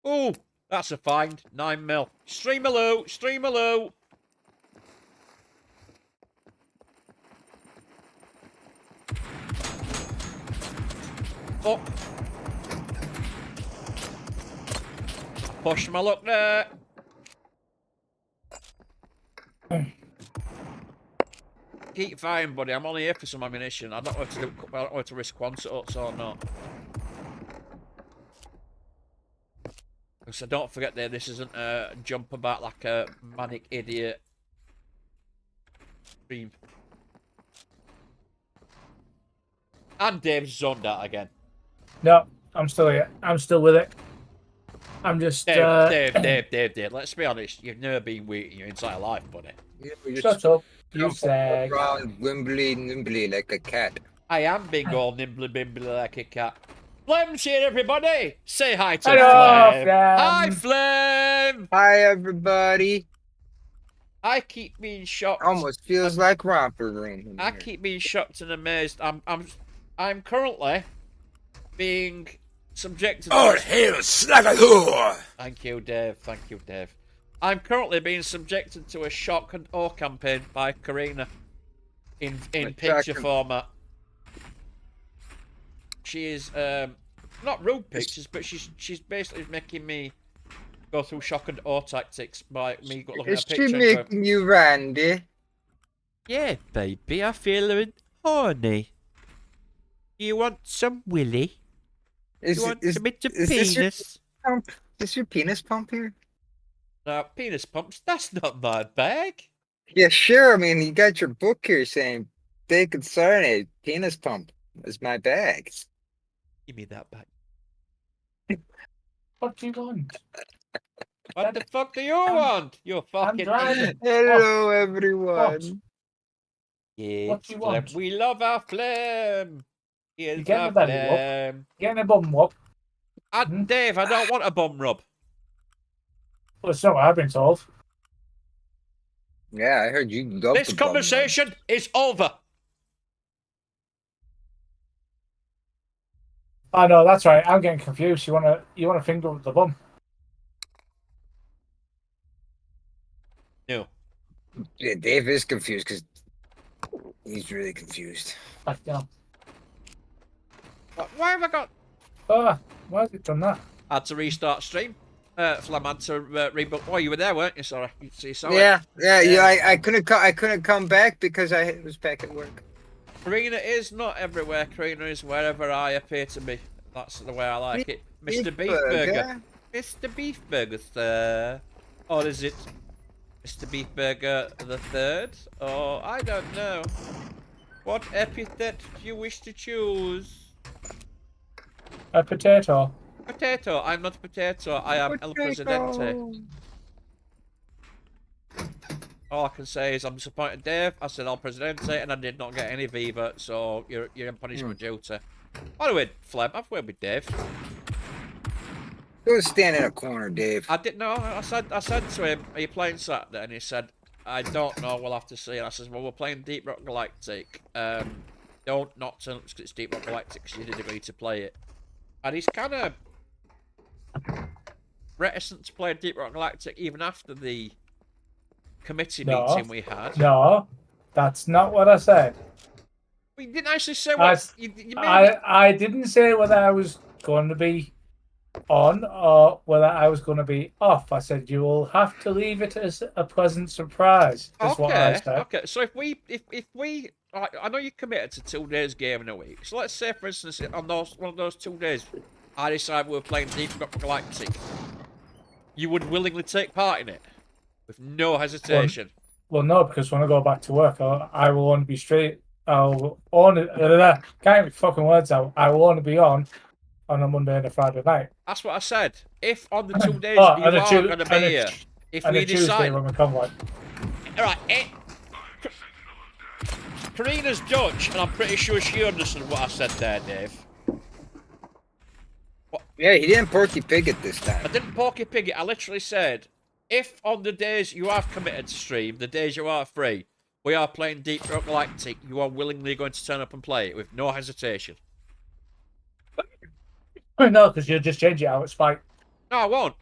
Ooh, that's a find. 9 mil. Streamaloo, streamaloo. Oh. Push my luck there. Keep firing, buddy. I'm only here for some ammunition. I don't know if to risk quantity or not. So don't forget there, this isn't a jump about like a manic idiot stream. And Dave's zoned out again. No, I'm still here. I'm still with it. I'm just... Dave, let's be honest. You've never been weak in your entire life, buddy. Yeah, we Shut up. You say... around nimbly like a cat. I am being all nimbly bimbly like a cat. Flem's here, everybody. Say hi to Hello, Flem. Flem. Hi, Flem. Hi, everybody. I keep being shocked. Almost feels like romper room. in I here. keep being shocked and amazed. I'm currently being subjected. Oh, hell, Snagadoo! Thank you, Dave. Thank you, Dave. I'm currently being subjected to a shock and awe campaign by Karina in picture format. She is not rude pictures, but she's basically making me go through shock and awe tactics by me looking Is at a she picture. And making you Randy? yeah, baby, I feel horny. You want some willy? Is, You want is, a bit of is this your penis? pump? Is your penis pump here? No, penis pumps. That's not my bag. Yeah, sure. I mean, you got your book here saying, "Big concern, a penis pump is my bag." Give me that back. What do you want? What the fuck do you want? You fucking driving. idiot. Hello, everyone. Yeah, What do you Flem. want? We love our Flem. Here's getting our the belly rub? Flem. Getting a bum up. Dave, I don't want a bum rub. Well, it's not what I've been told. Yeah, I heard you love This the bum rub. conversation is over. Oh no, that's right. I'm getting confused. You wanna finger with the bum? No. Yeah, Dave is confused because he's really confused. Like, you know. Why have I got... Oh, why has it done that? I had to restart stream. Flem had to reboot. Oh, you were there, weren't you? Sorry. You saw it. Yeah. I couldn't come back because I was back at work. Karina is not everywhere. Karina is wherever I appear to be. That's the way I like it. Mr. Beefburger. Mr. Beefburger, sir. Or is it Mr. Beefburger the third? Or I don't know. What epithet do you wish to choose? A potato. Potato. I'm not a potato. I am El Presidente. All I can say is I'm disappointed, Dave. I said El Presidente and I did not get any Viva, so you're in punishment duty. By the way, Flem, I've worked with Dave. Go stand in a corner, Dave. I didn't know. I said to him, "Are you playing Saturday?" And he said, "I don't know. We'll have to see." And I said, "Well, we're playing Deep Rock Galactic. Don't not turn up because it's Deep Rock Galactic because you did agree to play it." And he's kind of reticent to play Deep Rock Galactic even after the committee meeting we had. No, that's not what I said. We didn't actually say what you made. I didn't say whether I was going to be on or whether I was going to be off. I said you will have to leave it as a pleasant surprise. Is what I said. Okay. So if we, I know you're committed to 2 days game in a week. So let's say, for instance, on one of those 2 days, I decide we're playing Deep Rock Galactic. You would willingly take part in it with no hesitation. Well, no, because when I go back to work, I will only be I'll only can't get fucking words out. I will only be on a Monday and a Friday night. That's what I said. If on the 2 days Oh, you and a are Tu- going to be and a- here, if and we a Tuesday decide... when we come like. Alright, Karina's Dutch, and I'm pretty sure she understood what I said there, Dave. Yeah, he didn't porky pig it this time. I didn't porky pig it. I literally said, if on the days you have committed to stream, the days you are free, we are playing Deep Rock Galactic, you are willingly going to turn up and play it with no hesitation. No, because you'll just change it out. It's fine. No, I won't.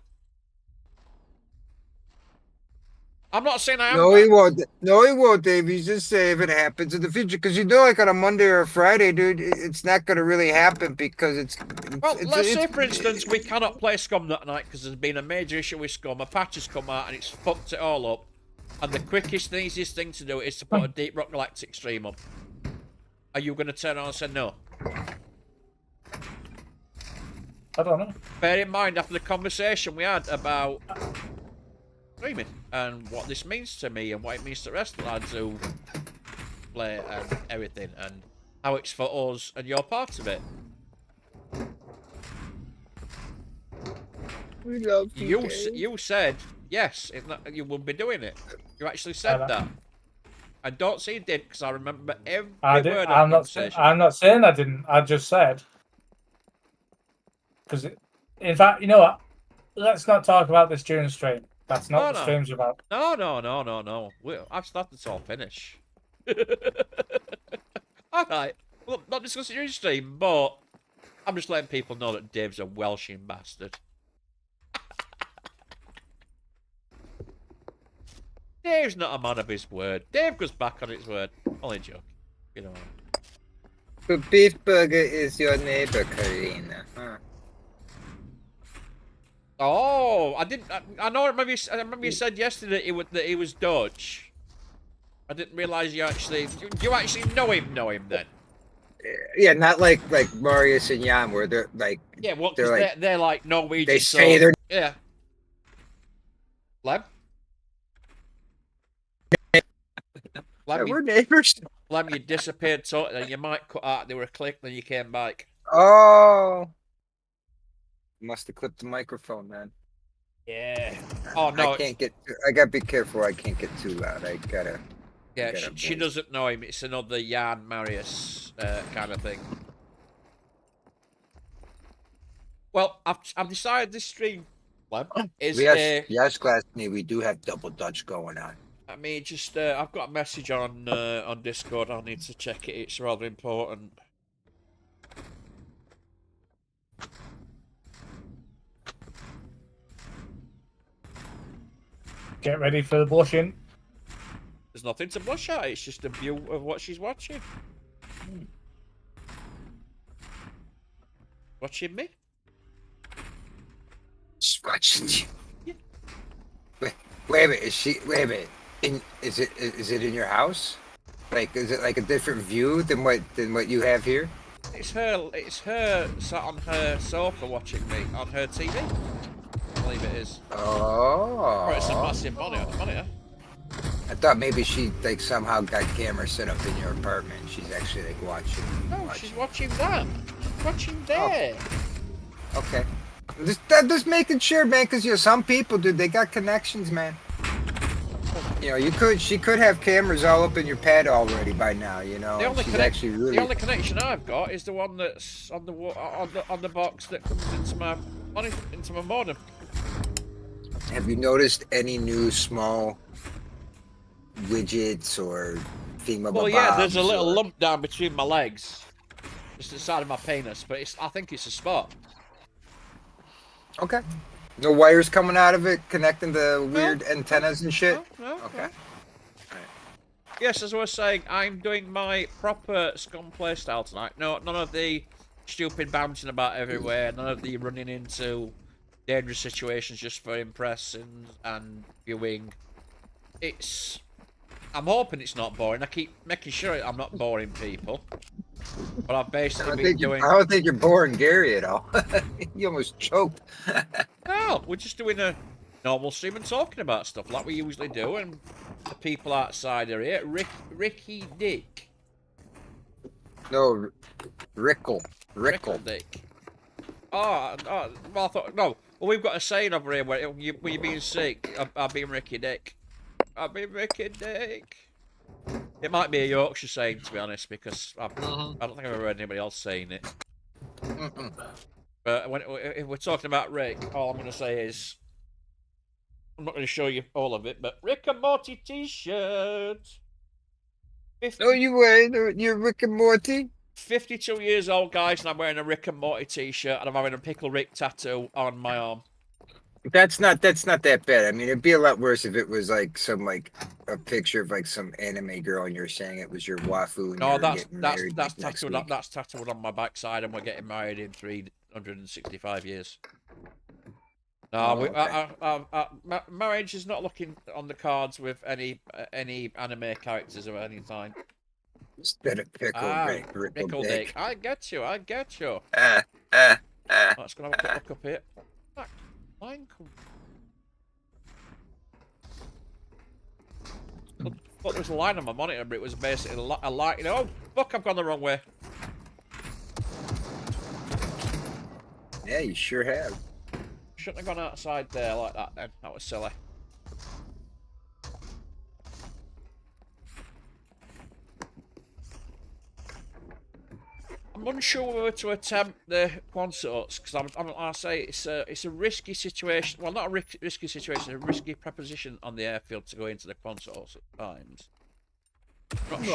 I'm not saying I am. No, he won't. No, he won't, Dave. He's just saying if it happens in the future. Because like on a Monday or a Friday, dude, it's not going to really happen because it's Well, let's say, for instance, we cannot play Scum that night because there's been a major issue with Scum. A patch has come out and it's fucked it all up. And the quickest and easiest thing to do is to put a Deep Rock Galactic stream up. Are you going to turn around and say no? I don't know. Bear in mind, after the conversation we had about streaming and what this means to me and what it means to the rest of the lads who play and everything and how it's for us and you're part of it. We love you. You said yes, you will be doing it. You actually said that. I don't say you did because I remember every word of the conversation. I'm not saying I didn't. I just said because, in fact, you know what? Let's not talk about this during stream. That's not what the stream's about. No. I've let this all finish. Alright. Well, not discussing your stream, but I'm just letting people know that Dave's a Welshing bastard. Dave's not a man of his word. Dave goes back on his word. Only joke. You know. But Beef Burger is your neighbor, Karina. Huh? Oh, I didn't. I know. I remember you said yesterday that he was Dutch. I didn't realise you actually. You actually know him then. Yeah, not like Marius and Jan, where they're like. Yeah, well, they're like Norwegian. They say they're. Yeah. Flem? We're neighbors. Flem, you disappeared totally. Then you might cut out. They were a click. Then you came back. Oh. Must have clipped the microphone, man. Yeah. Oh no. I can't get. I gotta be careful. I can't get too loud. I gotta. Yeah, she doesn't know him. It's another Jan Marius kind of thing. Well, I've decided this stream is yes, Glassney, we do have double Dutch going on. I mean, just I've got a message on Discord. I'll need to check it. It's rather important. Get ready for the blushing. There's nothing to blush at. It's just a view of what she's watching. Watching me? She's watching you. Yeah. Wait a minute. Wait a minute. Is it in your house? Like, is it like a different view than what you have here? It's her sat on her sofa watching me on her TV. I believe it is. Oh. Or it's a massive monitor. I thought maybe she like somehow got cameras set up in your apartment. She's actually like watching. No, she's watching that. She's watching there. Oh. Okay. Just making sure, man, because some people, dude, they got connections, man. She could have cameras all up in your pad already by now. The only connection I've got is the one that's on the box that comes into my modem. Have you noticed any new small widgets or thingamabobs? Well, yeah, there's a little lump down between my legs, just the side of my penis, but I think it's a spot. Okay. No wires coming out of it, connecting the weird antennas and shit? No. Okay. Right. Yes, as I was saying, I'm doing my proper Scum playstyle tonight. No, none of the stupid bouncing about everywhere, none of the running into dangerous situations just for impressing and viewing. I'm hoping it's not boring. I keep making sure I'm not boring people. But I've basically been doing... I don't think you're boring Gary at all. You almost choked. No, we're just doing a normal stream and talking about stuff like we usually do, and the people outside are here. Ricky Dick. No, Rickle. Rickle Dick. Oh, well, I thought, no. Well, we've got a saying over here where you're being sick. I've been Ricky Dick. I've been Ricky Dick. It might be a Yorkshire saying, to be honest, because I don't think I've ever heard anybody else saying it. But if we're talking about Rick, all I'm going to say is, I'm not going to show you all of it, but Rick and Morty t-shirt. Oh, you wearing your Rick and Morty? 52 years old, guys, and I'm wearing a Rick and Morty t-shirt, and I'm having a Pickle Rick tattoo on my arm. That's not that bad. I mean, it'd be a lot worse if it was like a picture of like some anime girl, and you're saying it was your waifu. And No, that's tattooed. That's tattooed on my backside, and we're getting married in 365 years. No, marriage is not looking on the cards with any anime characters of any kind. Instead of Pickle Dick. I get you. Let's go have a quick look up here. Line thought there was a line on my monitor, but it was basically a light. Oh, fuck! I've gone the wrong way. Yeah, you sure have. Shouldn't have gone outside there like that. Then that was silly. I'm unsure whether to attempt the Quansots because I say it's a risky situation. Well, not a risky situation, a risky proposition on the airfield to go into the Quansots at times. I'm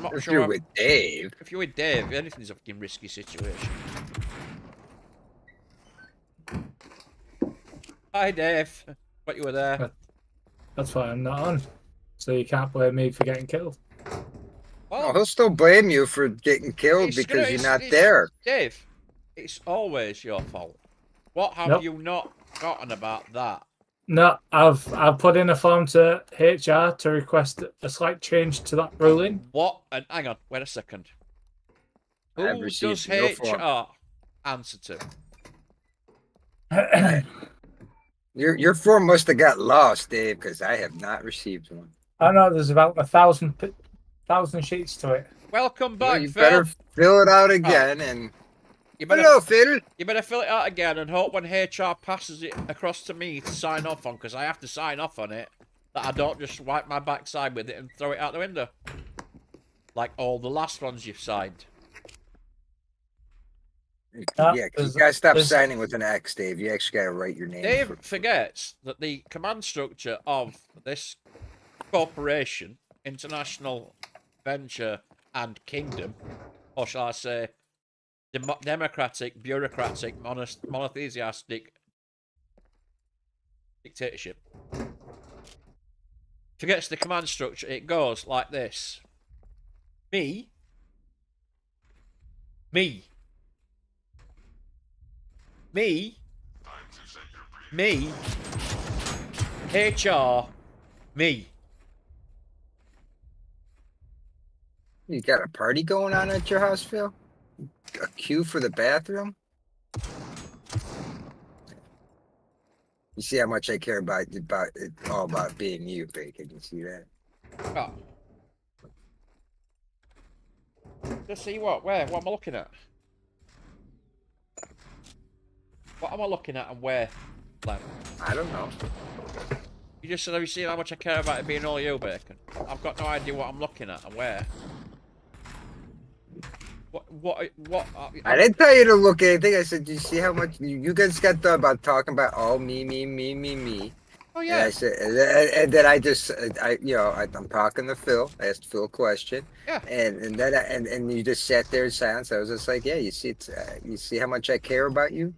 not if sure you're with Dave. If you're with Dave, anything's a fucking risky situation. Hi, Dave. But you were there. That's why I'm not on. So you can't blame me for getting killed. Well, he'll still blame you for getting killed because you're not there. Dave, it's always your fault. What have you not gotten about that? No, I've put in a form to HR to request a slight change to that ruling. What? And hang on, wait a second. Who does HR answer to? Your form must have got lost, Dave, because I have not received one. I know there's about 1,000 sheets to it. Welcome back, you Phil. better fill it out again and. Hello, Phil. You better fill it out again and hope when HR passes it across to me to sign off on, because I have to sign off on it, that I don't just wipe my backside with it and throw it out the window. Like all the last ones you've signed. Yeah, because you gotta stop signing with an X, Dave. You actually gotta write your name. Dave forgets that the command structure of this corporation, international venture and kingdom, or shall I say, democratic, bureaucratic, monotheistic dictatorship. Forgets the command structure. It goes like this: me, HR, me. You got a party going on at your house, Phil? A queue for the bathroom? You see how much I care about it, all about being you, Bacon. You see that? Oh. Just see what? Where? What am I looking at? What am I looking at and where, Flem? I don't know. You just said, have you seen how much I care about it being all you, Bacon? I've got no idea what I'm looking at and where. What? I didn't tell you to look at anything. I said, do you see how much you guys got done about talking about me? Oh yeah. And I said, and then I'm talking to Phil. I asked Phil a question. Yeah. And then and you just sat there in silence. I was just like, yeah, you see how much I care about you.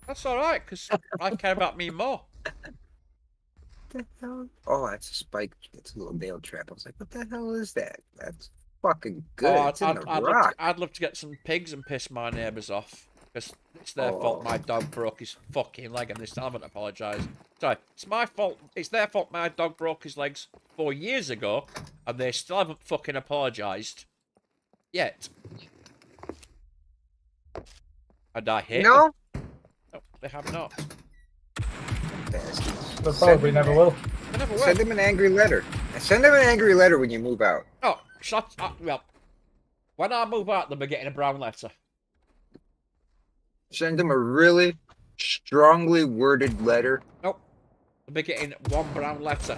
That's all right, because I care about me more. What the hell? Oh, that's a spike. It's a little nail trap. I was like, what the hell is that? That's fucking good. Oh, it's in the rock. I'd love to get some pigs and piss my neighbours off. Because it's their fault my dog broke his fucking leg and they still haven't apologised. Sorry, it's my fault. It's their fault my dog broke his legs 4 years ago and they still haven't fucking apologised. Yet. And I hate them. No, they have not. They probably never will. They never will. Send them an angry letter. Send them an angry letter when you move out. Oh, shut up. Well, When I move out, they'll be getting a brown letter. Send them a really strongly worded letter. Nope. They'll be getting one brown letter.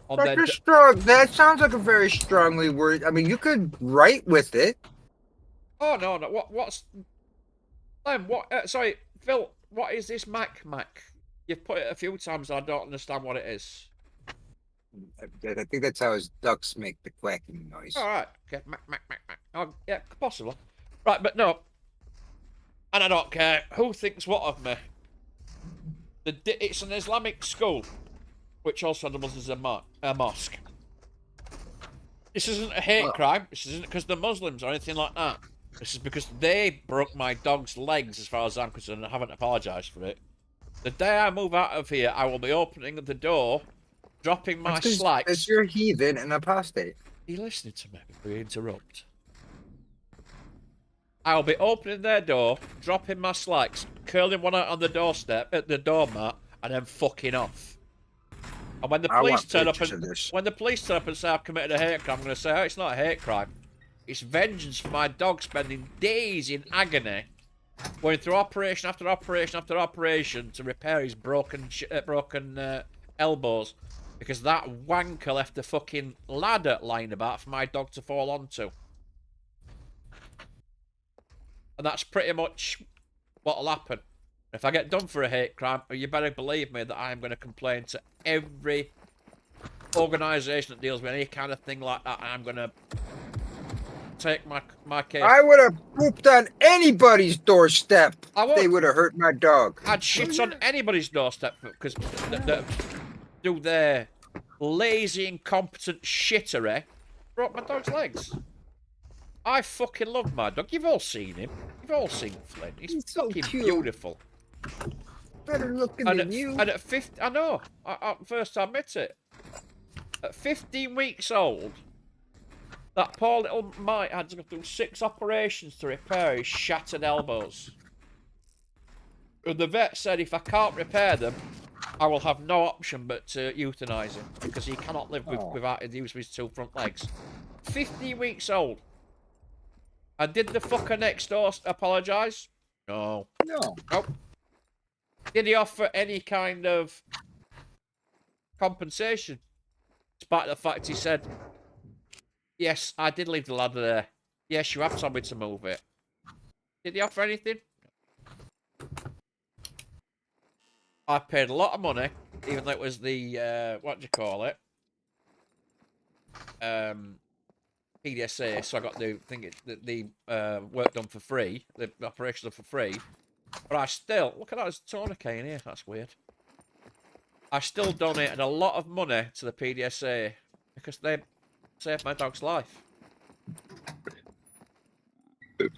On Like their a strong. That sounds like a very strongly worded. I mean, you could write with it. Oh no! What's? What? Sorry, Phil. What is this Mac? You've put it a few times. And I don't understand what it is. I think that's how his ducks make the quacking noise. All right. Okay. Mac. Oh, yeah, possibly. Right, but no. And I don't care who thinks what of me. It's an Islamic school, which also doubles as a mosque. This isn't a hate crime. This isn't because they're Muslims or anything like that. This is because they broke my dog's legs, as far as I'm concerned, and I haven't apologised for it. The day I move out of here, I will be opening the door, dropping my slacks. Because you're heathen and apostate. Are you listening to me before you interrupt? I'll be opening their door, dropping my slacks, curling one out on the doorstep, at the doormat, and then fucking off. And when the police turn up and say I've committed a hate crime, I'm going to say, oh, it's not a hate crime. It's vengeance for my dog spending days in agony, going through operation after operation after operation to repair his broken elbows, because that wanker left a fucking ladder lying about for my dog to fall onto. And that's pretty much what'll happen. If I get done for a hate crime, you better believe me that I am going to complain to every organisation that deals with any kind of thing like that. I'm going to take my case. I would have pooped on anybody's doorstep. They would have hurt my dog. I'd shit on anybody's doorstep because they do their lazy, incompetent shittery. Broke my dog's legs. I fucking love my dog. You've all seen him. You've all seen Flem. He's so fucking cute. Beautiful. Better looking than you. And at 50, I know. I first admit it. At 15 weeks old, that poor little mite had to go through 6 operations to repair his shattered elbows. And the vet said if I can't repair them, I will have no option but to euthanize him because he cannot live without the use of his 2 front legs. 15 weeks old. And did the fucker next door apologise? No. Nope. Did he offer any kind of compensation? Despite the fact he said, yes, I did leave the ladder there. Yes, you have told me to move it. Did he offer anything? I paid a lot of money, even though it was the, what do you call it? PDSA, so I got the work done for free, the operation done for free. But I still, look at that, there's a tourniquet in here, that's weird. I still donated a lot of money to the PDSA because they saved my dog's life.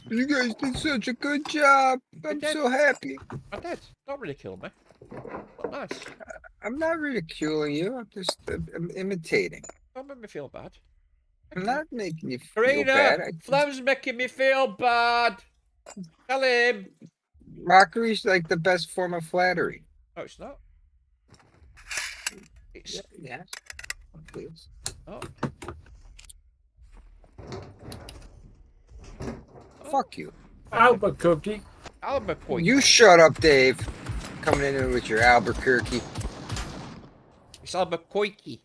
You guys did such a good job. I'm so happy. I did. Don't ridicule me. But nice. I'm not ridiculing you. I'm just I'm imitating. Don't make me feel bad. I'm not making you feel Karina, bad. Flem's making me feel bad. Tell him. Mockery's like the best form of flattery. Oh, it's not. It's... Yes. Please. Oh. Fuck you. Albuquerque. Albuquerque. You shut up, Dave. Coming in with your Albuquerque. It's Albuquerque.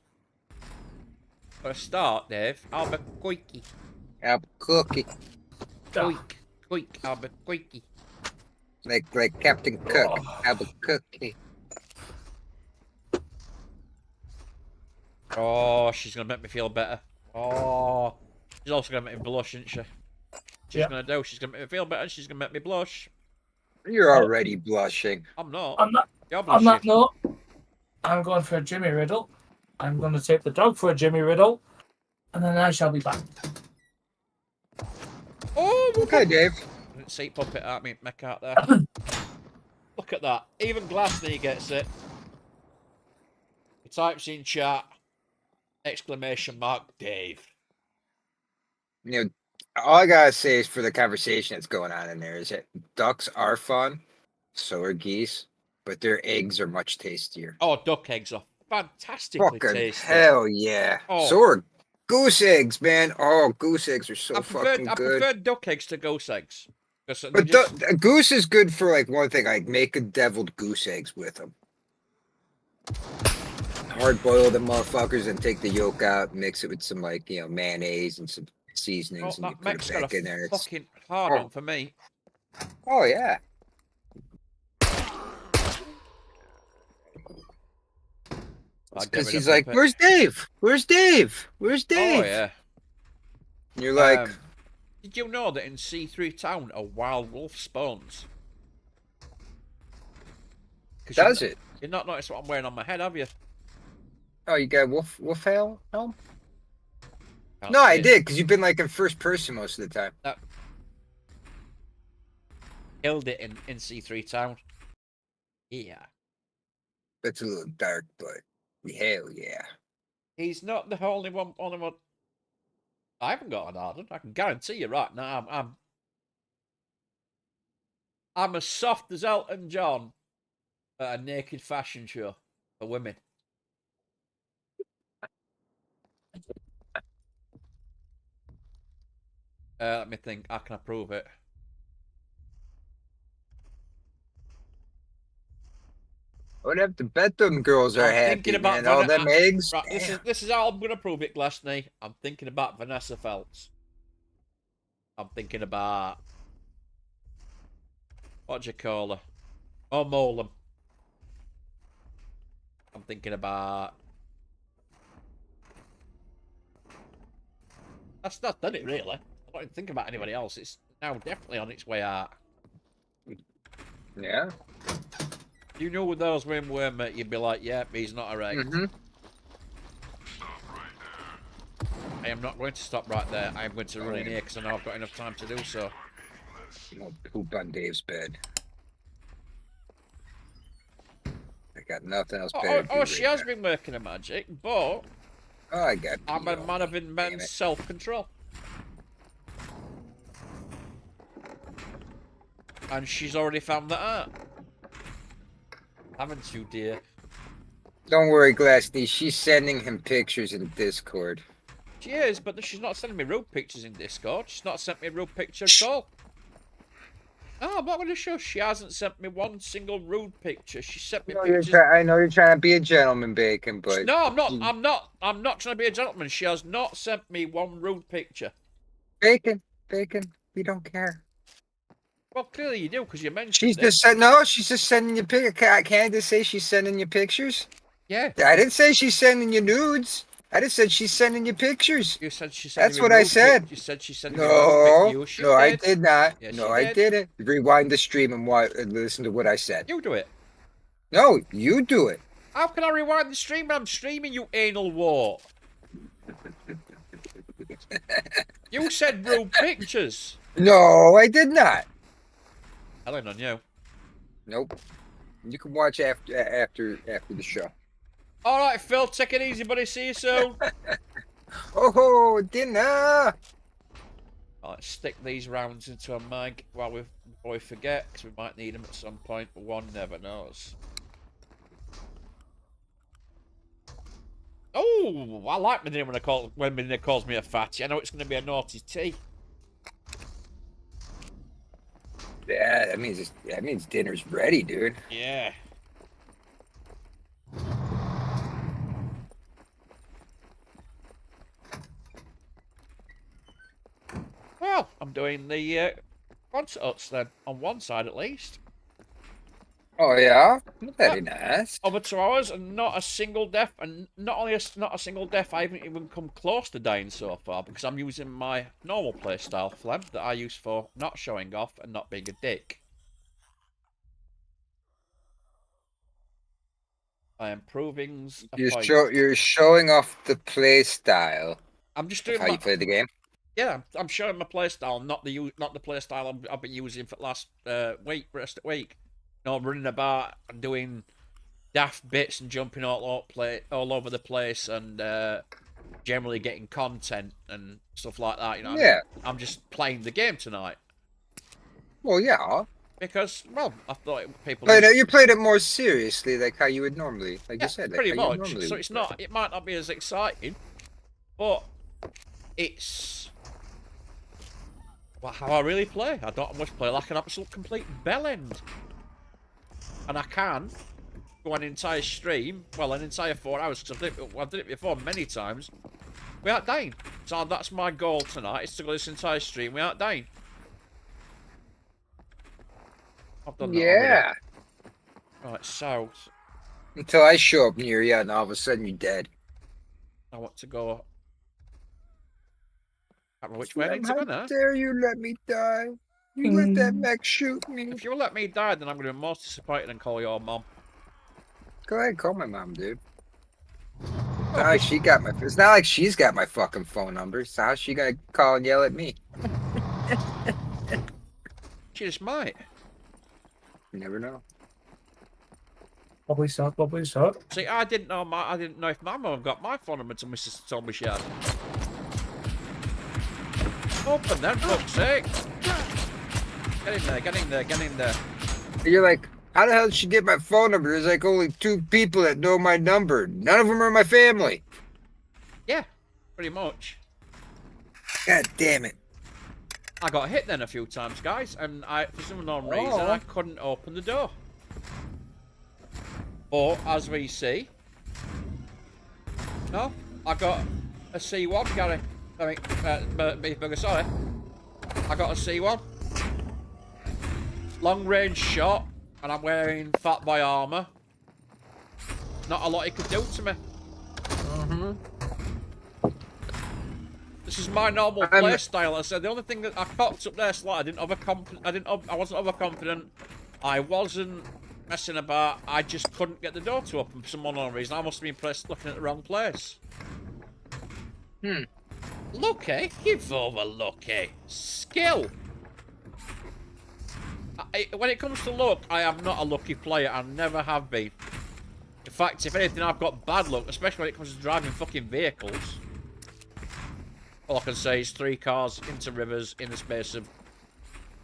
For a start, Dave. Albuquerque. Albuquerque. Quick, Albuquerque. Like Captain Cook. Albuquerque. Oh, she's gonna make me feel better. Oh, she's also gonna make me blush, isn't she? She's gonna do. She's gonna make me feel better. And she's gonna make me blush. You're already blushing. I'm not. I'm not. You're blushing. I'm not. No. I'm going for a Jimmy Riddle. I'm going to take the dog for a Jimmy Riddle, and then I shall be back. Oh, okay, Dave. Seat puppet at me, Mech out there. Look at that. Even Glasney gets it. He types in chat, ! Dave. You know, all I gotta say is for the conversation that's going on in there is that ducks are fun, so are geese, but their eggs are much tastier. Oh, duck eggs are fantastically Fucking tasty. hell yeah. Oh. So are Goose eggs, man. Oh, goose eggs are so fucking I good. prefer duck eggs to goose eggs. 'Cause they But just, a goose is good for like one thing. Like make a deviled goose eggs with them. Hard boil the motherfuckers and take the yolk out. Mix it with some like mayonnaise and some seasonings, and you that put Mec's it got back in a there. fucking hard oh. on for me. Oh yeah. I'd get Because rid he's of like, Muppet. "Where's Dave? Where's Dave? Where's Dave?" Oh yeah. And you're like, Did you know that in C3 Town are wild wolf spawns? "Does it? You've not noticed what I'm wearing on my head, have you? Oh, you got wolf helm? Can't No, I see it. did because you've been like in first person most of the time. Killed it in C3 Town. Yeah. That's a little dark, but hell yeah. He's not the only one. I haven't got an Arden. I can guarantee you right now. I'm as soft as Elton John at a naked fashion show for women. Let me think. How can I prove it? I would have to bet them girls are I'm happy, thinking about man. All them eggs. Right, this is how I'm gonna prove it, Glassney. I'm thinking about Vanessa Feltz. I'm thinking about what do you call her? Oh, Molam. I'm thinking about. That's not done it really. I don't even think about anybody else. It's now definitely on its way out. Yeah. You know, with those women were, mate, you'd be like, yeah, he's not a egg. Mm-hmm. I am not going to stop right there. I am going to run in here because I know I've got enough time to do so. I'll poop on Dave's bed. I got nothing else better to do She right has now. been working a magic, but Oh, I got. I'm a man of Damn immense it. self-control. And she's already found that out. Haven't you, dear? Don't worry, Glassney. She's sending him pictures in Discord. She is, but she's not sending me rude pictures in Discord. She's not sent me a rude picture at all. No, I'm not going to show. She hasn't sent me one single rude picture. She sent me pictures. I know you're trying to be a gentleman, Bacon, but No, I'm not. I'm not trying to be a gentleman. She has not sent me one rude picture. Bacon, we don't care. Well, clearly you do because you mentioned She's it. just said no. She's just sending you pictures. Can't I just say she's sending you pictures? Yeah. I didn't say she's sending you nudes. I just said she's sending you pictures. You said she sent That's what I said. You said she sent me a rude picture. No, I did not. Yes, No, you I did. didn't. Rewind the stream and listen to what I said. You do it. No, you do it. How can I rewind the stream when I'm streaming, you anal wart? You said rude pictures. No, I did not. Helen on you. Nope. You can watch after the show. All right, Phil, take it easy, buddy. See you soon. Oh, dinner. Let's stick these rounds into a mag before we forget, because we might need them at some point, but one never knows. Oh, I like Medina when Medina calls me a fatty. I know it's going to be a naughty tea. Yeah, that means dinner's ready, dude. Yeah. Well, I'm doing the concert huts then, on one side at least. Oh yeah, very nice. Over 2 hours and not a single death, and not only not a single death, I haven't even come close to dying so far because I'm using my normal playstyle Flem that I use for not showing off and not being a dick. I am proving a point. You're showing off the play style. I'm just doing How you play the game. Yeah, I'm showing my playstyle, not the playstyle I've been using for the last rest of week. No, running about and doing daft bits and jumping all over the place and generally getting content and stuff like that. You know, Yeah. I'm just playing the game tonight Well, yeah. because, well, I thought people. But you played it more seriously, like how you would normally, like Yeah, you said. pretty how you much. normally So would it's play. not. It might not be as exciting, but it's how I really play. I don't much play like an absolute complete bellend. And I can go an entire stream, well, an entire 4 hours, because I've did it before many times, without dying. So that's my goal tonight, is to go this entire stream without dying. I've done that Yeah. already. Right, so Until I show up near you and all of a sudden you're dead. I want to go. I don't know which way I need to How go now. dare you let me die? You let that mech shoot me. If you let me die, then I'm going to be more disappointed and call your mom. Go ahead, call my mom, dude. It's not like she got my. It's not like she's got my fucking phone number. So how's she gonna call and yell at me? She just might. You never know. Probably so, probably so. See, I didn't know if my mum got my phone number until my sister told me she had. Open then, fuck's sake. Get in there, get in there, get in there. You're like, how the hell did she get my phone number? There's like only 2 people that know my number. None of them are my family. Yeah, pretty much. God damn it. I got hit then a few times, guys, and for some unknown reason, I couldn't open the door. But, as we see... No, I got a C1, Gary. I mean, Beef Burger, sorry. I got a C1. Long range shot, and I'm wearing fat boy armor. Not a lot he could do to me. This is my normal play style. I said the only thing that I cocked up there slightly. I wasn't overconfident. I wasn't messing about. I just couldn't get the door to open for some unknown reason. I must have been pressed looking at the wrong place. Lucky? Give over lucky. Skill. When it comes to luck, I am not a lucky player. I never have been. In fact, if anything, I've got bad luck, especially when it comes to driving fucking vehicles. All I can say is 3 cars into rivers in the space of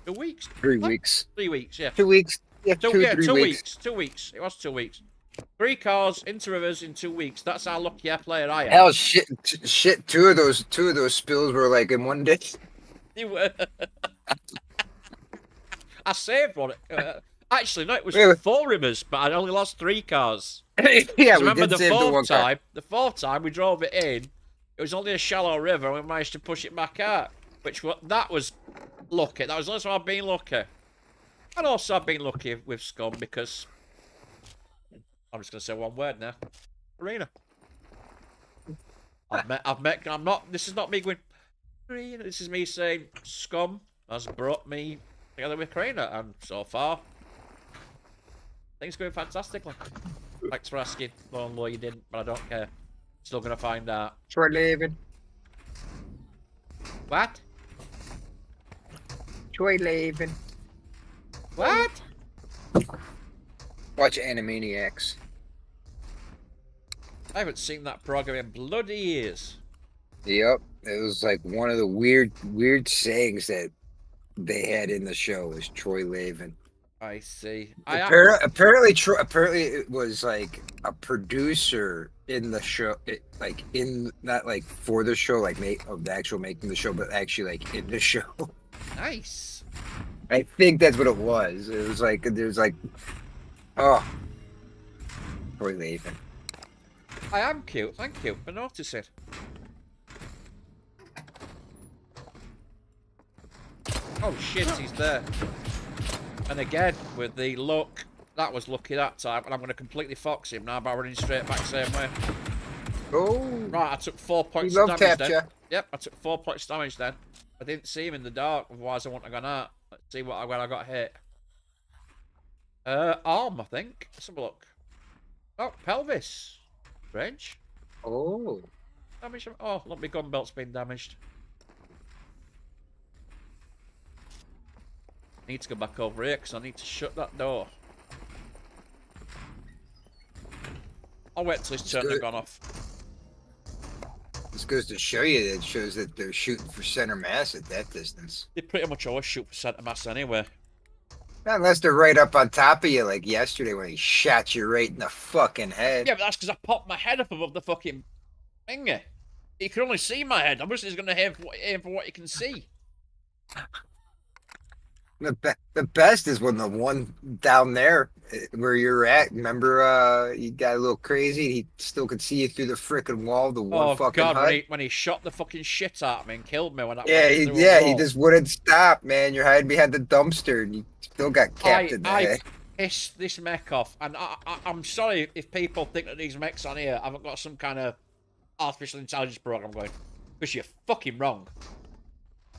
2 weeks. 3 weeks. 3 weeks, yeah. 2 weeks. Yeah, 2 3 weeks. 2 weeks. It was 2 weeks. 3 cars into rivers in 2 weeks. That's how lucky a player I am. Hell, shit. Two of those spills were like in one day. You were. I saved one. Actually, no, it was 4 rivers, but I only lost 3 cars. Yeah, So remember the fourth car. time we drove it in, it was only a shallow river, and we managed to push it back out. That was lucky. That was the only time I've been lucky. And also I've been lucky with Scum because I'm just gonna say one word now. Arena. This is not me going Arena. This is me saying Scum has brought me together with Karina, and so far things going fantastically. Thanks for asking. No, you didn't, but I don't care. Still gonna find out. Troy Lavin. What? Troy Lavin. What? Watch Animaniacs. I haven't seen that program in bloody years. Yep. It was like one of the weird sayings that they had in the show was Troy Lavin. I see. Apparently it was like a producer in the show, not like for the show, like of the actual making the show, but actually like in the show. Nice. I think that's what it was. It was like there's like, oh, Troy Lavin. I am cute. Thank you for noticing. Oh shit, he's there. And again, with the luck, that was lucky that time, and I'm going to completely fox him now by running straight back same way. Oh. Right, I took 4 points of damage then. You. Yep, I took 4 points damage then. I didn't see him in the dark, otherwise I wouldn't have gone out. Let's see where I got hit. Arm, I think. Let's have a look. Oh, pelvis. Strange. Oh. Damage. Oh, look, my gun belt's been damaged. I need to go back over here because I need to shut that door. I'll wait till his turn has gone off. This goes to show you that it shows that they're shooting for center mass at that distance. They pretty much always shoot for center mass anyway. Unless they're right up on top of you like yesterday when he shot you right in the fucking head. Yeah, but that's because I popped my head up above the fucking thingy. You can only see my head. Obviously, he's going to aim for what you can see. The best is when the one down there where you're at, remember you got a little crazy and he still could see you through the frickin' wall, the one Oh fucking God, hut. when he shot the fucking shit out of me and killed me when I He just wouldn't stop, man. You're hiding behind the dumpster and you still got capped in the I head. pissed this mech off, and I'm sorry if people think that these mechs on here haven't got some kind of artificial intelligence program going, because you're fucking wrong.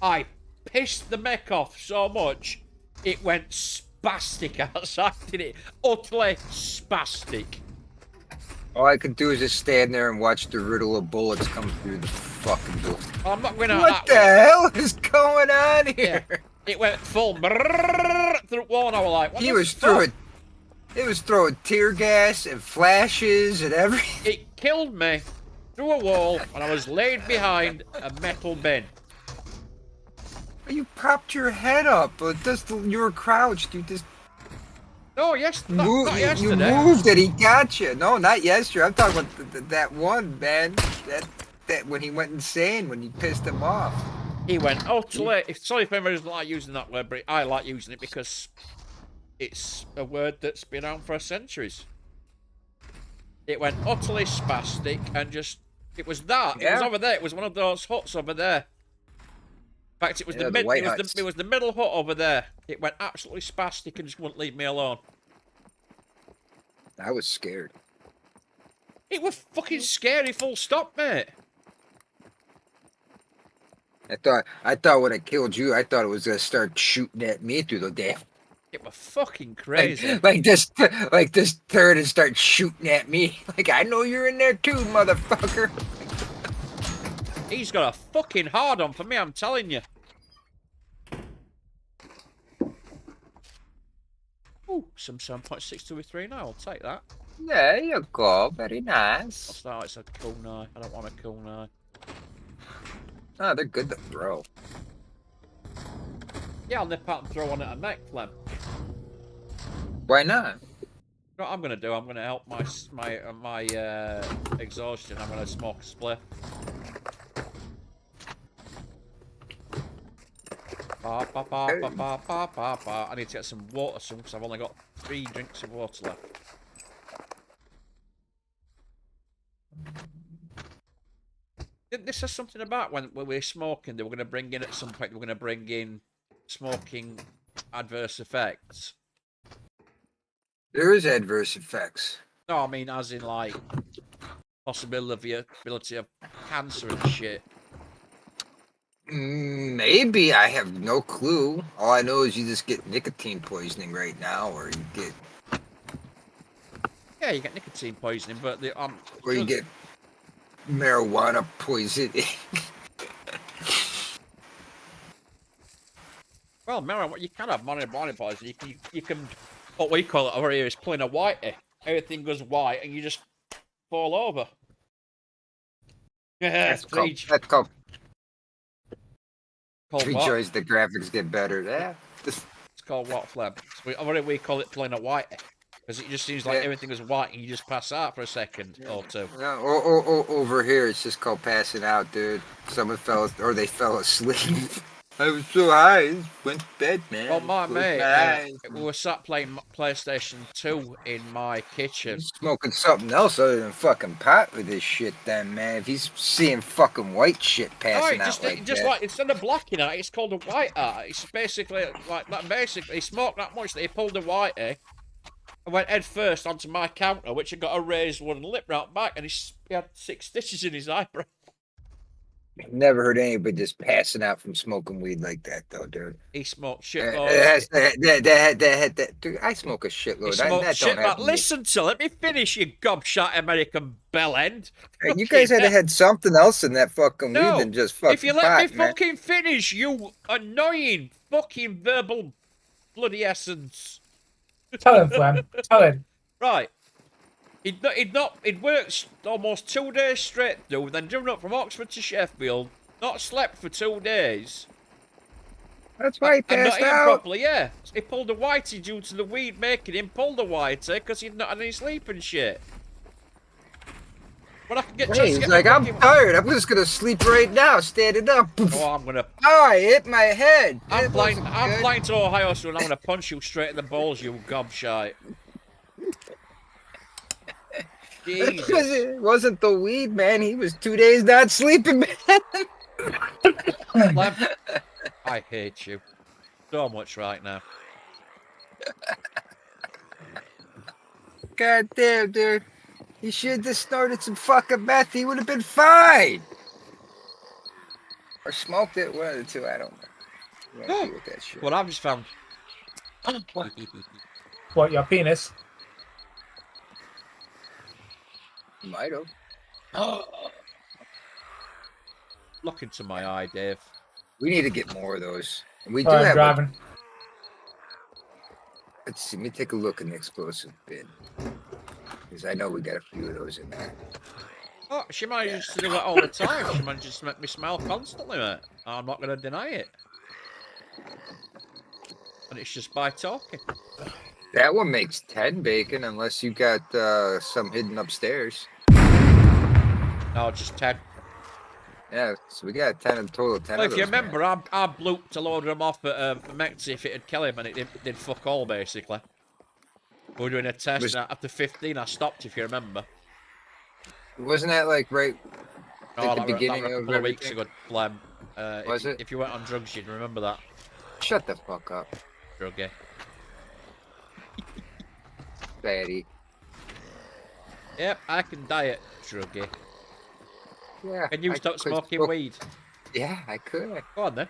I pissed the mech off so much, it went spastic outside, did it? Utterly spastic. All I could do is just stand there and watch the riddle of bullets come through the fucking door. I'm not going out What that the way. hell is going on here? Yeah. It went full brrrr through wall, and I was like, what He the was fuck? throwing tear gas and flashes and everything. It killed me through a wall, and I was laid behind a metal bin. You propped your head up, but you were crouched. You just No, not you yesterday. moved and he got you. No, not yesterday. I'm talking about that one, man. That when he went insane, when you pissed him off. He went utterly. Sorry if anyone doesn't like using that word, but I like using it because it's a word that's been around for centuries. It went utterly spastic and just. It was that. It was Yeah. over there. It was one of those huts over there. In fact, it was Yeah, the the mid. white It was huts. it was the middle hut over there. It went absolutely spastic and just wouldn't leave me alone. I was scared. It was fucking scary. Full stop, mate. I thought when I killed you, I thought it was gonna start shooting at me through the damn. It was fucking crazy. Like this third and start shooting at me. Like I know you're in there too, motherfucker. He's got a fucking hard on for me. I'm telling you. Ooh, some 7.623 now. I'll take that. There you go. Very I'll nice. start. It's a cool knife. I don't want a cool knife. Oh, they're good to throw. Yeah, I'll nip out and throw one at a mech, Flem. Why not? You know what I'm gonna do? I'm gonna help my exhaustion. I'm gonna smoke a spliff. Ba, ba, ba, ba, ba, ba, ba, ba. I need to get some water soon because I've only got 3 drinks of water left. This says something about when we're smoking. They were going to bring in at some point. They were going to bring in smoking adverse effects. There is adverse effects. No, I mean as in like possibility of cancer and shit. Maybe. I have no clue. All I know is you just get nicotine poisoning right now, or you get Yeah, you get nicotine poisoning, but the or you get marijuana poisoning. well, marijuana. You can have marijuana poisoning. You can what we call it over here is pulling a whitey. Everything goes white, and you just fall over. Yeah, That's called called three what? choice. The graphics get better. Yeah. It's called what, Flem? We call it pulling a whitey. Because it just seems like Yeah. everything is white and you just pass out for a second or two. No, over here it's just called passing out, dude. Someone they fell asleep. I was so high, I just went to bed, man. Well, my Closed mate, eyes. we were sat playing PlayStation 2 in my kitchen. He's smoking something else other than fucking pot with this shit, then, man. If he's seeing fucking white shit passing out like just that. like instead of blacking out, it's called a white out. It's basically like that. Basically, he smoked that much that he pulled a whitey and went head first onto my counter, which had got a raised wooden lip right back, and he had 6 stitches in his eyebrow. Never heard anybody just passing out from smoking weed like that, though, dude. He smoked shitloads. Dude, I smoke a shitload. He smoked That shit. don't happen to me. Listen to let me finish, you gobshot American bellend. Hey, you guys had something else in that fucking No, weed than just fucking if you let pot, me man. fucking finish, you annoying fucking verbal bloody essence. Tell him, Flem. Tell him. Right. He'd worked almost 2 days straight through, then driven up from Oxford to Sheffield, not slept for 2 days. That's why he And not passed eaten out. properly, yeah. He pulled a whitey due to the weed making him pull the whitey because he'd not had any sleep and shit. But I can get Hey, he's like, I'm tired. I'm just gonna sleep right now, standing up. Oh, I'm gonna. Oh, I hit my head. I'm It flying. wasn't I'm good. flying to Ohio soon. I'm gonna punch you straight in the balls, you gobshite. Jesus. It wasn't the weed, man. He was 2 days not sleeping, man. Flem, I hate you so much right now. God damn, dude. He should have started some fucking meth. He would have been fine. Or smoked it. One of the two. I don't know. You don't deal with that shit. What I've just found. What, your penis? Might have. Look into my eye, Dave. We need to get more of those. And we do Oh, I'm have. driving. Let's see. Let me take a look in the explosive bin. Because I know we got a few of those in there. Oh, she manages to do that all the time. She manages to make me smile constantly, mate. I'm not going to deny it. And it's just by talking. That one makes 10 bacon unless you got some hidden upstairs. No, just 10. Yeah, so we got 10 in total. 10 Well, of if you those, man. remember, I blooped a load of them off at Mexi if it'd kill him, and it did fuck all, basically. We were doing a test, and after 15, I stopped, if you remember. Wasn't that like right No, at the that were beginning a of couple of weeks everything? ago, Flem. Was it? If you went on drugs, you'd remember that. Shut the fuck up, Druggy. fatty. Yep, I can diet, druggy. Yeah. Can you I stop could smoking smoke- weed? Yeah, I could. Go on then.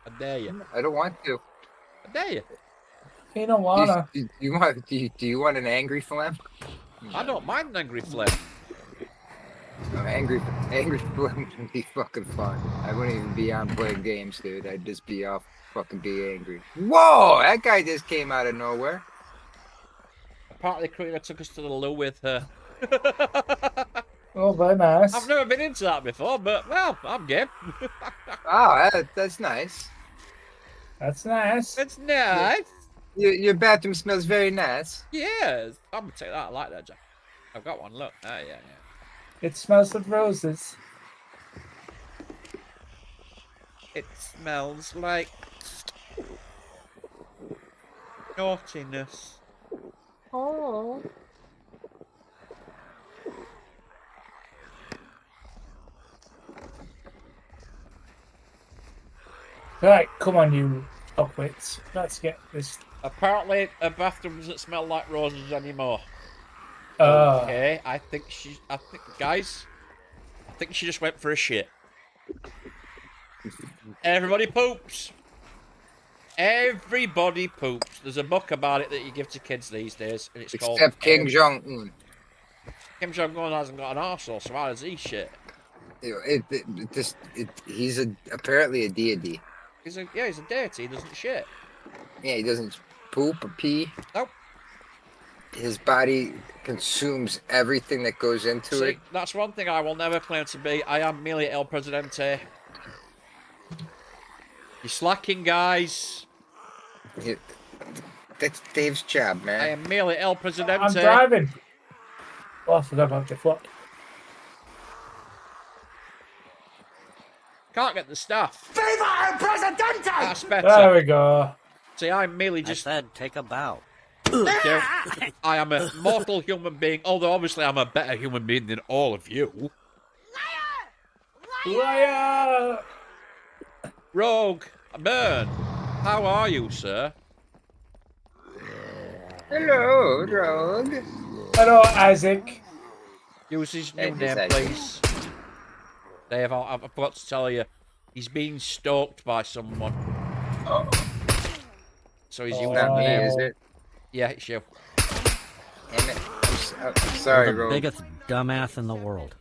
I dare you. I don't want to. I dare you. You don't wanna. Do you want? Do you want an angry phlegm? I don't mind an angry Flem. No, angry phlegm can be fucking fun. I wouldn't even be on playing games, dude. I'd just be off fucking be angry. Whoa! That guy just came out of nowhere. Apparently, Karina took us to the loo with her. Oh, very nice. I've never been into that before, but, well, I'm game. Oh, that's nice. That's nice. It's nice. Your bathroom smells very nice. Yes. I'm going to take that. I like that, Jack. I've got one. Look. Ah, yeah. It smells of roses. It smells like naughtiness. Oh. Right, come on, you upwits. Let's get this. Apparently, a bathroom doesn't smell like roses anymore. Uh, Okay, guys, I think she just went for a shit. Everybody poops. Everybody poops. There's a book about it that you give to kids these days, and it's called Except King Jong-un. Kim Jong-un hasn't got an arsehole, so how does he shit? He's apparently a deity. He's a deity. He doesn't shit. Yeah, he doesn't poop or pee. Nope. His body consumes everything that goes into See, it. that's one thing I will never claim to be. I am merely El Presidente. You're slacking, guys. That's Dave's job, I man. am merely El Presidente. I'm driving. Oh, I forgot about the foot. Can't get the stuff. Viva el Presidente! That's better. There we go. See, I'm merely I just. said take a bow. I am a mortal human being, although obviously I'm a better human being than all of you. Liar! Rogue, Burn, how are you, sir? Hello, Rogue. Hello, Isaac. Use his new Hey, name, Isaac. please. Dave, I forgot to tell you, he's being stalked by someone. So he's using Not the me, name. is it? Yeah, it's you. Damn it. I'm sorry, You're the Rogue. biggest dumbass in the world.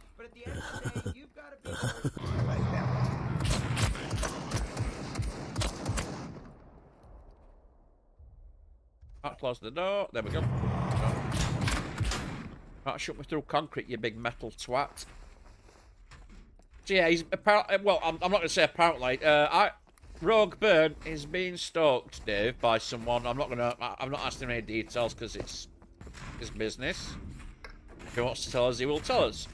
Can't close the door. There we go. Can't shoot me through concrete, you big metal twat. So yeah, he's apparently. Well, I'm not going to say apparently. Rogue Bird is being stalked, Dave, by someone. I'm not asking him any details because it's his business. If he wants to tell us, he will tell us.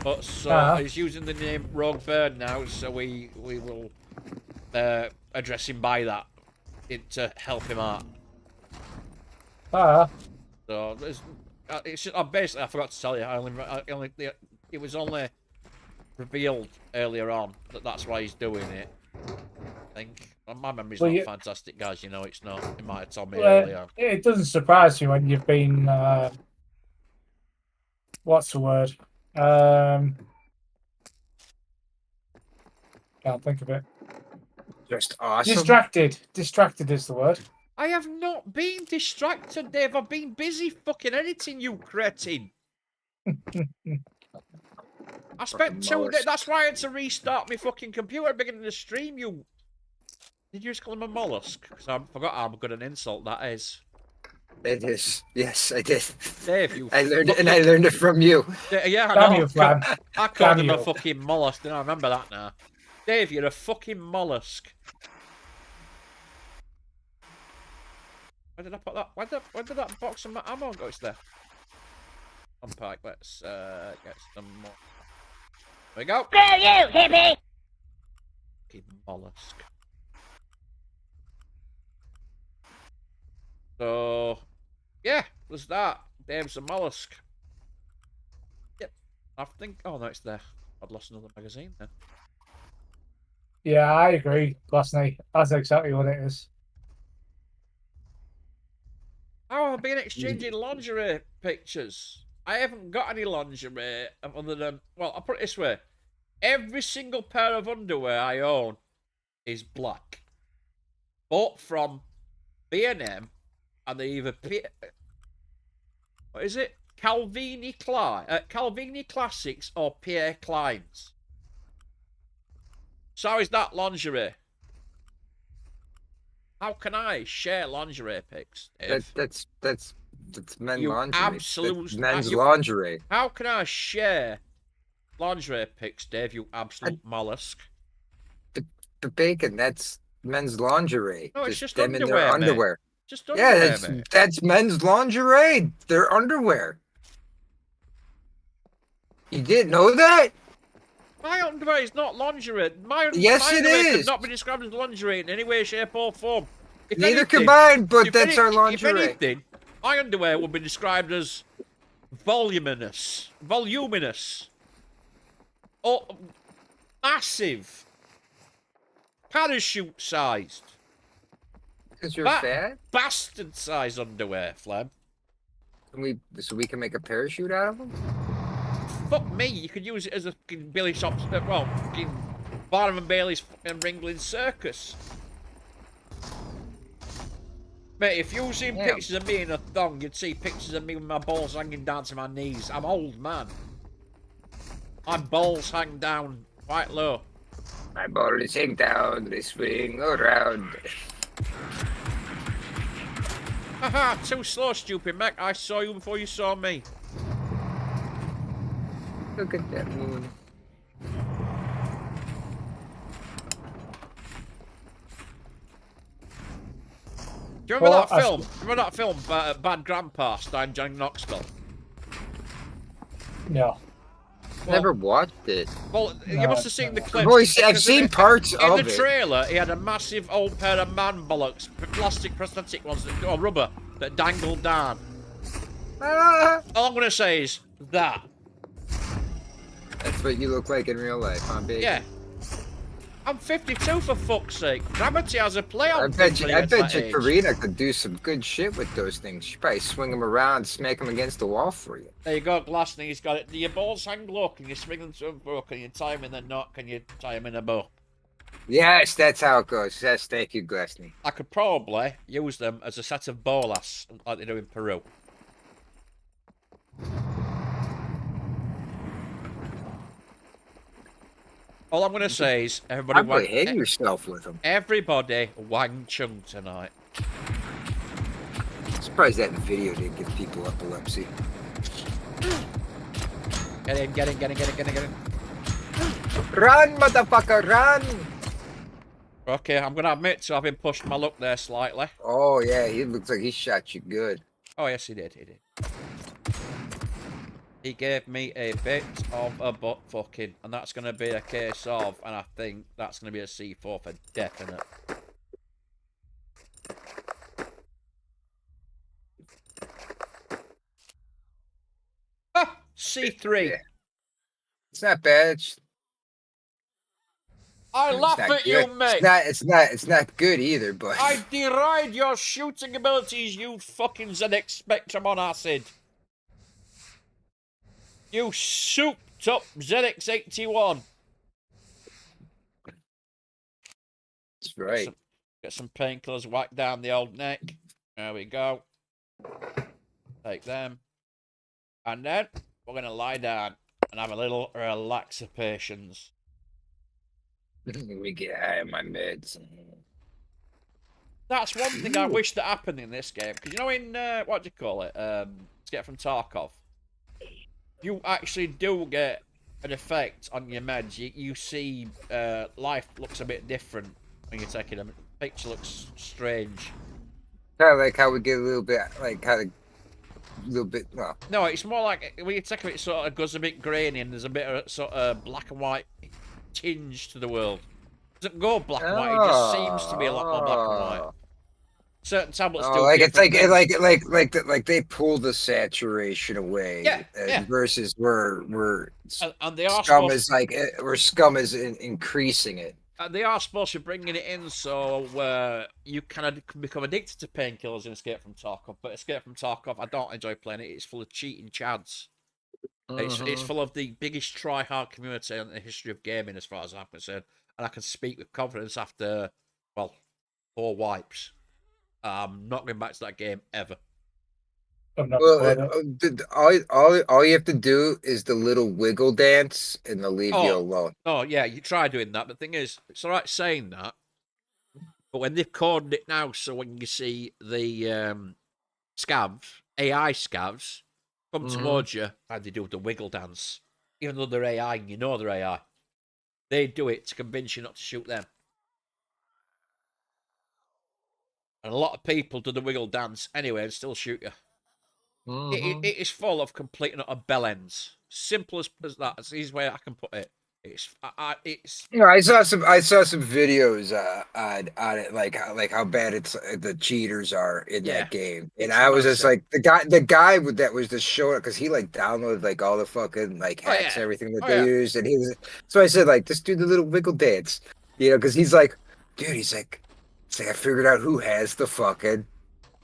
But so he's using the name Rogue Bird now, so we will address him by that to help him out. So it's just, basically I forgot to tell you. It was only revealed earlier on that that's why he's doing it. I think my memory's not fantastic, guys. You know, it's not. You might have told me earlier. It doesn't surprise me when you've been. What's the word? Can't think of it. Just awesome. Distracted is the word. I have not been distracted, Dave. I've been busy fucking editing, you cretin. I spent 2 days. That's why I had to restart my fucking computer at the beginning of the stream, you. Did you just call him a mollusk? Because I forgot how good an insult that is. It is. Yes, I did. Dave, you. I learned it from you. Yeah, I know. I called him a fucking mollusk, and I remember that now. Dave, you're a fucking mollusk. Where did I put that? Where did that box of my ammo go? It's there. Unpack. Let's get some more. There we go. Screw you, hippie! Fucking mollusk. So, yeah, there's that. Dave's a mollusk. Yep. I think. Oh no, it's there. I'd lost another magazine then. Yeah, I agree, Glassney. That's exactly what it is. Oh, I've been exchanging lingerie pictures. I haven't got any lingerie other than, well, I'll put it this way. Every single pair of underwear I own is black. Bought from B&M, and they either... What is it? Calvini Classics or Pierre Klein's. So is that lingerie? How can I share lingerie pics, Dave? That's men's lingerie. Absolute men's lingerie. How can I share lingerie pics, Dave? You absolute mollusk. The bacon. That's men's lingerie. No, it's just them underwear, in their mate. underwear. Just underwear, Yeah, mate. that's men's lingerie. Their underwear. You didn't know that? My underwear is not lingerie. Yes, my it underwear is. could not be described as lingerie in any way, shape, or form. If Neither anything, combined, but if that's our lingerie. If anything, my underwear would be described as voluminous, or massive, parachute-sized. Because you're fat? Bastard-sized underwear, Flem. So we can make a parachute out of them? Fuck me, you could use it as a fucking Billy Shop's, well, fucking Barnum and Bailey's fucking Ringling Circus. Mate, if you've seen pictures of me in a thong, you'd see pictures of me with my balls hanging down to my knees. I'm old, man. My balls hang down quite low. My balls hang down, they swing around. Haha, too slow, stupid Mac. I saw you before you saw me. Look at that moon. Do you remember that film? Remember that film, Bad Grandpa, starring Johnny Knoxville? No. Never watched it. Well, you must have seen the clip. I've seen parts of it. In the trailer, he had a massive old pair of man bollocks, plastic prosthetic ones, or rubber, that dangled down. All I'm going to say is that. That's what you look like in real life, huh, baby? Yeah. I'm 52 for fuck's sake. Gravity has a play on I bet you age. Karina could do some good shit with those things. She'd probably swing them around, smack them against the wall for you. There you go, Glassney. He's got it. Do your balls hang low? Can you swing them to a bow? Can you tie them in a knot? Can you tie them in a bow? Yes, that's how it goes. Yes, thank you, Glassney. I could probably use them as a set of bolas, like they do in Peru. All I'm going to say is, everybody hang yourself with them. Everybody Wang Chung tonight. Surprised that video didn't give people epilepsy. Get in. Run, motherfucker, run! Okay, I'm going to admit to having pushed my luck there slightly. Oh, yeah, he looks like he shot you good. Oh, yes, he did. He gave me a bit of a butt fucking, and that's going to be a case of, and I think that's going to be a C4 for definite. Ah, C3. Yeah. It's not bad. I It's laugh not at good. you, mate. It's not good either. But I deride your shooting abilities, you fucking ZX Spectrum on acid. You souped up ZX81. that's right. Get some painkillers whacked down the old neck. There we go. Take them. And then we're going to lie down and have a little relaxations. We get high on my meds. That's one thing I wish that happened in this game. Because you know in, what do you call it? Escape from Tarkov. You actually do get an effect on your meds. You see life looks a bit different when you're taking them. The picture looks strange. Kind of like how we get a little bit, like kind of a little bit. Well, No, it's more like when you take it, sort of goes a bit grainy and there's a bit of sort of black and white tinge to the world. It doesn't go black and white. It just seems to be a lot more black and white. Certain tablets do. like it's different things. like they pull the saturation away. Yeah, yeah. Versus where And they are Scum supposed. is like where Scum is increasing it. They are supposed to be bringing it in so you kind of become addicted to painkillers in Escape from Tarkov. But Escape from Tarkov, I don't enjoy playing it. It's full of cheating chads. It's full of the biggest try-hard community in the history of gaming, as far as I'm concerned. And I can speak with confidence after, well, 4 wipes. I'm not going back to that game ever. Well, all you have to do is the little wiggle dance, and they'll leave you alone. Oh, yeah, you try doing that. But the thing is, it's all right saying that. But when they've coded it now, so when you see the scavs, AI scavs, come towards you, and they do the wiggle dance, even though they're AI and you know they're AI, they do it to convince you not to shoot them. And a lot of people do the wiggle dance anyway and still shoot you. It is full of complete and utter bell ends. Simple as that. That's the easiest way I can put it. It's. You know, I saw some videos on it, like how bad it's the cheaters are in that game, and I was just like the guy that was just showing it because he like downloaded like all the fucking like hacks and everything that they used, and he was. So I said like just do the little wiggle dance, you know, because he's like, dude, he's like I figured out who has the fucking.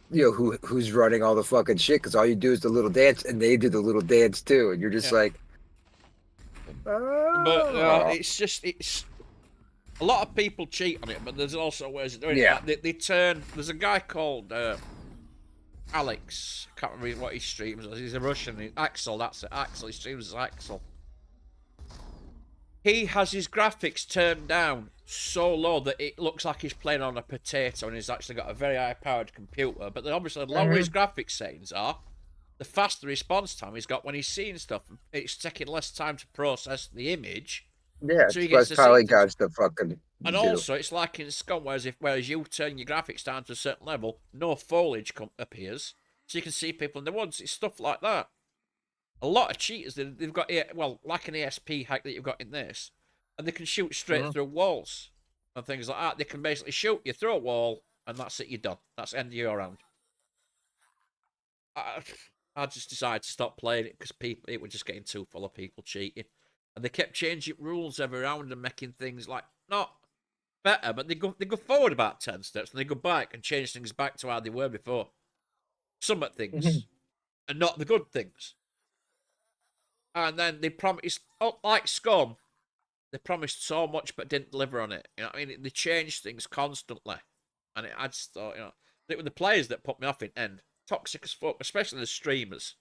You know who's running all the fucking shit because all you do is the little dance and they do the little dance too, and you're just like. But it's a lot of people cheat on it, but there's also ways of doing it. Like they turn. There's a guy called Alex. I can't remember what he streams. He's a Russian. Axel. That's it. Axel. He streams as Axel. He has his graphics turned down so low that it looks like he's playing on a potato, and he's actually got a very high-powered computer. But then obviously, the lower his graphics settings are, the faster response time he's got when he's seeing stuff. It's taking less time to process the image. Yeah, so he gets polygons to fucking. And also, it's like in Scum, whereas you turn your graphics down to a certain level, no foliage appears, so you can see people in the woods. It's stuff like that. A lot of cheaters, they've got, well, like an ESP hack that you've got in this, and they can shoot straight through walls and things like that. They can basically shoot you through a wall, and that's it, you're done. That's the end of your round. I just decided to stop playing it because it was just getting too full of people cheating. And they kept changing rules every round and making things like, not better, but they go forward about 10 steps, and they go back and change things back to how they were before. Some of things, and not the good things. And then they promised, like Scum, they promised so much but didn't deliver on it. You know what I mean? They changed things constantly. And I just thought, you know, it were the players that put me off in end. Toxic as fuck, especially the streamers.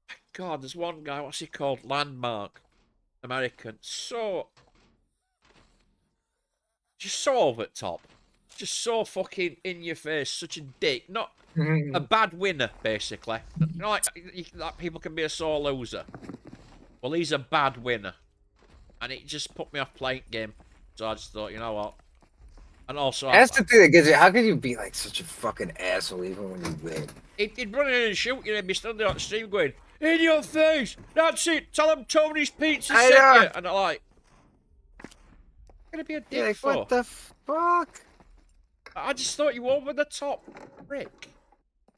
My God, there's one guy, what's he called? Landmark. American. Just so over the top. Just so fucking in your face. Such a dick. Not a bad winner, basically. You know, like people can be a sore loser. Well, he's a bad winner. And it just put me off playing game. So I just thought, you know what? And also, That's the thing that gets you. How can you be like such a fucking asshole even when you win? he'd run in and shoot you and be standing on the stream going, in your face! That's it! Tell him Tony's Pizza I sent know. you! And I'm like, gonna be a dick You're like, for? what the fuck? I just thought you were over the top, Rick.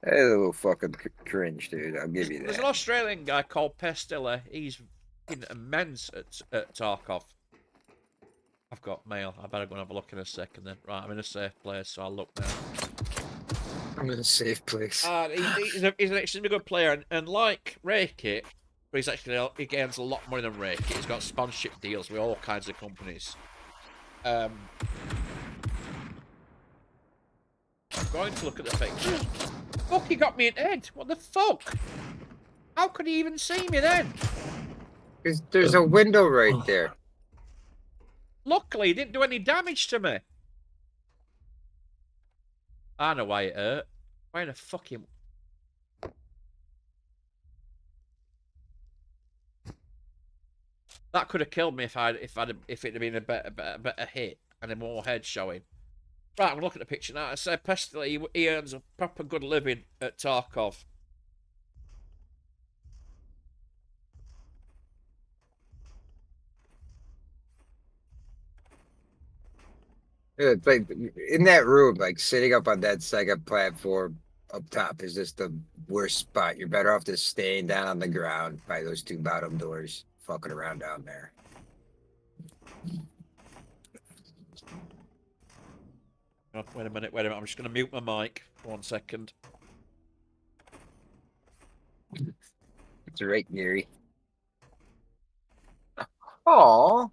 That is a little fucking cringe, dude. I'll give you There's an that. Australian guy called Pestilla. He's immense at Tarkov. I've got mail. I better go and have a look in a second then. Right, I'm in a safe place, so I'll look now. I'm in a safe place. He's an extremely good player, and like Reiki, but he gains a lot more than Reiki. He's got sponsorship deals with all kinds of companies. I'm going to look at the picture. Fuck, he got me in head. What the fuck? How could he even see me then? There's a window right there. Luckily, he didn't do any damage to me. I know why it hurt. Why the fucking... That could have killed me if it had been a better hit and a more head showing. Right, I'm gonna look at the picture now. I said Pestilence, he earns a proper good living at Tarkov. Yeah, it's like in that room, like sitting up on that second platform up top is just the worst spot. You're better off just staying down on the ground by those two bottom doors, fucking around down there. Oh, wait a minute. I'm just gonna mute my mic for 1 second. It's right, Gary. Aw.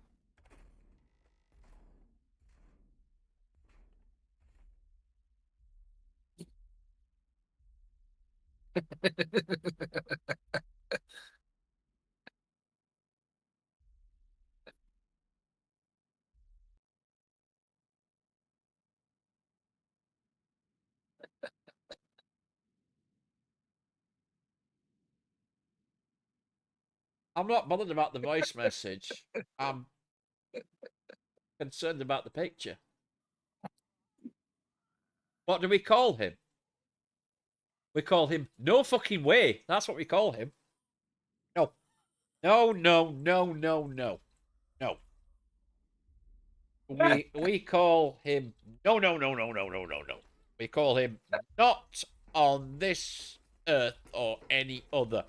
I'm not bothered about the voice message. I'm concerned about the picture. What do we call him? We call him No Fucking Way. That's what we call him. No. No. We call him no. We call him Not on This Earth or any other.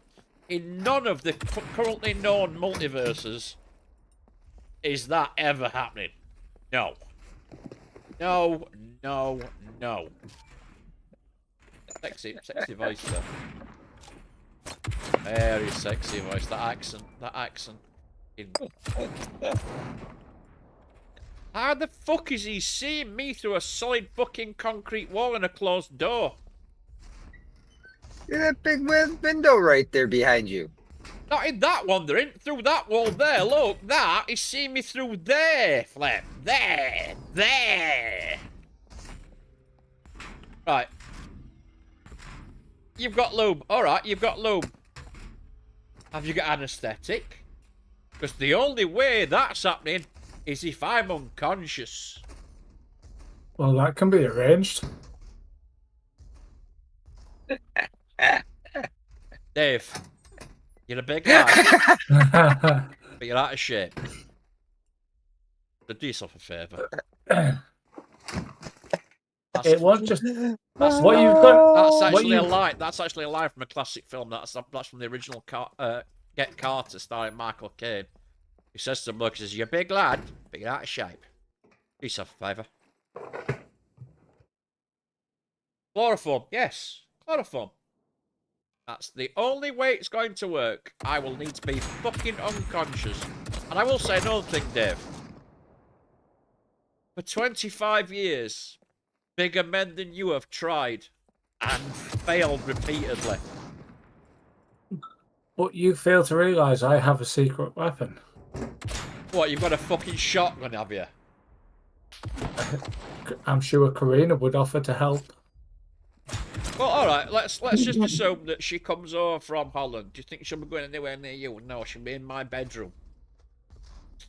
In none of the currently known multiverses is that ever happening. No. Sexy voice though. Very sexy voice. That accent. How the fuck is he seeing me through a solid fucking concrete wall and a closed door? Look at that big window right there behind you. Not in that one, they're in through that wall there. Look, that is seeing me through there, Flem. There. Right. You've got lube. Alright, you've got lube. Have you got anesthetic? Because the only way that's happening is if I'm unconscious. Well, that can be arranged. Dave, you're a big lad, but you're out of shape. So do yourself a favour. It was just That's what you've got. That's what actually you- a lie. That's actually a lie from a classic film. That's from the original Get Carter, starring Michael Caine. He says to the bloke, he says, "You're a big lad, but you're out of shape. Do yourself a favour." Chloroform, yes, chloroform. That's the only way it's going to work. I will need to be fucking unconscious. And I will say another thing, Dave. For 25 years, bigger men than you have tried and failed repeatedly. But you fail to realise I have a secret weapon. What, you've got a fucking shotgun, have you? I'm sure Karina would offer to help. Well, alright, let's just assume that she comes over from Holland. Do you think she'll be going anywhere near you? No, she'll be in my bedroom.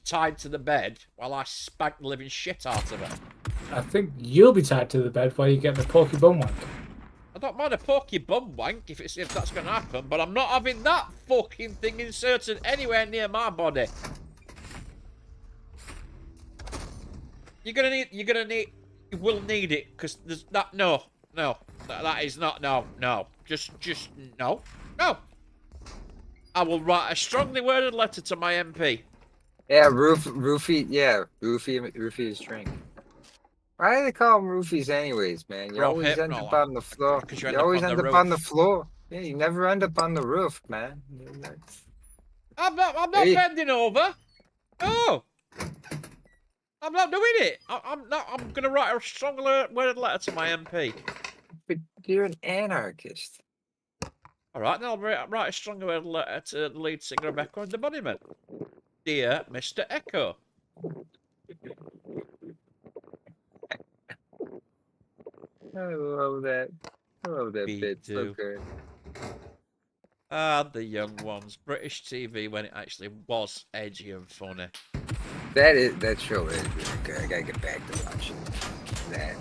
Tied to the bed while I spank the living shit out of her. I think you'll be tied to the bed while you get the pokey bum wank. I don't mind a pokey bum wank if that's gonna happen, but I'm not having that fucking thing inserted anywhere near my body. You will need it, because there's that. No, that is not. No, just no. I will write a strongly worded letter to my MP. Yeah, Roofy's drink. Why do they call them roofies anyways, man? You Bro, always end hypnol. up on the floor. Because You always end up on the floor. Yeah, you never end up on the roof, man. I'm not Hey. bending over. No. I'm not doing it. I'm not. I'm gonna write a strongly worded letter to my MP. But you're an anarchist. All right, then I'll write a strongly worded letter to the lead singer of Echo and the Bunnymen. Dear Mr. Echo. I love that. I love that Me bit. So too. good. Ah, the young ones. British TV when it actually was edgy and funny. That show is really good. I gotta get back to watching that.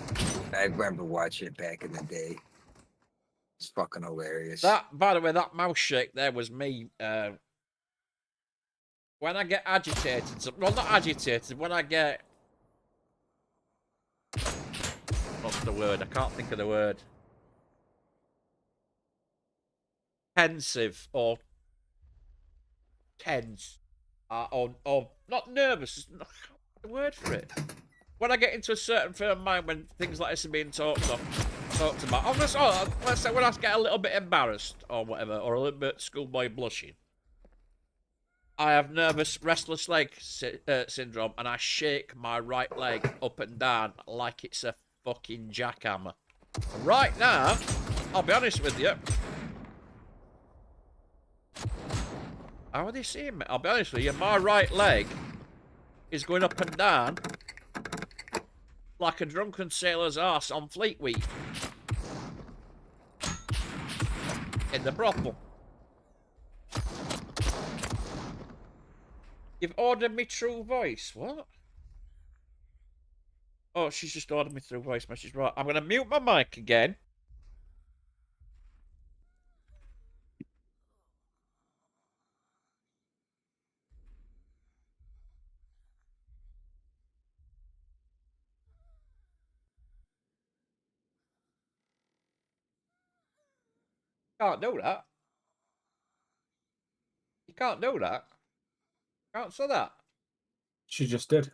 I remember watching it back in the day. It's fucking hilarious. That, by the way, that mouse shake there was me. When I get agitated, well, not agitated. When I get, what's the word? I can't think of the word. Pensive or tense, or not nervous. There's not the word for it. When I get into a certain frame of mind when things like this are being talked about, let's say when I get a little bit embarrassed or whatever, or a little bit schoolboy blushing, I have nervous, restless leg syndrome, and I shake my right leg up and down like it's a fucking jackhammer. Right now, I'll be honest with you. How are they seeing me? I'll be honest with you, my right leg is going up and down like a drunken sailor's arse on Fleet Week. In the brothel. You've ordered me through voice. What? Oh, she's just ordered me through voice message. Right, I'm going to mute my mic again. Can't do that. You can't do that. Can't say that. She just did.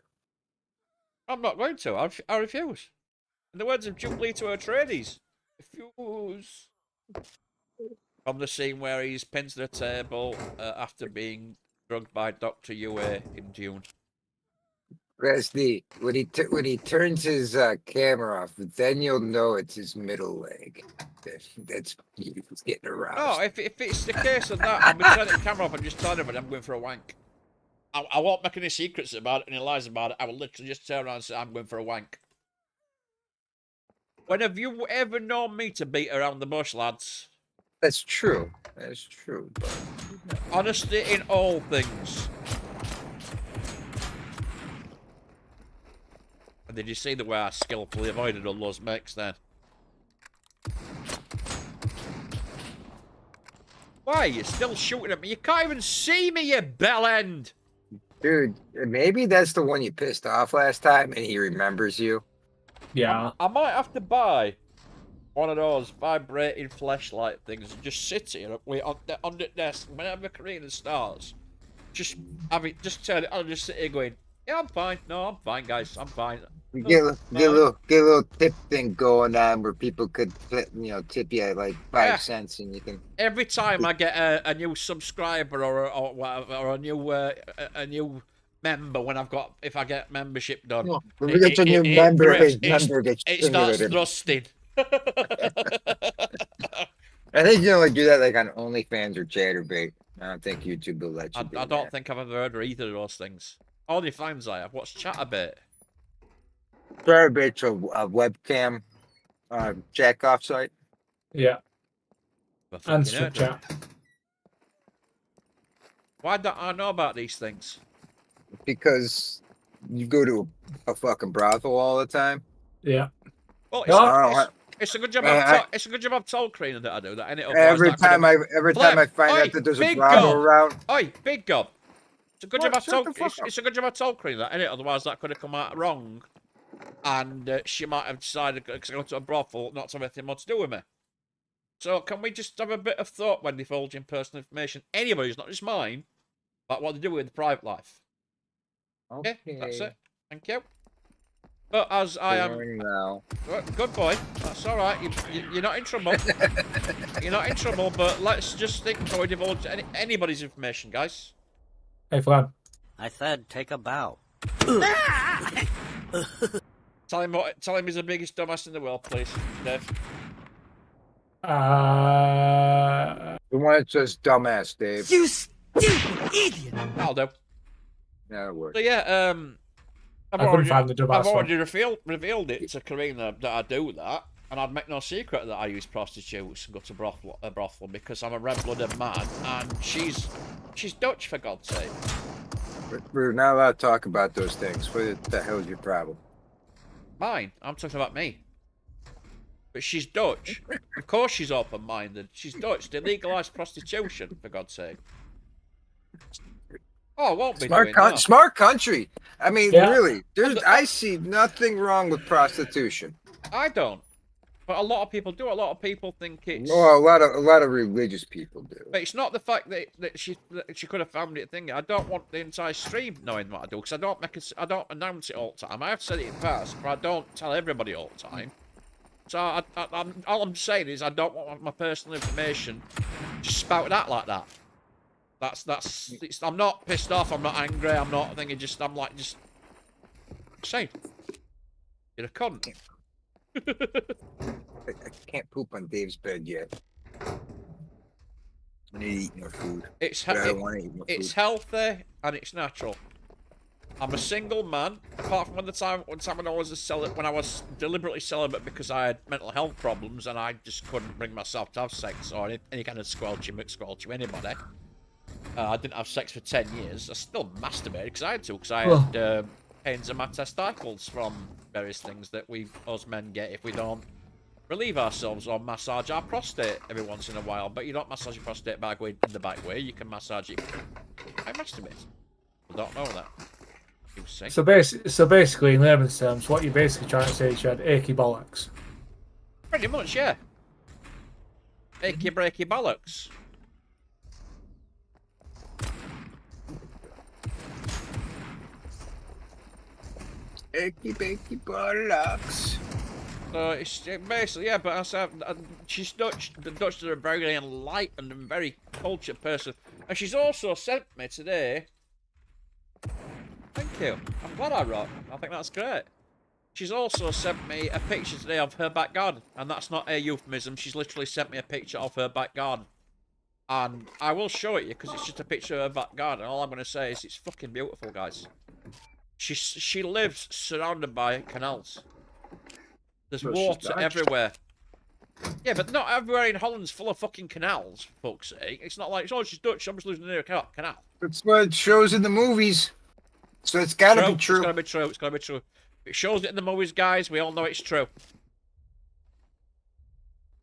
I'm not going to. I refuse. In the words of Jubilee to her tradies, refuse. From the scene where he's pinned to the table after being drugged by Dr. Yue in June. Rusty, when he turns his camera off, then you'll know it's his middle leg. That's he's getting aroused. No, if it's the case of that, I'll be turning the camera off and just telling everybody I'm going for a wank. I won't make any secrets about it, any lies about it. I will literally just turn around and say I'm going for a wank. When have you ever known me to beat around the bush, lads? That's true. That's true. But Honesty in all things. And did you see the way I skillfully avoided all those mechs then? Why are you still shooting at me? You can't even see me, you bellend! dude, maybe that's the one you pissed off last time, and he remembers you. Yeah. I might have to buy one of those vibrating flashlight things and just sit here on the desk whenever Karina starts. Just turn it on and just sit here going, yeah, I'm fine. No, I'm fine, guys. I'm fine. Get a little tip thing going on where people could, tip you like 5 cents, and you can. Every time I get a new subscriber or whatever, or a new member if I get membership done, When we get a new member, his it member gets it starts stimulated. thrusting. I think you can only do that like on OnlyFans or Chatterbait. I don't think YouTube will let you. I don't think I've ever heard of either of those things. OnlyFans I have. What's Chatterbait? Chatterbait's a webcam jack-off site. Yeah. I've And fucking heard of it. Snapchat. Why don't I know about these things? Because you go to a fucking brothel all the time. Yeah. Well, No, it's a good job. It's a good job I've told Karina that I do that. Innit? every time I find Oi, out that there's a big Bravo gob. around. Oi, big gob. It's a good job What? I Shut told. the fuck up. It's a good job I told Karina that. Innit? Otherwise, that could have come out wrong, and she might have decided because I go to a brothel not to have anything more to do with me. So can we just have a bit of thought when divulging personal information? Anybody's, not just mine, about what they do in the private life. Okay, that's it. Thank you. But as I am, Now. good boy. That's all right. You're not in trouble. You're not in trouble. But let's just think before we divulge anybody's information, guys. Hey, Flem. I said take a bow. Tell him he's the biggest dumbass in the world, please, Dave. The one that says dumbass, Dave. You stupid idiot! I'll do. Yeah, it works. So yeah, I've couldn't find the dumbass I've one. already revealed it to Karina that I do that, and I'd make no secret that I use prostitutes and go to a brothel because I'm a red-blooded man, and she's Dutch, for God's sake. We're not allowed to talk about those things. What the hell is your problem? Mine. I'm talking about me. But she's Dutch. Of course she's open-minded. She's Dutch. They legalised prostitution, for God's sake. Oh, I won't be doing that. Smart country. I mean, Yeah. really, I see nothing wrong with prostitution. I don't. But a lot of people do. A lot of people think it's... Well, a lot of religious people do. But it's not the fact that she could have found it thing. I don't want the entire stream knowing what I do because I don't announce it all the time. I have said it in the past, but I don't tell everybody all the time. So all I'm saying is I don't want my personal information just spouted out like that. I'm not pissed off. I'm not angry. I'm not thinking. I'm like saying you're a cunt. I can't poop on Dave's bed yet. I need to eat more food. I don't want to eat more It's food. healthy and it's natural. I'm a single man, apart from when I was deliberately celibate because I had mental health problems and I just couldn't bring myself to have sex or any kind of squelchy anybody. I didn't have sex for 10 years. I still masturbated because I had to, because I had pains in my testicles from various things that us men get if we don't relieve ourselves or massage our prostate every once in a while. But you don't massage your prostate in the back way. You can massage it. I masturbate. I don't know that. You see. So basically, in layman's terms, what you're basically trying to say is you had achy bollocks. Pretty much, yeah. Achy breaky bollocks. Achy bakey bollocks. So it's basically, yeah, but I said she's Dutch. The Dutch are a very enlightened and very cultured person, and she's also sent me today. Thank you. I'm glad I wrote. I think that's great. She's also sent me a picture today of her back garden, and that's not a euphemism. She's literally sent me a picture of her back garden, and I will show it you because it's just a picture of her back garden. All I'm going to say is it's fucking beautiful, guys. She lives surrounded by canals. There's water everywhere. Yeah, but not everywhere in Holland's full of fucking canals, for fuck's sake. It's not like, oh, she's Dutch, I'm just living near a canal. That's what it shows in the movies. So it's gotta be true. It's gotta be true. It's gotta be true. If it shows it in the movies, guys, we all know it's true.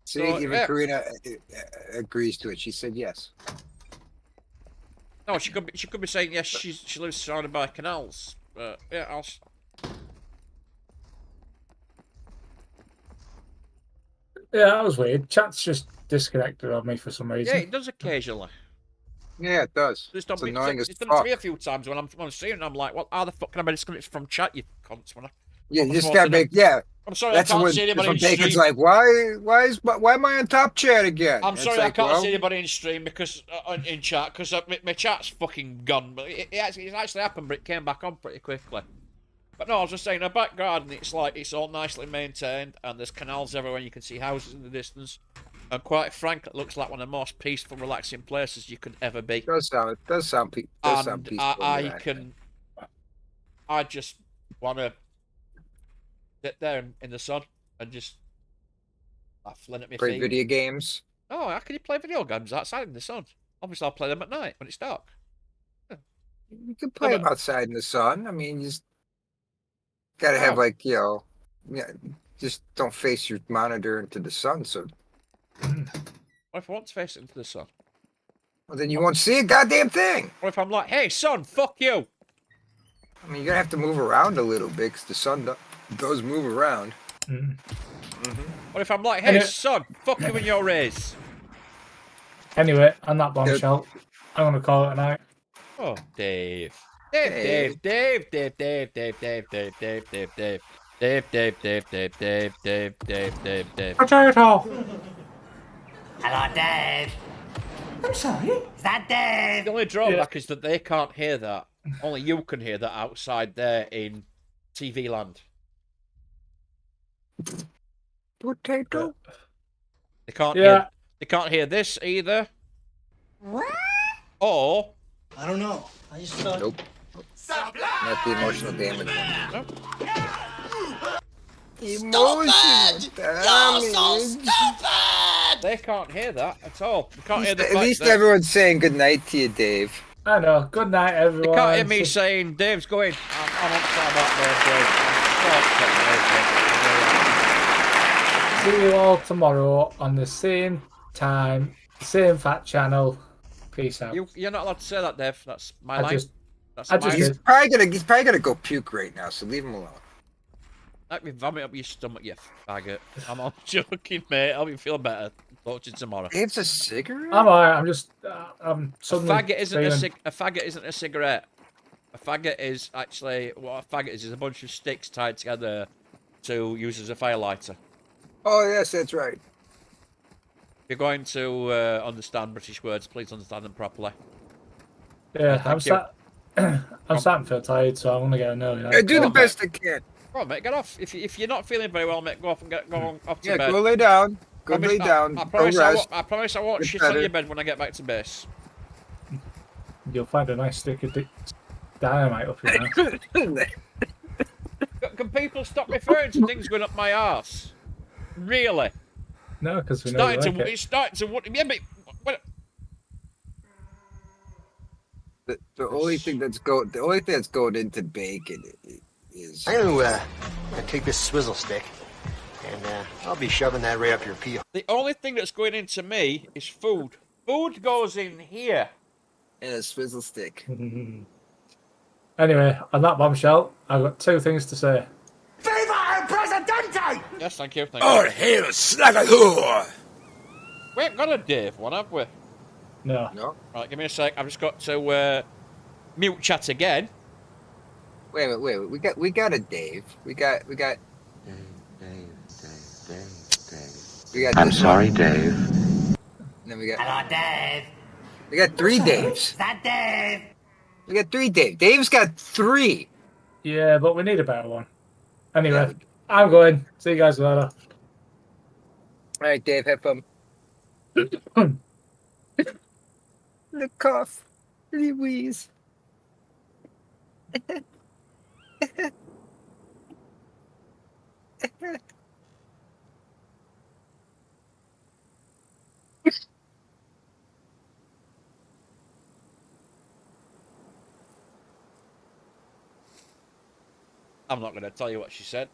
See, So, even yeah. Karina agrees to it. She said yes. No, she could be saying yes. She lives surrounded by canals. But yeah, Yeah, that was weird. Chat's just disconnected on me for some reason. yeah, it does occasionally. Yeah, it does. It's It's annoying as done it to fuck. me a few times when I'm on stream and I'm like, well, how the fuck can I be disconnected from chat, you cunts? Yeah, you just gotta make. Yeah, I'm sorry, that's I can't when see anybody in Bacon's stream. like, why am I on top chat again? I'm It's sorry, I like, can't well, see anybody in stream because in chat because my chat's fucking gone. But it actually happened, but it came back on pretty quickly. But no, I was just saying, her back garden, it's like it's all nicely maintained, and there's canals everywhere. You can see houses in the distance, and quite frankly, it looks like one of the most peaceful, relaxing places you could ever be. it does sound peaceful. I just want to sit there in the sun and just flint at my Play feet. video games. Oh, how can you play video games outside in the sun? Obviously, I'll play them at night when it's dark. You can play but- outside in the sun. I mean, you just gotta have Oh. like yeah, just don't face your monitor into the sun. So, What if I want to face it into the sun? well, then you won't see a goddamn thing. What if I'm like, hey, sun, fuck you? I mean, you're gonna have to move around a little bit because the sun does move around. Mm. What if I'm like, hey, Anyway- sun, fuck you in your rays? Anyway, on that bombshell, I'm gonna call it a night. Oh, Dave. Dave. Potato. Hello, Dave. I'm sorry? Is that Dave? The only drawback is that they can't hear that. Only you can hear that outside there in TV land. Potato. They can't Yeah. hear. They can't hear this either. What? Or I don't know. I just thought. Nope. Not the emotional damage one. Emotional damage. they can't hear that at all. They can't hear the At fact least that- everyone's saying good night to you, Dave. I know. Good night, They everyone. can't hear me saying, Dave's going. I'm upset about Dave. See you all tomorrow on the same time, same fat channel. Peace out. You're not allowed to say that, Dave. That's my I line. just- That's I my just He's did. probably gonna go puke right now, so leave him alone. Let me vomit up your stomach, you faggot. I'm all joking, mate. I'll be feeling better. Talk to you tomorrow. Dave's a cigarette? I'm alright. I'm just. I'm A suddenly. faggot isn't feeling... a faggot isn't a cigarette. A faggot is actually what a faggot is a bunch of sticks tied together to use as a fire lighter. Oh yes, that's right. If you're going to understand British words, please understand them properly. Yeah, Thank I'm you. sat. I'm starting to feel tired, so I'm gonna get an early I night. do the on, best I can. Go on, mate, get off. If you're not feeling very well, mate, go off and go on off to Yeah, bed. go lay down. Go Promise- lay down. I Go promise rest. I promise I won't It's shit on better. your bed when I get back to base. You'll find a nice stick of dynamite up here now. Can people stop referring to things going up my arse? Really? No, because we know you like it. It's starting to. Yeah, but what? The only thing that's going into bacon is I'm gonna take this swizzle stick, and I'll be shoving that right up your pee. The only thing that's going into me is food. Food goes in here. and a swizzle stick. Anyway, on that bombshell, I've got two things to say. Viva el Presidente! Yes, thank you. Thank you. All hail Snagahoo! We ain't got a Dave one, have we? No. No. Right, give me a sec. I've just got to mute chat again. Wait. We got a Dave. We got. Dave. I'm sorry, Dave. Then we got. Hello, Dave. We got three Daves. Is that Dave? We got three Dave. Dave's got three. Yeah, but we need a better one. Anyway, I'm going. See you guys later. All right, Dave. Have fun. The cough. The wheeze. I'm not going to tell you what she said.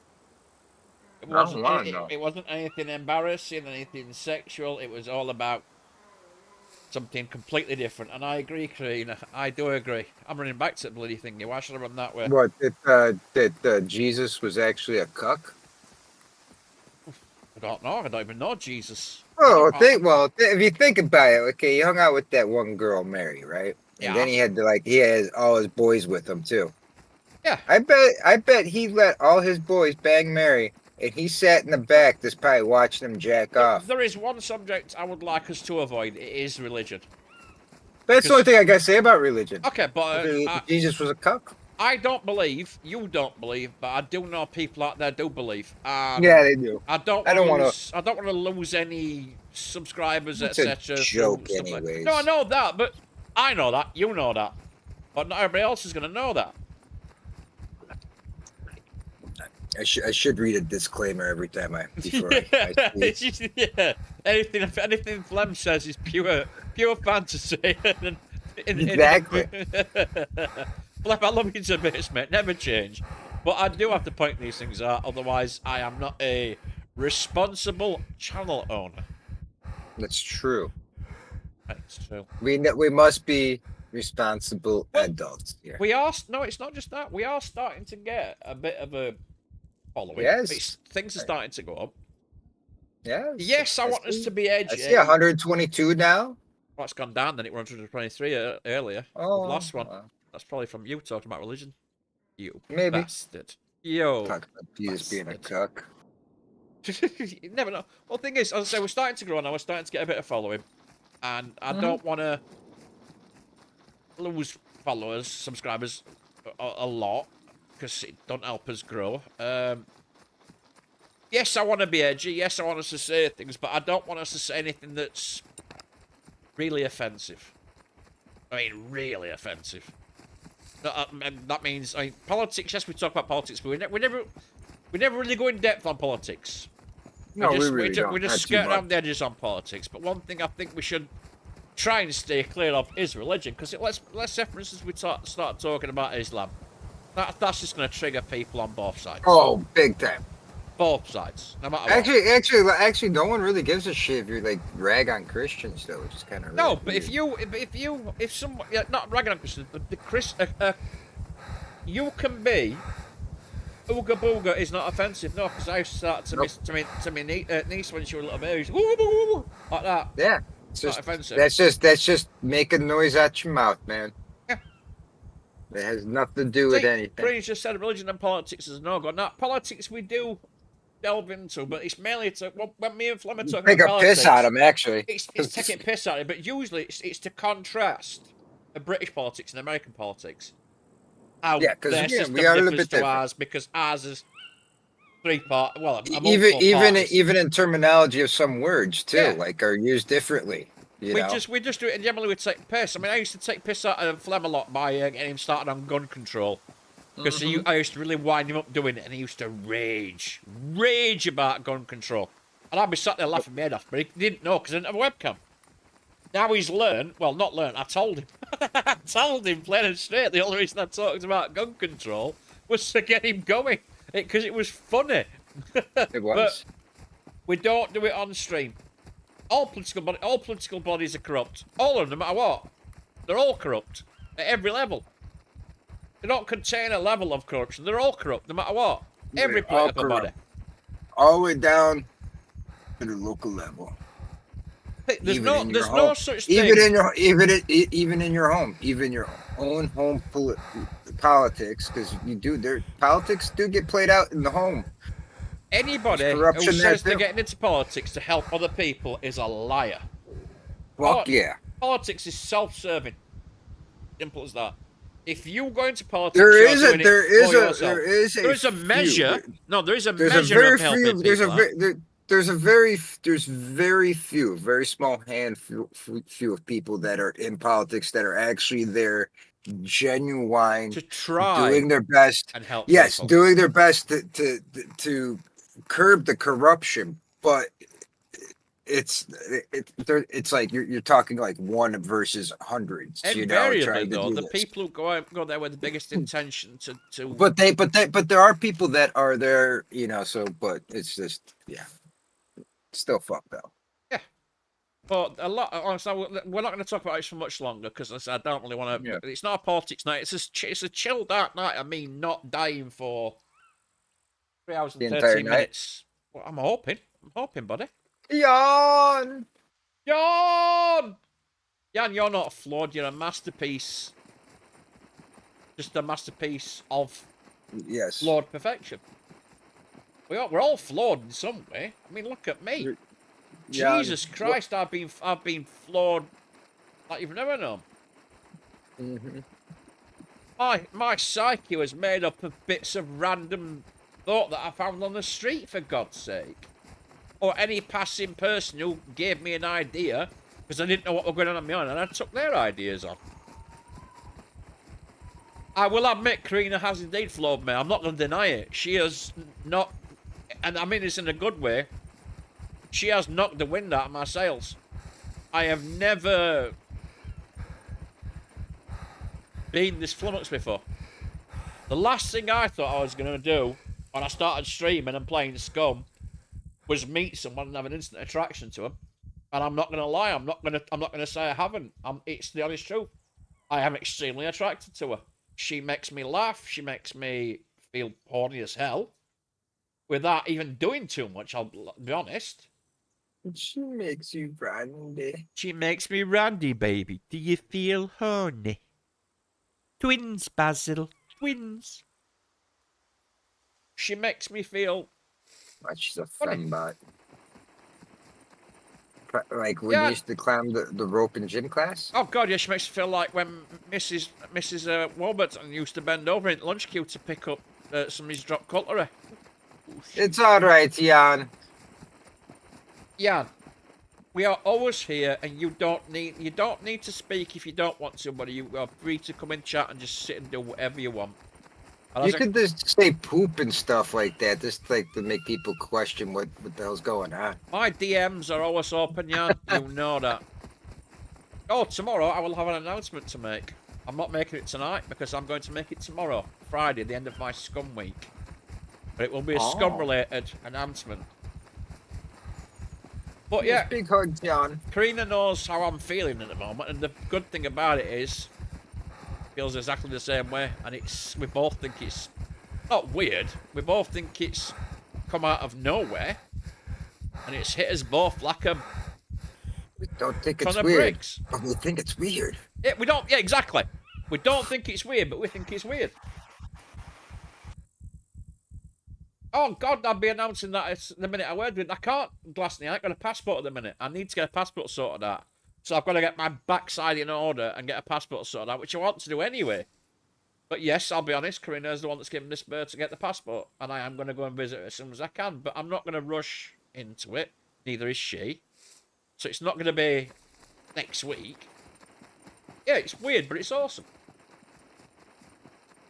It don't wasn't, wanna know. it wasn't anything embarrassing, anything sexual. It was all about something completely different. And I agree, Karina. I do agree. I'm running back to the bloody thing. Why should I run that way? What? That Jesus was actually a cuck? I don't know. I don't even know Jesus. Oh, if you think about it, okay, he hung out with that one girl, Mary, right? Yeah. And then he had all his boys with him too. Yeah. I bet he let all his boys bang Mary, and he sat in the back, just probably watching them jack off. There is one subject I would like us to avoid. It is religion. That's the only thing I gotta say about religion. Okay, but Jesus was a cuck. I don't believe, you don't believe, but I do know people out there do believe. And Yeah, they do. I don't want to lose any subscribers, It's a etc. joke through stuff like- anyways. No, I know that, but I know that. You know that, but not everybody else is going to know that. I should read a disclaimer every time before I It's speak. just, yeah. Anything Flem says is pure fantasy. Exactly. Flem, I love you to bits, mate. Never change. But I do have to point these things out, otherwise I am not a responsible channel owner. That's true. That's true. We must be responsible adults here. We are. No, it's not just that. We are starting to get a bit of a following. Yes. Things are starting to go up. Yes. Yes, I want us to be edgy. I see 122 now. Well, it's gone down then. It was 123 earlier. Oh, The last one. wow. That's probably from you talking about religion. You Maybe. bastard. Yo. Talk about Jesus being a bastard. cuck. You never know. Well, the thing is, as I say, we're starting to grow now. We're starting to get a bit of following. And I don't want to lose followers, subscribers a lot. Because it don't help us grow. Yes, I want to be edgy. Yes, I want us to say things. But I don't want us to say anything that's really offensive. I mean, really offensive. That means, politics. Yes, we talk about politics, but we never really go in depth on politics. No, we really we don't. just Not too skirt much. around the edges on politics. But one thing I think we should try and stay clear of is religion, because let's say, for instance, we start talking about Islam. That's just going to trigger people on both sides. Oh, big time. Both sides, no matter what. Actually, no one really gives a shit if you like rag on Christians, though, which is kind of No, but if someone, not ragging on Christians, but you can be. Ooga booga is not offensive, no, because I used to start to my niece when she was a little baby, like that. Yeah, it's Not just offensive. that's just making noise out your mouth, man. Yeah. It has nothing to do with anything. Prince just said religion and politics is no go. Now, politics we do delve into, but it's mainly when me and Flem are talking Take about a piss politics, out of him, actually. It's taking piss out of it, but usually it's to contrast the British politics and American politics. How Yeah, 'cause their again, system we are a little differs bit to different. ours, because ours is three-part. Well, Even in terminology of some words too, Yeah. like are used differently. You we know? just do it, and generally we take piss. I mean, I used to take piss out of Flem a lot by getting him started on gun control. Because I used to really wind him up doing it, and he used to rage about gun control. And I'd be sat there laughing my head off, but he didn't know because I didn't have a webcam. Now he's learned, well, not learned, I told him. I told him plain and straight. The only reason I talked about gun control was to get him going, because it was funny. It was. But we don't do it on stream. All political bodies are corrupt. All of them, no matter what. They're all corrupt at every level. They don't contain a level of corruption. They're all corrupt, no matter what. Every They're all political body. all the way down to the local level. There's Even no in your home. no such thing. Even in your home, even your own home politics, because politics do get played out in the home. Anybody There's who corruption there says they're too. getting into politics to help other people is a liar. Fuck yeah. Politics is self-serving. Simple as that. If you go into politics, There you're is doing a there it is for a yourself. there is There is a few. measure. No, there is a There's measure a very of helping few. people. There's very few, very small handful few of people that are in politics that are actually there, genuine, to try doing their best. and help. Yes, people. doing their best to curb the corruption, but it's like you're talking like one versus hundreds. Invariably, trying to though, do the this. people who go there with the biggest intention to. But there are people that are there, but it's just still fucked up. But a lot. Honestly, we're not going to talk about it for much longer because I don't really want to. Yeah. It's not a politics night. It's a chilled out night. I mean, not dying for 3 hours and The entire 13 night? minutes. Well, I'm hoping, buddy. Yawn. Jan, you're not flawed. You're a masterpiece. Just a masterpiece of Yes. flawed perfection. We're all flawed in some way. I mean, look at me. Jan, Jesus Christ, I've been flawed like you've never known. Mhm. My psyche was made up of bits of random thought that I found on the street, for God's sake. Or any passing person who gave me an idea because I didn't know what was going on my own, and I took their ideas on. I will admit Karina has indeed flawed me. I'm not going to deny it. She has not, and I mean this in a good way, she has knocked the wind out of my sails. I have never been this flummoxed before. The last thing I thought I was going to do when I started streaming and playing Scum was meet someone and have an instant attraction to them. And I'm not going to lie, I'm not going to say I haven't. It's the honest truth. I am extremely attracted to her. She makes me laugh. She makes me feel horny as hell. Without even doing too much, I'll be honest. She makes you randy. She makes me randy, baby. Do you feel horny? Twins, Basil. Twins. She makes me feel... She's a fembot. Like when Yeah. you used to climb the rope in gym class? Oh, God, yeah, she makes me feel like when Mrs. Warburton used to bend over in lunch queue to pick up somebody's dropped cutlery. It's all right, Jan. Jan, we are always here, and you don't need to speak if you don't want to, buddy. You are free to come and chat and just sit and do whatever you want. And You could just say poop and stuff like that, just like to make people question what the hell's going on. my DMs are always open, Jan. You know that. Oh, tomorrow I will have an announcement to make. I'm not making it tonight because I'm going to make it tomorrow, Friday, the end of my Scum week. But it will be a Scum-related announcement. But yeah, Big hug, Jan. Karina knows how I'm feeling at the moment, and the good thing about it is, feels exactly the same way, and we both think it's not weird. We both think it's come out of nowhere, and it's hit us both like a We don't think it's ton of weird, bricks. but we think it's weird. Yeah, we don't. Yeah, exactly. We don't think it's weird, but we think it's weird. Oh God, I'll be announcing that the minute I word with. I can't, Glassney. I ain't got a passport at the minute. I need to get a passport sorted out. So I've got to get my backside in order and get a passport sorted out, which I want to do anyway. But yes, I'll be honest, Karina's the one that's given this bird to get the passport, and I am going to go and visit her as soon as I can. But I'm not going to rush into it. Neither is she. So it's not going to be next week. Yeah, it's weird, but it's awesome.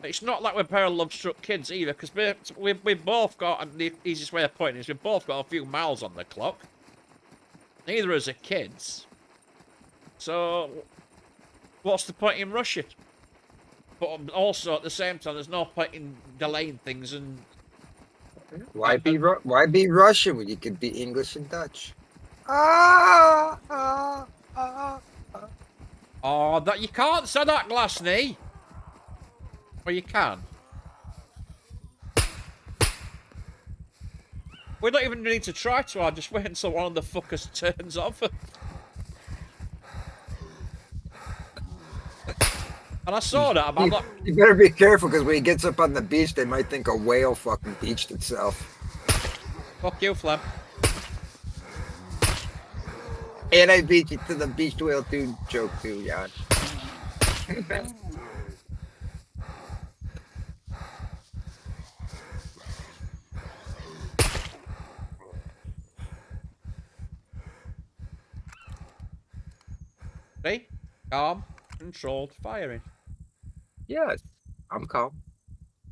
It's not like we're a pair of love-struck kids either, because we've both got, and the easiest way of putting it is we've both got a few miles on the clock. Neither of us are kids. So, what's the point in rushing? But also, at the same time, there's no point in delaying things and... Why be Russian when you could be English and Dutch? Oh, that you can't say that, Glassney. Well, you can. We don't even need to try to. I'll just wait until one of the fuckers turns off. And I saw that. I'm not... You better be careful, because when he gets up on the beach, they might think a whale fucking beached itself. Fuck you, Flem. And I beat you to the beached whale too joke too, Jan. See? Calm, controlled firing. Yes, I'm calm.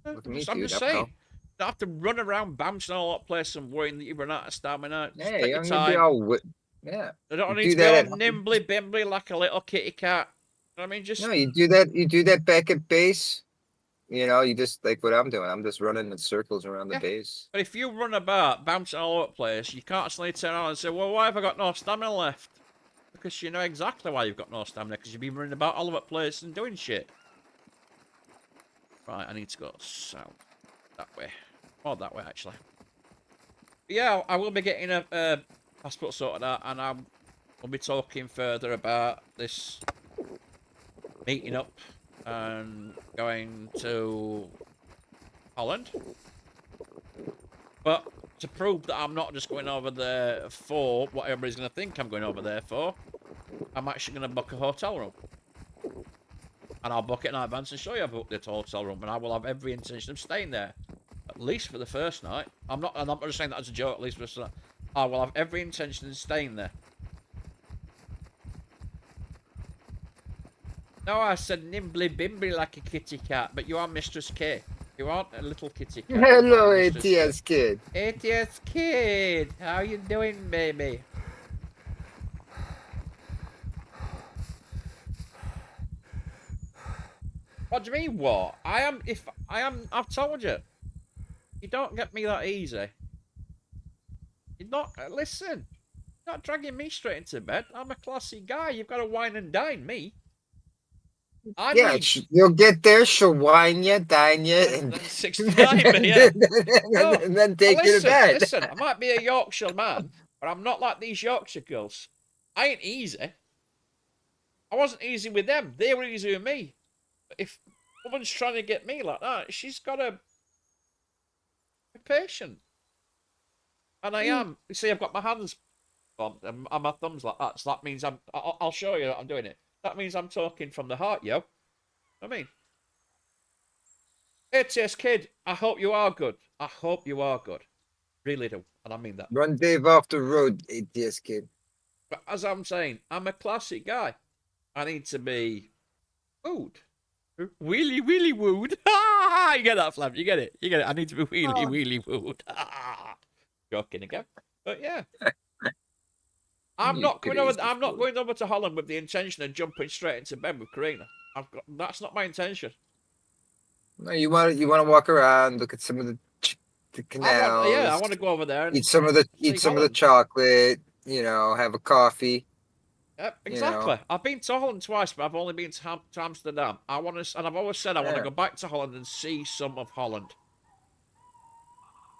Look at me, I'm dude, just I'm saying. calm. You don't have to run around bouncing all that place and worrying that you run out of stamina. Just Hey, take your I'm gonna be time. all yeah. They don't You need do to that go at- nimbly bimbly like a little kitty cat. You know what I mean? Just No, you do that. You do that back at base. You know, you just like what I'm doing. I'm just running in circles around the Yeah. base. But if you run about bouncing all over the place, you can't suddenly turn around and say, well, why have I got no stamina left? Because you know exactly why you've got no stamina, because you've been running about all over the place and doing shit. Right, I need to go south. That way. Or that way, actually. But yeah, I will be getting a passport sorted out, and we'll be talking further about this meeting up and going to Holland. But to prove that I'm not just going over there for what everybody's going to think I'm going over there for, I'm actually going to book a hotel room. And I'll book it in advance and show you I've booked this hotel room, and I will have every intention of staying there. At least for the first night. I'm not just saying that as a joke, at least for the first night. I will have every intention of staying there. No, I said nimbly bimbly like a kitty cat, but you are Mistress K. You aren't a little kitty cat. you Hello, are Mistress K. ATS kid. ATS kid, how you doing, baby? What do you mean, what? I've told you. You don't get me that easy. You're not, listen. You're not dragging me straight into bed. I'm a classy guy. You've got to wine and dine me. You'll get there. She'll wine you, dine you, and then 69 me, yeah. and then take you to bed. Listen, I might be a Yorkshire man, but I'm not like these Yorkshire girls. I ain't easy. I wasn't easy with them. They were easy with me. But if a woman's trying to get me like that, she's got to be patient. And I am. You see, I've got my hands and my thumbs like that. So that means I'll show you that I'm doing it. That means I'm talking from the heart, yo. I mean, ATS kid, I hope you are good. I hope you are good. Really do. And I mean that. Run Dave off the road, ATS kid. But as I'm saying, I'm a classic guy. I need to be wooed. Wheelie, wheelie, wooed. You get that, Flem? You get it? You get it? I need to be wheelie, wheelie, wooed. Joking again. But yeah. I'm not going over to Holland with the intention of jumping straight into bed with Karina. That's not my intention. No, you want to walk around, look at some of the canals. I want to go over there and eat some of the chocolate. You know, have a coffee. Exactly. You know. I've been to Holland twice, but I've only been to Amsterdam. And I've always said I want to go back to Holland and see some of Holland.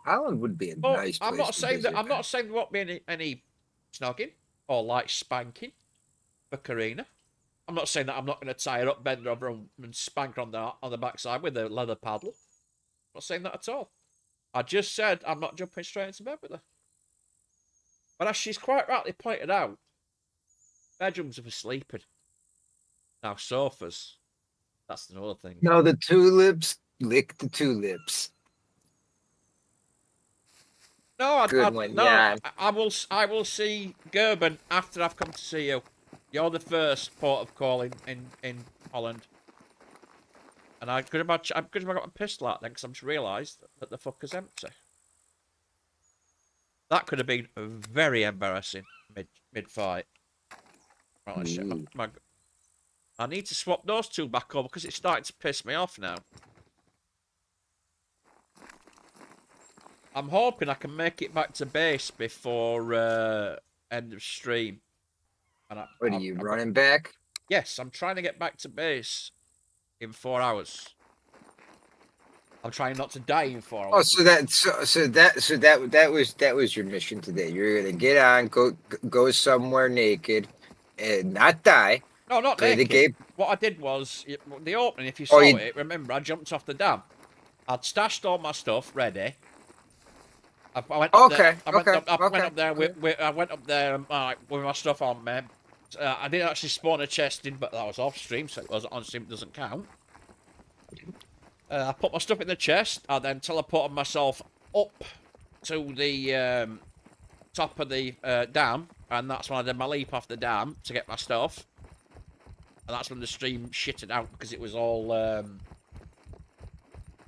Holland would be a nice place. I'm not saying there won't be any snogging or like spanking for Karina. I'm not saying that I'm not going to tie her up, bend her over, and spank her on the backside with a leather paddle. I'm not saying that at all. I just said I'm not jumping straight into bed with her. But as she's quite rightly pointed out, bedrooms are for sleeping. Now sofas, that's another thing. No, the tulips, lick the tulips. No, I will see Gerben after I've come to see you. You're the first port of call in Holland. And I could have got my pistol out then because I've just realised that the fucker's empty. That could have been very embarrassing mid-fight. Right, shit. I need to swap those two back over because it's starting to piss me off now. I'm hoping I can make it back to base before end of stream. And What are you running back? Yes, I'm trying to get back to base in 4 hours. I'm trying not to die in 4 hours. Oh, that was your mission today. You're gonna get on, go somewhere naked, and not die. No, not play naked. the game. What I did was the opening. If you saw it, remember I jumped off the dam. I'd stashed all my stuff ready. I went up there. I went up there with my stuff on, man. I didn't actually spawn a chest in, but that was off stream, so it was on stream. It doesn't count. I put my stuff in the chest. I then teleported myself up to the top of the dam, and that's when I did my leap off the dam to get my stuff. And that's when the stream shitted out because it was all.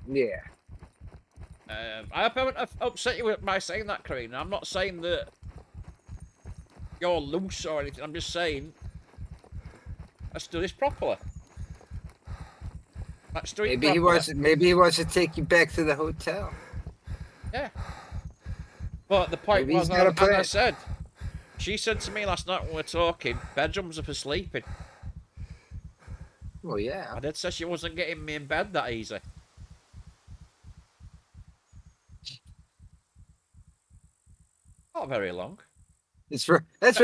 Yeah. I hope I haven't upset you by saying that, Karina. I'm not saying that you're loose or anything. I'm just saying let's do this properly. Let's do it properly. Maybe he wants to take you back to the hotel. Yeah. But the point was, as I said, she said to me last night when we were talking, bedrooms are for sleeping. Well, yeah. I did say she wasn't getting me in bed that easy. Not very long. That's right.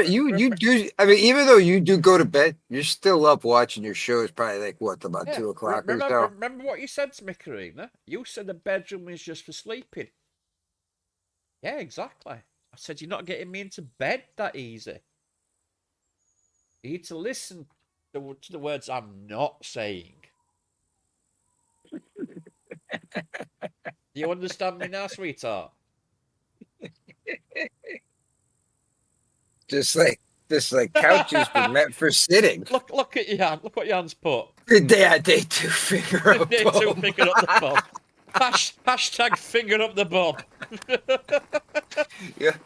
You do. I mean, even though you do go to bed, you're still up watching your shows. Probably like what, about 2 o'clock or so. Remember what you said to me, Karina? You said the bedroom is just for sleeping. Yeah, exactly. I said you're not getting me into bed that easy. You need to listen to the words I'm not saying. Do you understand me now, sweetheart? Just like couches were meant for sitting. Look at your hand. Look what your hand's put. Day 2 finger up. Day 2 finger up the bum. Hashtag finger up the bum. Yeah.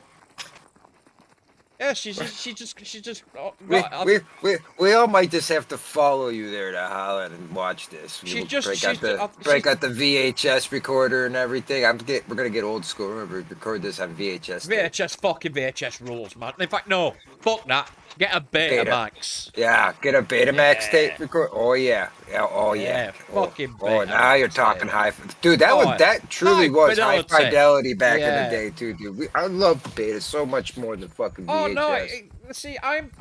Yeah, she just. Oh, We, right, we all might just have to follow you there to Holland and watch this. We'll break out the VHS recorder and everything. We're gonna get old school. Remember, record this on VHS. VHS fucking VHS rules, man. In fact, no, fuck that. Get a Betamax. Yeah, get a Betamax tape record. Oh yeah, oh Yeah, yeah. fucking Oh, now you're talking tape. high. Dude, that truly high was high fidelity. fidelity back in Yeah. the day too, dude. I love beta so much more than fucking VHS. Oh no! See, I'm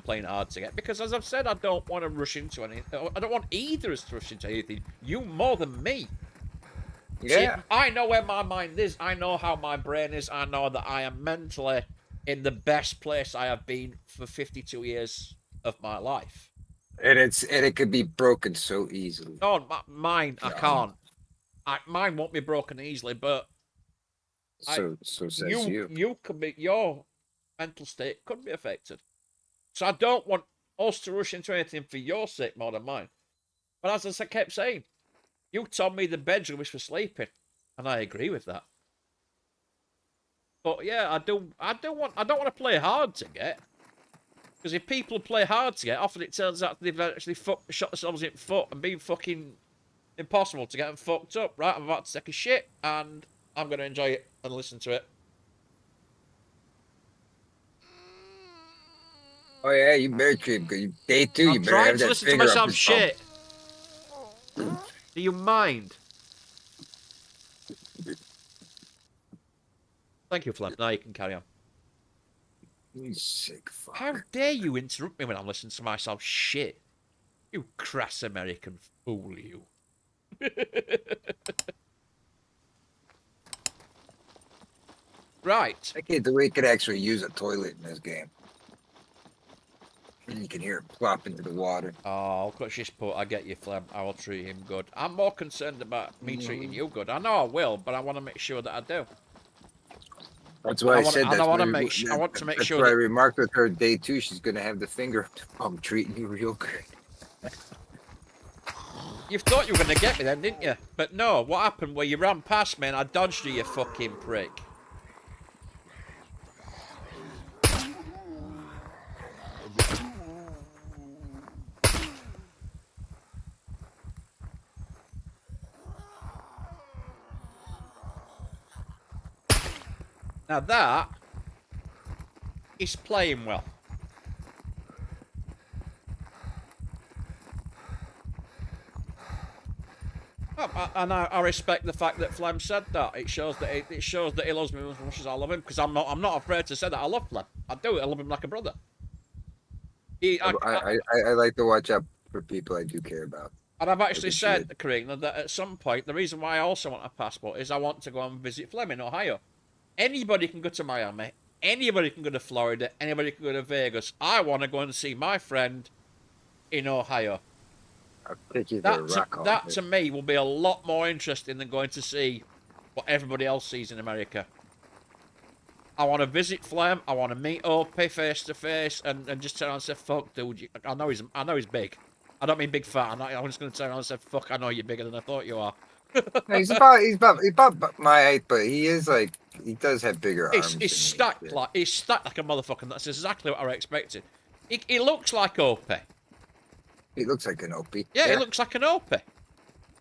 playing hard to get because, as I've said, I don't want to rush into anything. I don't want either of us to rush into anything. You more than me. Yeah. See, I know where my mind is. I know how my brain is. I know that I am mentally in the best place I have been for 52 years of my life. And it could be broken so easily. No, mine I can't. Mine won't be broken easily, but So says you. you. You could be your mental state could be affected. So I don't want us to rush into anything for your sake more than mine. But as I kept saying, you told me the bedroom is for sleeping, and I agree with that. But yeah, I don't want to play hard to get. Because if people play hard to get, often it turns out they've actually shot themselves in the foot and been fucking impossible to get them fucked up. Right, I'm about to take a shit, and I'm going to enjoy it and listen to it. Oh yeah, you better treat good. Day 2, you I'm better trying have to that listen to finger up myself his shit. Do you mind? Thank you, Flem. Now you can carry on. You sick fuck. How dare you interrupt me when I'm listening to myself shit? You crass American fool, you. Right. I can't the way you could actually use a toilet in this game. And you can hear it plop into the water. Oh, clutch this put. I get you, Flem. I will treat him good. I'm more concerned about me treating you good. I know I will, but I want to make sure that I do. That's why I said that. I want to make sure That's why I remarked with her day 2, she's gonna have the finger up. I'm treating you real good. You thought you were going to get me then, didn't you? But no, what happened where you ran past me and I dodged you, you fucking prick. Now that is playing well. And I respect the fact that Flem said that. It shows that he loves me as much as I love him. Because I'm not afraid to say that I love Flem. I do. I love him like a brother. I like to watch out for people I do care about. And I've actually said, Karina, that at some point the reason why I also want a passport is I want to go and visit Flem in Ohio. Anybody can go to Miami. Anybody can go to Florida. Anybody can go to Vegas. I want to go and see my friend in Ohio. I'll take you to That to me will be a lot more interesting than going to see what everybody else sees in America. I want to visit Flem. I want to meet Opie face to face and just turn around and say, "Fuck, dude, I know he's big. I don't mean big fat. I'm just going to turn around and say, "Fuck, I know you're bigger than I thought you are." He's about my height, but he is like he does have bigger arms. He's stacked like a motherfucker. That's exactly what I expected. He looks like Opie. He looks like an Opie. Yeah, he looks like an Opie.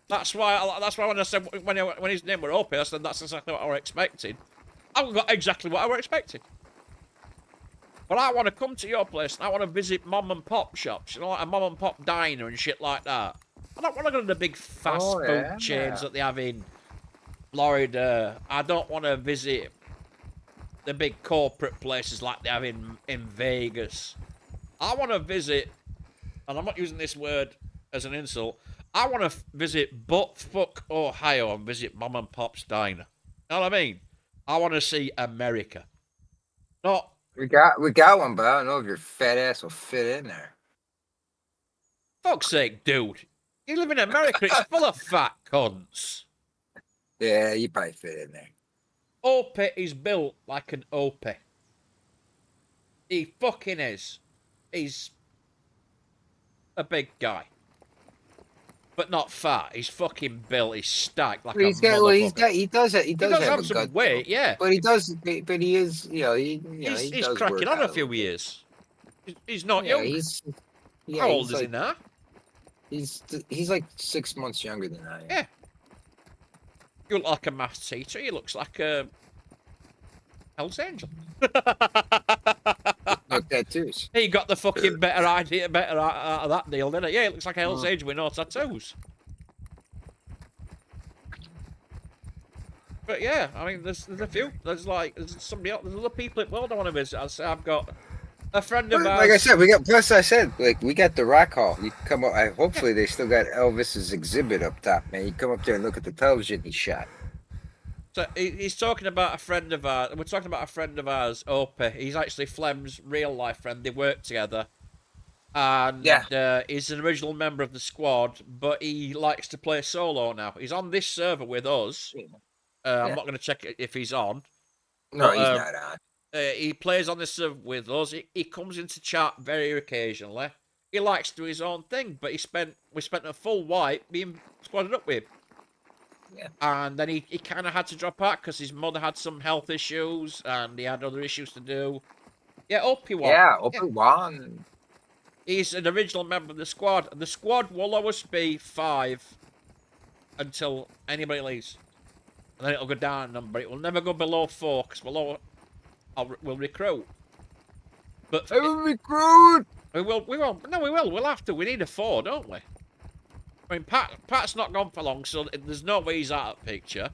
That's why when I said when his name were Opie, I said that's exactly what I were expecting. I got exactly what I were expecting. But I want to come to your place and I want to visit mom and pop shops, you know, like a mom and pop diner and shit like that. I don't want to go to the big fast food chains that they have in Florida. I don't want to visit the big corporate places like they have in Vegas. I want to visit, and I'm not using this word as an insult, I want to visit buttfuck Ohio and visit mom and pop's diner. You know what I mean? I want to see America. Not we got one, but I don't know if your fat ass will fit in there. Fuck's sake, dude. You live in America, it's full of fat cunts. Yeah, you probably fit in there. Opie is built like an Opie. He fucking is. He's a big guy. but not fat. He's fucking built. He's stacked like But a he's got, well, motherfucker. he does does have have a some gut, weight, though. yeah. But he is, he He's does cracking work on out a few little bit. years. He's not Yeah, young. yeah, How old he's is he like, now? he's like 6 months younger than I am. Yeah. You look like a maths teacher. He looks like a Hell's Angel. No tattoos. He got the fucking better out of that deal, didn't he? Yeah, it looks like a Hell's Angel with no tattoos. But yeah, I mean, there's a few. There's somebody else. There's other people at world I want to visit. I've got a friend of ours. Like I said, we got the Rock Hall. You can come up. Hopefully, they still got Elvis's exhibit up top, man. You come up there and look at the television he shot. So he's talking about a friend of ours. We're talking about a friend of ours, Opie. He's actually Flem's real life friend. They work together, and he's an original member of the squad. But he likes to play solo now. He's on this server with us. I'm not going to check if he's on. No, but, he's not on. He plays on this server with us. He comes into chat very occasionally. He likes to do his own thing, but we spent a full wipe being squadded up with him. Yeah. And then he kind of had to drop out because his mother had some health issues and he had other issues to do. Yeah, Opie won. Yeah, Opie won. He's an original member of the squad. And the squad will always be 5 until anybody leaves. And then it'll go down a number. It will never go below 4 because we'll recruit. But I will recruit. We will. No, we will. We'll have to. We need a 4, don't we? I mean, Pat's not gone for long, so there's no way he's out of the picture.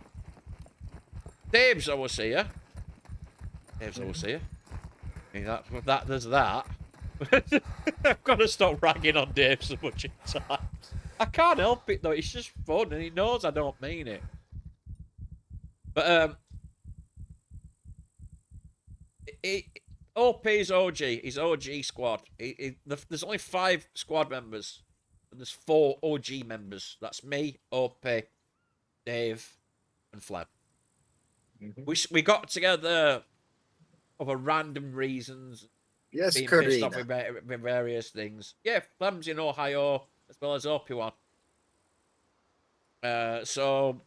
Dave's always here. I mean, there's that. I've got to stop ragging on Dave so much at times. I can't help it, though. It's just fun, and he knows I don't mean it. But, OP's OG. He's OG squad. There's only 5 squad members. And there's 4 OG members. That's me, OP, Dave, and Flem. We got together for random reasons. Yes, being pissed off with various things. Yeah, Flem's in Ohio as well as OP one. So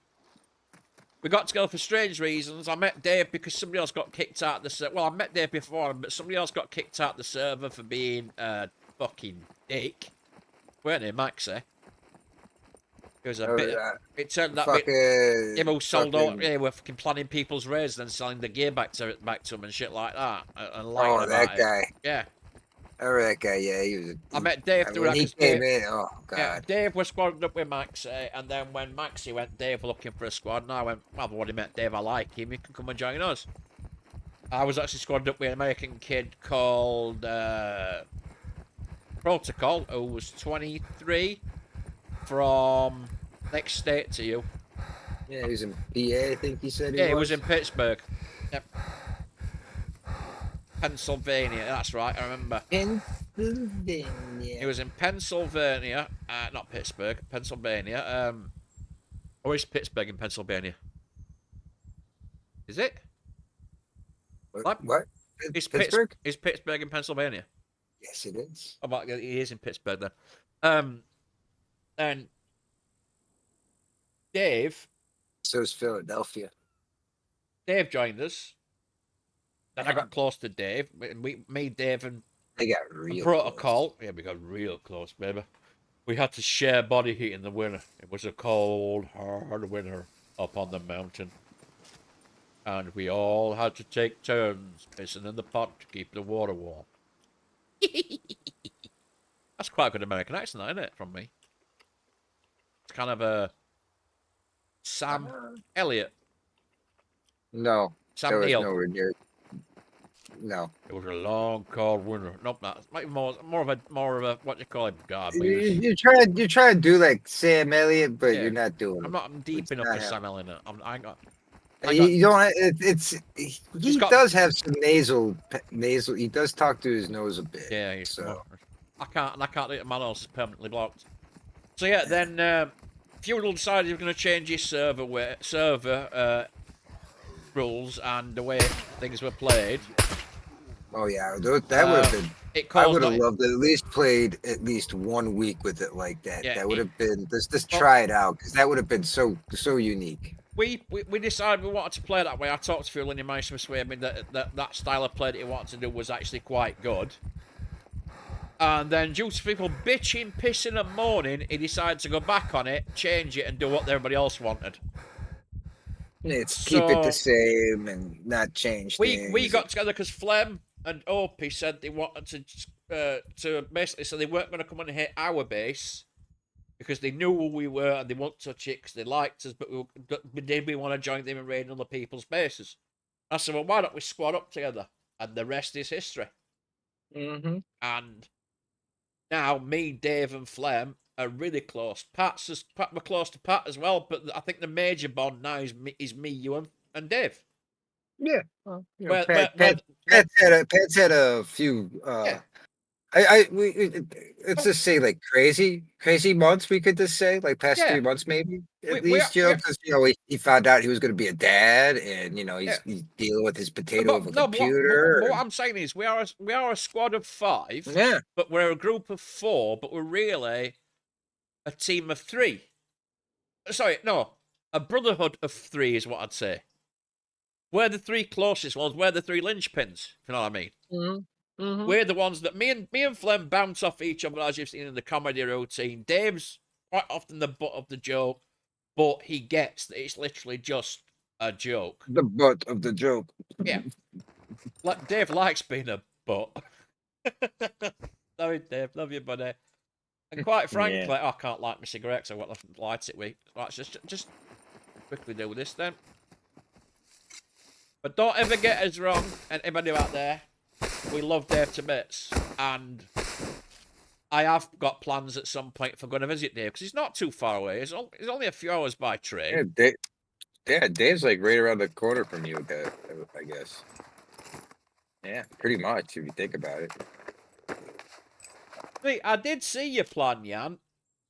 we got together for strange reasons. I met Dave because somebody else got kicked out of the server. Well, I met Dave before, but somebody else got kicked out of the server for being a fucking dick. Weren't they, Maxie? It was a bit. It turned that bit. Him who sold all. Yeah, we're fucking planning people's raids, then selling the gear back to him and shit like that. And lying that about guy. It. Yeah. I remember that guy. Yeah, he was. I met Dave through that. He came in. Oh God. Yeah, Dave was squadded up with Maxie, and then when Maxie went, Dave looking for a squad, and I went, well, I've already met Dave. I like him. He can come and join us. I was actually squadded up with an American kid called Protocol, who was 23, from next state to you. Yeah, he was in PA, I think he said. He was in Pittsburgh. Yep. Pennsylvania, that's right, I remember. Pennsylvania. He was in Pennsylvania, not Pittsburgh, Pennsylvania. Or is Pittsburgh in Pennsylvania? Is it? What? Is Pittsburgh? Is Pittsburgh in Pennsylvania? Yes, it is. Oh, he is in Pittsburgh then. And Dave. So is Philadelphia. Dave joined us. Then I got close to Dave. Me, Dave, and they got real Protocol. Close. Yeah, we got real close, baby. We had to share body heat in the winter. It was a cold, hard winter up on the mountain. And we all had to take turns pissing in the pot to keep the water warm. That's quite a good American accent, isn't it, from me? It's kind of a Sam Elliott. No. Sam Neill. Nowhere near. No. It was a long, cold winter. Nope, not. It might be more of a what you call it, you try to do like Sam Elliott, but you're not doing. I'm deep enough for Sam Elliott. You don't. He does have some nasal. He does talk to his nose a bit. Yeah. So I can't. My nose is permanently blocked. So yeah, then Feudal decided he was going to change his server rules and the way things were played. Oh yeah, that would have been. It I caused would have not- loved to at least played at least 1 week with it like that. Yeah, That would it- have been just well- try it out because that would have been so unique. we decided we wanted to play that way. I talked to Phil and he managed to persuade me that style of play that he wanted to do was actually quite good. And then, due to people bitching, pissing, and moaning, he decided to go back on it, change it, and do what everybody else wanted. It's keep it the same and not change things. We got together because Flem and Opie said they wanted to basically say they weren't going to come and hit our base because they knew who we were and they won't touch it because they liked us, but did we want to join them in raiding other people's bases? I said, well, why don't we squad up together? And the rest is history. Mm-hmm. And now me, Dave, and Flem are really close. We're close to Pat as well, but I think the major bond now is me, you, and Dave. Yeah. Well, Pat's Pat's had a few. Yeah. Let's just say like crazy months. We could just say like past 3 months maybe at least. Because he found out he was going to be a dad, and he's dealing with his potato of a computer. But what I'm saying is we are a squad of 5. Yeah. But we're a group of 4. But we're really a team of 3. Sorry, no, a brotherhood of 3 is what I'd say. We're the 3 closest ones. We're the 3 linchpins. If you know what I mean. Mm-hmm. Mm-hmm. We're the ones that me and Flem bounce off each other, as you've seen in the comedy routine. Dave's quite often the butt of the joke, but he gets that it's literally just a joke. The butt of the joke. Yeah. Like Dave likes being a butt. Sorry, Dave. Love you, buddy. And quite frankly, I can't light my cigarettes. I've got nothing to light it with. Let's just quickly do this then. But don't ever get us wrong, anybody out there. We love Dave to bits, and I have got plans at some point for going to visit Dave because he's not too far away. He's only a few hours by train. Dave's like right around the corner from you, I guess. Yeah, pretty much if you think about it. See, I did see your plan, Jan.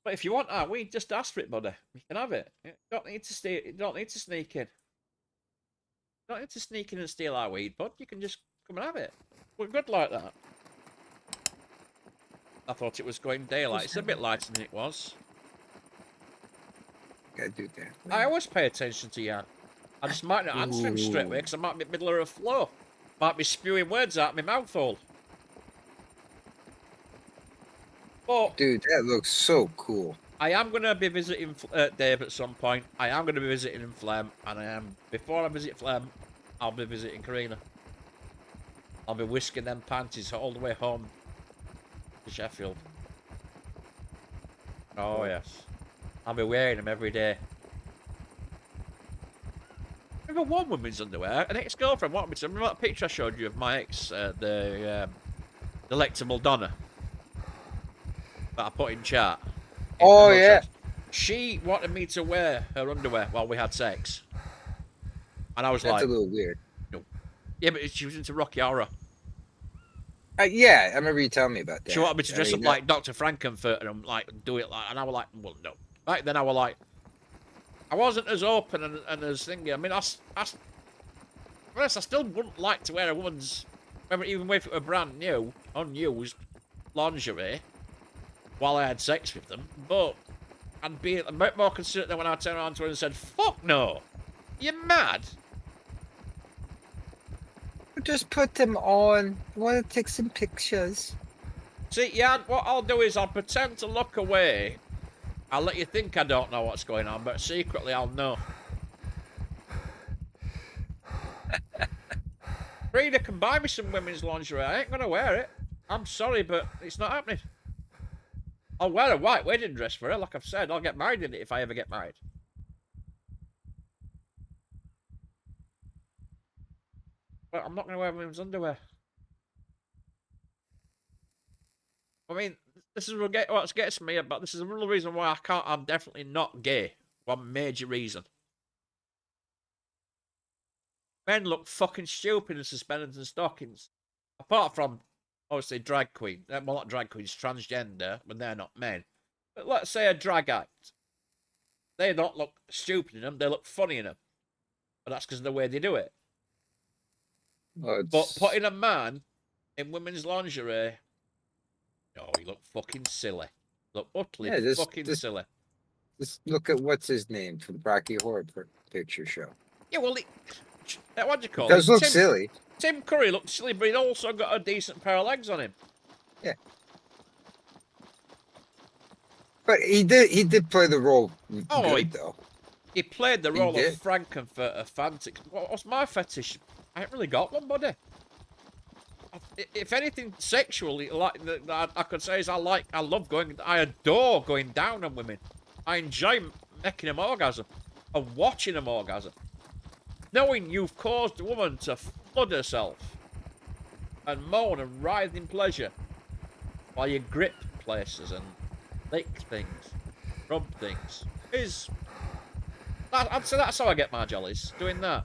But if you want that, we just ask for it, buddy. You can have it. You don't need to stay. You don't need to sneak in. You don't need to sneak in and steal our weed, bud. You can just come and have it. We're good like that. I thought it was going daylight. It's a bit lighter than it was. Gotta do that. I always pay attention to Jan. I just might not answer him straight away because I might be in the middle of a flow. Might be spewing words out of my mouth hole. But dude, that looks so cool. I am going to be visiting Dave at some point. I am going to be visiting Flem. And before I visit Flem, I'll be visiting Karina. I'll be whisking them panties all the way home to Sheffield. Oh, yes. I'll be wearing them every day. I've got one woman's underwear. An ex-girlfriend wanted me to. Remember that picture I showed you of my ex, the delectable Donna? That I put in chat. Oh, yeah. She wanted me to wear her underwear while we had sex. And I was like... That's a little weird. No. Yeah, but she was into Rocky Horror. Yeah, I remember you telling me about that. She wanted me to dress up like Dr. Frankenfurter and like do it like... And I was like, well, no. Back then I was like... I wasn't as open and as thingy. I mean, I still wouldn't like to wear a woman's... Even if it were brand new, unused lingerie while I had sex with them, but I'd be a bit more considerate than when I turned around to her and said, fuck no, you're mad. Just put them on. I want to take some pictures. See, yeah, what I'll do is I'll pretend to look away. I'll let you think I don't know what's going on, but secretly I'll know. Frida can buy me some women's lingerie. I ain't going to wear it. I'm sorry, but it's not happening. I'll wear a white wedding dress for her, like I've said. I'll get married in it if I ever get married. But I'm not going to wear women's underwear. I mean, this is what gets me about. This is another reason why I'm definitely not gay. One major reason. Men look fucking stupid in suspenders and stockings. Apart from, obviously, drag queen. Well, not drag queens, transgender, when they're not men. But let's say a drag act. They don't look stupid in them, they look funny in them. But that's because of the way they do it. Well, But putting a man in women's lingerie No, you look fucking silly. Look utterly Yeah, fucking silly. Just look at what's his name from the Rocky Horror Picture Show. Yeah, well, what do you It call does it? look silly. Tim Curry looked silly, but he'd also got a decent pair of legs on him. Yeah. But he did play the role good, though. He played the role did. of Frankenfurter Fantic. What's my fetish? I ain't really got one, buddy. If anything sexually, like I could say is I adore going down on women. I enjoy making them orgasm and watching them orgasm. Knowing you've caused a woman to flood herself and moan and writhe in pleasure while you grip places and lick things, rub things, I'd say that's how I get my jollies, doing that.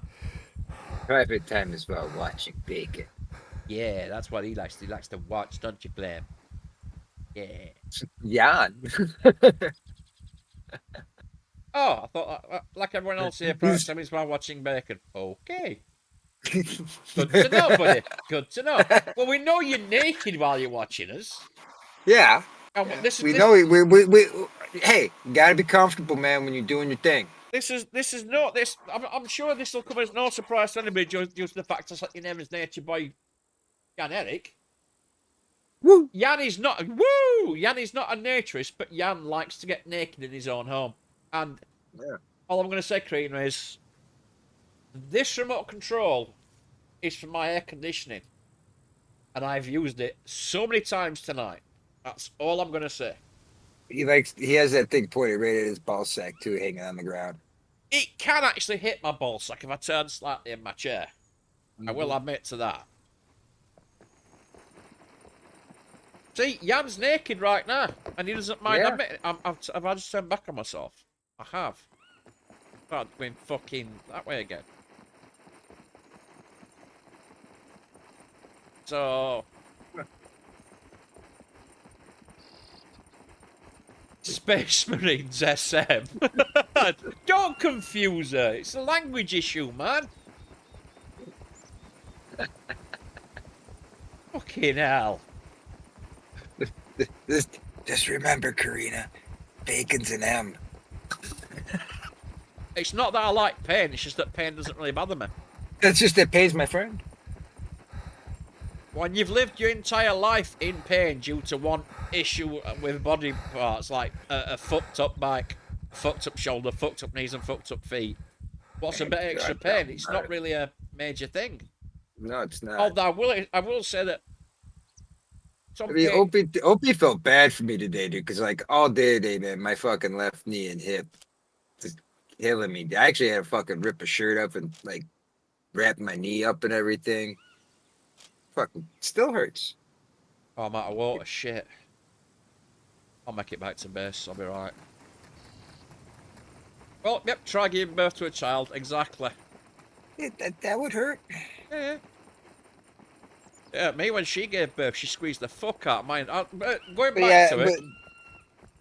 Private time as well, watching bacon. Yeah, that's what he likes. He likes to watch, don't you, Flem? Yeah. Jan. Oh, I thought, like everyone else here, perhaps time is while watching bacon. Okay. Good to know, buddy. Good to know. Well, we know you're naked while you're watching us. Yeah. And Yeah. this is, we this, know we hey, you gotta be comfortable, man, when you're doing your thing. This is not this. I'm sure this will come as no surprise to anybody due to the fact that your name is nature boy Jan Eric. Woo! Jan is not a naturist, but Jan likes to get naked in his own home. And all I'm going to say, Karina, is this remote control is for my air conditioning, and I've used it so many times tonight. That's all I'm going to say. He has that thing pointed right at his ball sack too, hanging on the ground. It can actually hit my ball sack if I turn slightly in my chair. I will admit to that. See, Jan's naked right now, and he doesn't mind admitting. Have I just turned back on myself? I have. I've been fucking that way again. So, Space Marines SM. Don't confuse her. It's a language issue, man. Fucking hell. Just remember, Karina, bacon's an M. It's not that I like pain, it's just that pain doesn't really bother me. That's just that pays my friend. When you've lived your entire life in pain due to one issue with body parts, like a fucked up back, fucked up shoulder, fucked up knees, and fucked up feet, what's a bit extra pain? It's not really a major thing. No, it's not. Although I will say that. I mean, Opie felt bad for me today, dude, because like all day today, man, my fucking left knee and hip just killing me. I actually had to fucking rip a shirt up and like wrap my knee up and everything. Fucking still hurts. Oh, I'm out of water. Shit. I'll make it back to base. I'll be right. Well, yep. Try giving birth to a child. Exactly. Yeah, that would hurt. Yeah. Yeah, me when she gave birth, she squeezed the fuck out of mine. Going back to it.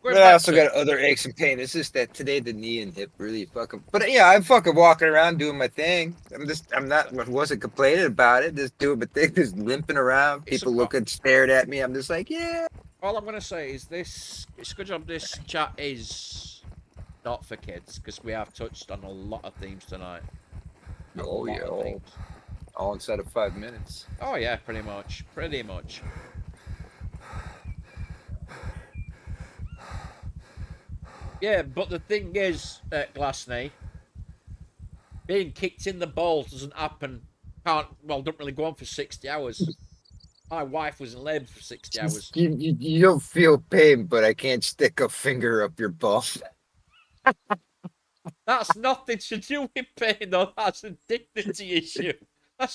But I also got other aches and pain. It's just that today the knee and hip really fucking. But yeah, I'm fucking walking around doing my thing. Wasn't complaining about it. Just doing my thing, just limping around. People looking, stared at me. I'm just like, yeah. All I'm gonna say is this: it's a good job this chat is not for kids because we have touched on a lot of themes tonight. Oh yeah, all inside of 5 minutes. Oh yeah, pretty much. Yeah, but the thing is, Glassney, being kicked in the balls doesn't happen. Don't really go on for 60 hours. My wife was in labour for 60 hours. You don't feel pain, but I can't stick a finger up your bum. That's nothing to do with pain, though. That's a dignity issue.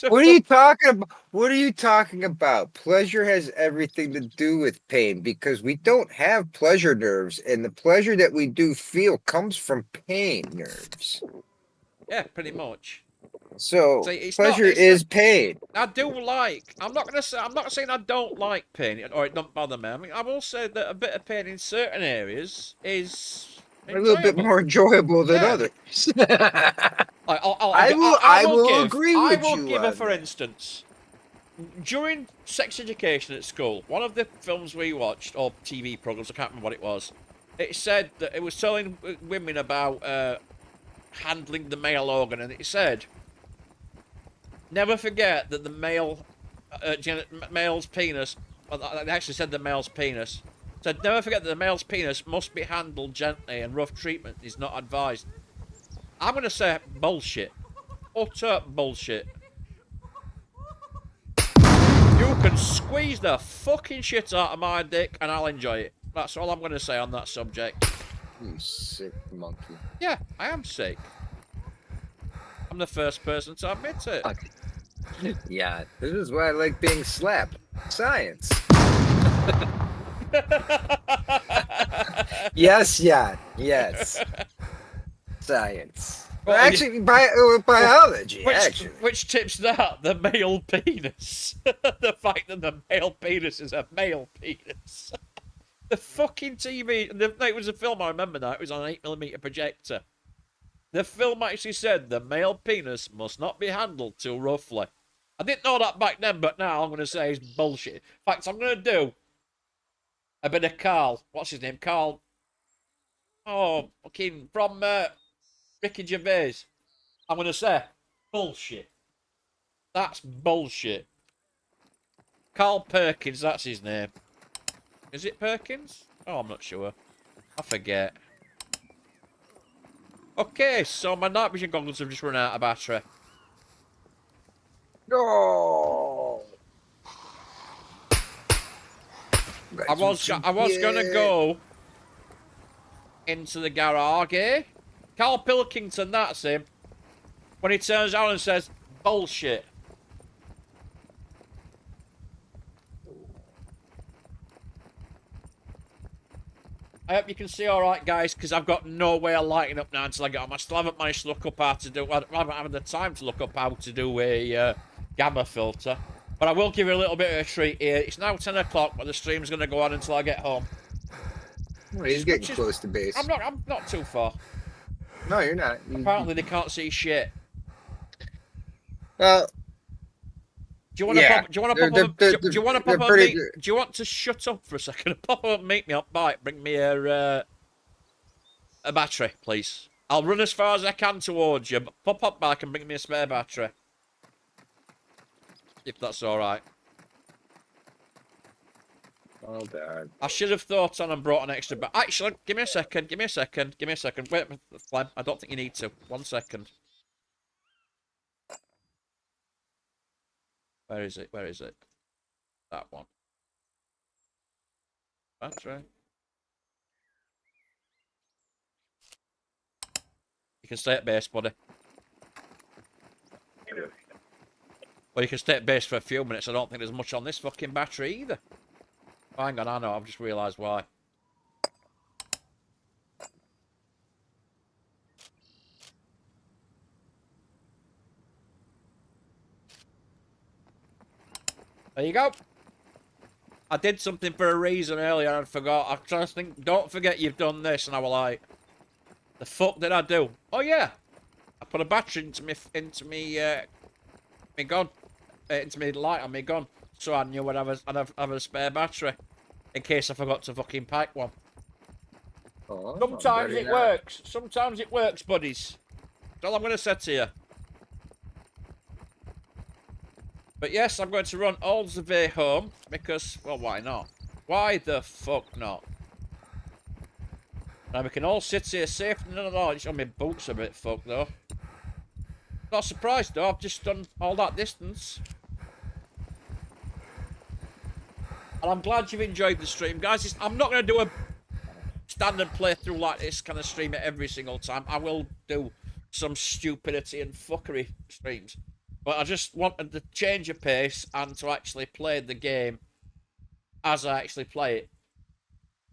What are you talking about? What are you talking about? Pleasure has everything to do with pain because we don't have pleasure nerves, and the pleasure that we do feel comes from pain nerves. Yeah, pretty much. So pleasure is pain. I'm not saying I don't like pain or it don't bother me. I mean, I will say that a bit of pain in certain areas is a little bit more enjoyable than others. I will agree with you. I will give her, for instance. during sex education at school, one of the films we watched, or TV programs, I can't remember what it was, it said that it was telling women about handling the male organ, and it said, never forget that the male's penis, well, they actually said the male's penis, said never forget that the male's penis must be handled gently and rough treatment is not advised. I'm going to say bullshit. Utter bullshit. You can squeeze the fucking shit out of my dick and I'll enjoy it. That's all I'm going to say on that subject. You sick monkey. Yeah, I am sick. I'm the first person to admit it. Yeah, this is why I like being slapped. Science. Yes, yeah, yes. Science. Well, actually, biology, actually. Which tips that? The male penis. The fact that the male penis is a male penis. The fucking TV... It was a film, I remember that. It was on an 8mm projector. The film actually said the male penis must not be handled too roughly. I didn't know that back then, but now I'm going to say it's bullshit. In fact, I'm going to do a bit of Carl. What's his name? Carl... Oh, fucking... From... Ricky Gervais. I'm going to say, bullshit. That's bullshit. Carl Perkins, that's his name. Is it Perkins? Oh, I'm not sure. I forget. Okay, so my night vision goggles have just run out of battery. No. I was gonna go into the garage, eh? Carl Pilkington, that's him. When he turns around and says, bullshit. I hope you can see alright, guys, because I've got no way of lighting up now until I get home. I still haven't managed to look up how to do... I haven't had the time to look up how to do a gamma filter. But I will give you a little bit of a treat here. It's now 10 o'clock, but the stream's going to go on until I get home. Well, he's getting close to base. I'm not too far. No, you're not. Apparently they can't see shit. Well, do you want to shut up for a second? Pop up and meet me up bike. Bring me a battery, please. I'll run as far as I can towards you, but pop up back and bring me a spare battery. If that's alright. Oh, God. I should have thought on and brought an extra battery. Actually, give me a second. Wait, Flem, I don't think you need to. 1 second. Where is it? That one. Battery. You can stay at base, buddy. Well, you can stay at base for a few minutes. I don't think there's much on this fucking battery either. Oh, hang on, I know. I've just realised why. There you go. I did something for a reason earlier and I forgot. I was trying to think, don't forget you've done this. And I was like, the fuck did I do? Oh, yeah. I put a battery into me gun. Into me light on me gun. So I knew I'd have a spare battery. In case I forgot to fucking pack one. Oh, Sometimes it works. Sometimes it works, buddies. That's all I'm going to say to you. But yes, I'm going to run all the way home because, well, why not? Why the fuck not? Now we can all sit here safe. No, just on my boots a bit fucked though. Not surprised though, I've just done all that distance. And I'm glad you've enjoyed the stream, guys. I'm not going to do a standard playthrough like this kind of stream it every single time. I will do some stupidity and fuckery streams. But I just wanted to change of pace and to actually play the game as I actually play it.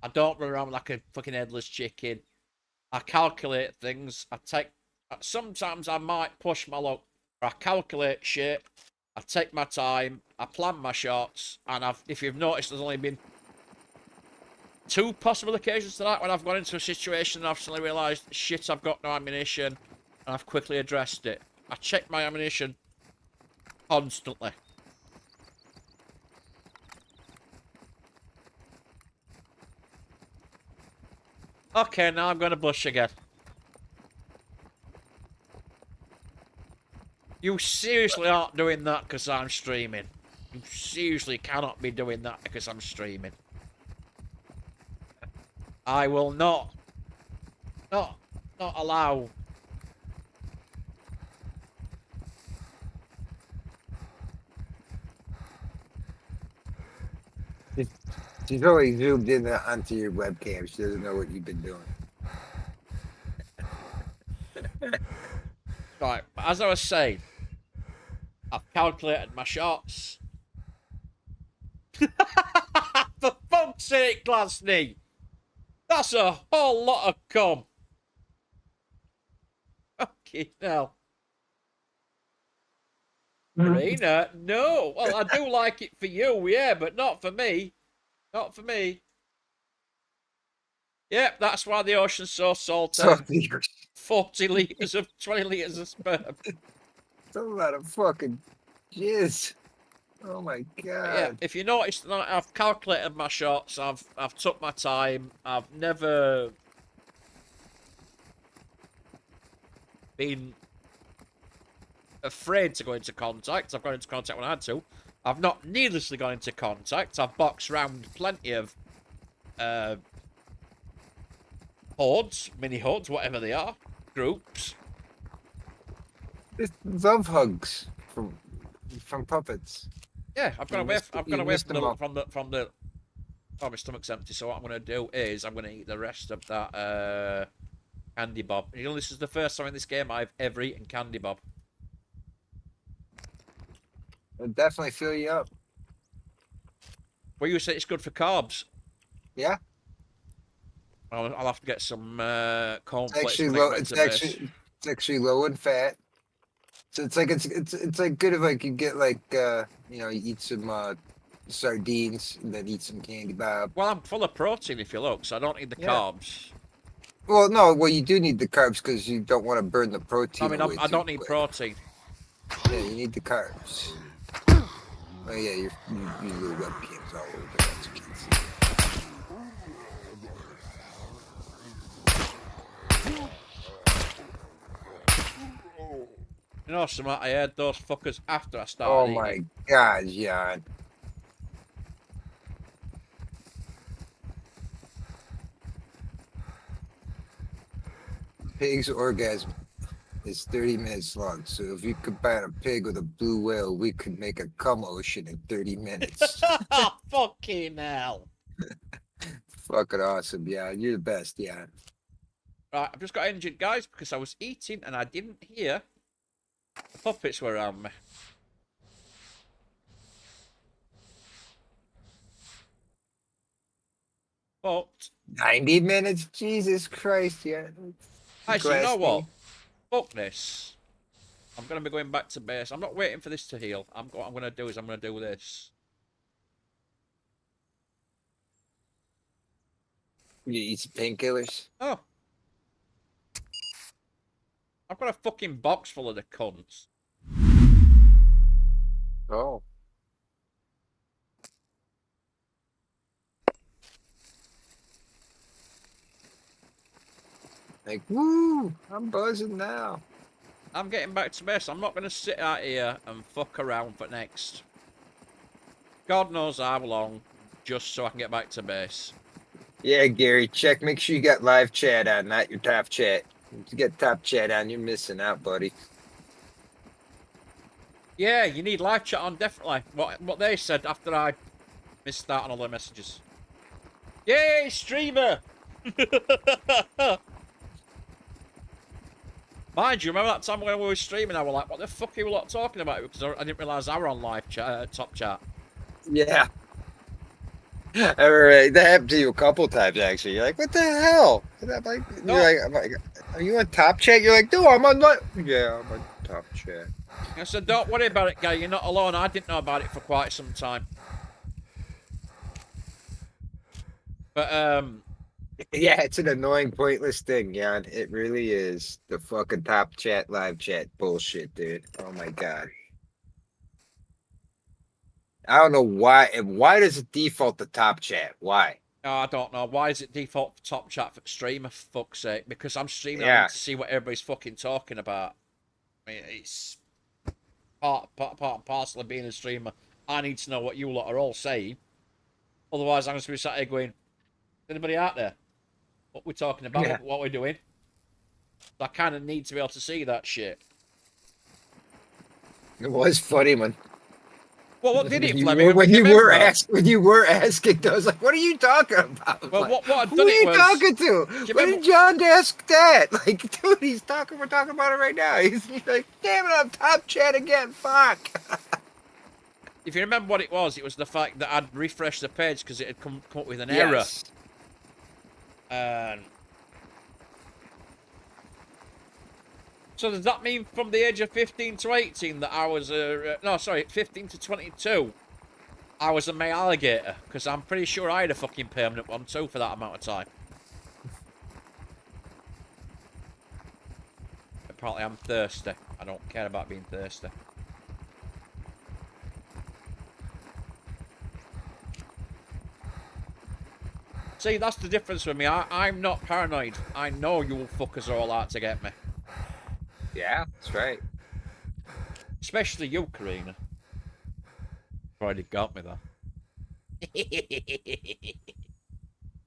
I don't run around like a fucking headless chicken. I calculate things. Sometimes I might push my luck. I calculate shit. I take my time. I plan my shots. And if you've noticed, there's only been 2 possible occasions tonight when I've gone into a situation and I've suddenly realised, shit, I've got no ammunition. And I've quickly addressed it. I check my ammunition constantly. Okay, now I'm going to blush again. You seriously aren't doing that because I'm streaming. You seriously cannot be doing that because I'm streaming. I will not allow. She's always zoomed in onto your webcam. She doesn't know what you've been doing. Right, but as I was saying, I've calculated my shots. For fuck's sake, Glasney! That's a whole lot of cum. Okay, now. Marina, no. Well, I do like it for you, yeah, but not for me. Not for me. Yep, that's why the ocean's so salty. 40 litres of 20 litres of sperm. It's a lot of fucking jizz. Oh my god. Yeah, if you notice, I've calculated my shots. I've took my time. I've never been afraid to go into contact. I've gone into contact when I had to. I've not needlessly gone into contact. I've boxed round plenty of hordes, mini hordes, whatever they are, groups. It's love hugs from puppets. Yeah, I've gone away. I've gone away from the. Oh, my stomach's empty. So what I'm going to do is I'm going to eat the rest of that candy bob. You know, this is the first time in this game I've ever eaten candy bob. It'll definitely fill you up. Well, you say it's good for carbs. Yeah. I'll have to get some It's cornflakes. actually low. It's actually low in fat. So it's like good if like you get like you eat some sardines and then eat some candy bob. Well, I'm full of protein if you look, so I don't need the carbs. Well, no, you do need the carbs because you don't want to burn the protein. I mean, I don't need protein. Yeah, you need the carbs. Oh yeah, you little webcams all over the place. You can't see. You know, something, I heard those fuckers after I started. Oh my god, Jan. Pig's orgasm is 30 minutes long, so if you combine a pig with a blue whale, we could make a cum ocean in 30 minutes. Fucking hell. Fucking awesome, yeah. You're the best, yeah. Right, I've just got injured, guys, because I was eating and I didn't hear the puppets were around me. But 90 minutes? Jesus Christ, yeah. actually, you know what? Fuck this. I'm going to be going back to base. I'm not waiting for this to heal. What I'm going to do is I'm going to do this. You eat some painkillers? Oh. I've got a fucking box full of the cunts. Oh. Like, woo! I'm buzzing now. I'm getting back to base. I'm not going to sit out here and fuck around for next. God knows how long, just so I can get back to base. Yeah, Gary, make sure you got live chat on, not your top chat. If you get top chat on, you're missing out, buddy. Yeah, you need live chat on, definitely. What they said after I missed out on all their messages. Yay, streamer! Mind you, remember that time when we were streaming, I was like, what the fuck are you lot talking about? Because I didn't realise I were on live chat, top chat. Yeah. That happened to you a couple times, actually. You're like, what the hell? I'm like, are you on top chat? You're like, no, I'm on yeah, I'm on top chat. I said, don't worry about it, guy. You're not alone. I didn't know about it for quite some time. But, yeah, it's an annoying, pointless thing, Jan. It really is. The fucking top chat, live chat bullshit, dude. Oh my god. I don't know why. Why does it default to top chat? Why? Oh, I don't know. Why is it default for top chat for streamer, for fuck's sake? Because I'm streaming, I Yeah. need to see what everybody's fucking talking about. I mean, it's part and parcel of being a streamer. I need to know what you lot are all saying. Otherwise, I'm going to be sat here going, is anybody out there? What we're talking about, Yeah. what we're doing. So I kind of need to be able to see that shit. It was funny when. Well, what did it, When you Fleming? were- when you Remember? were asking, I was like, "What are you talking about?" Well, Like, what I'd who done are it you was... talking to? you When remember- did John ask that? Like, dude, he's talking. We're talking about it right now. He's like, "Damn it, I'm top chat again." Fuck. If you remember what it was the fact that I'd refreshed the page because it had come up with an Yes. error. So does that mean from the age of 15 to 18 that I was no, sorry, 15 to 22, I was a male alligator? Because I'm pretty sure I had a fucking permanent one too for that amount of time. Apparently I'm thirsty. I don't care about being thirsty. See, that's the difference with me. I'm not paranoid. I know you fuckers are all out to get me. Yeah, that's right. Especially you, Karina. Already got me there.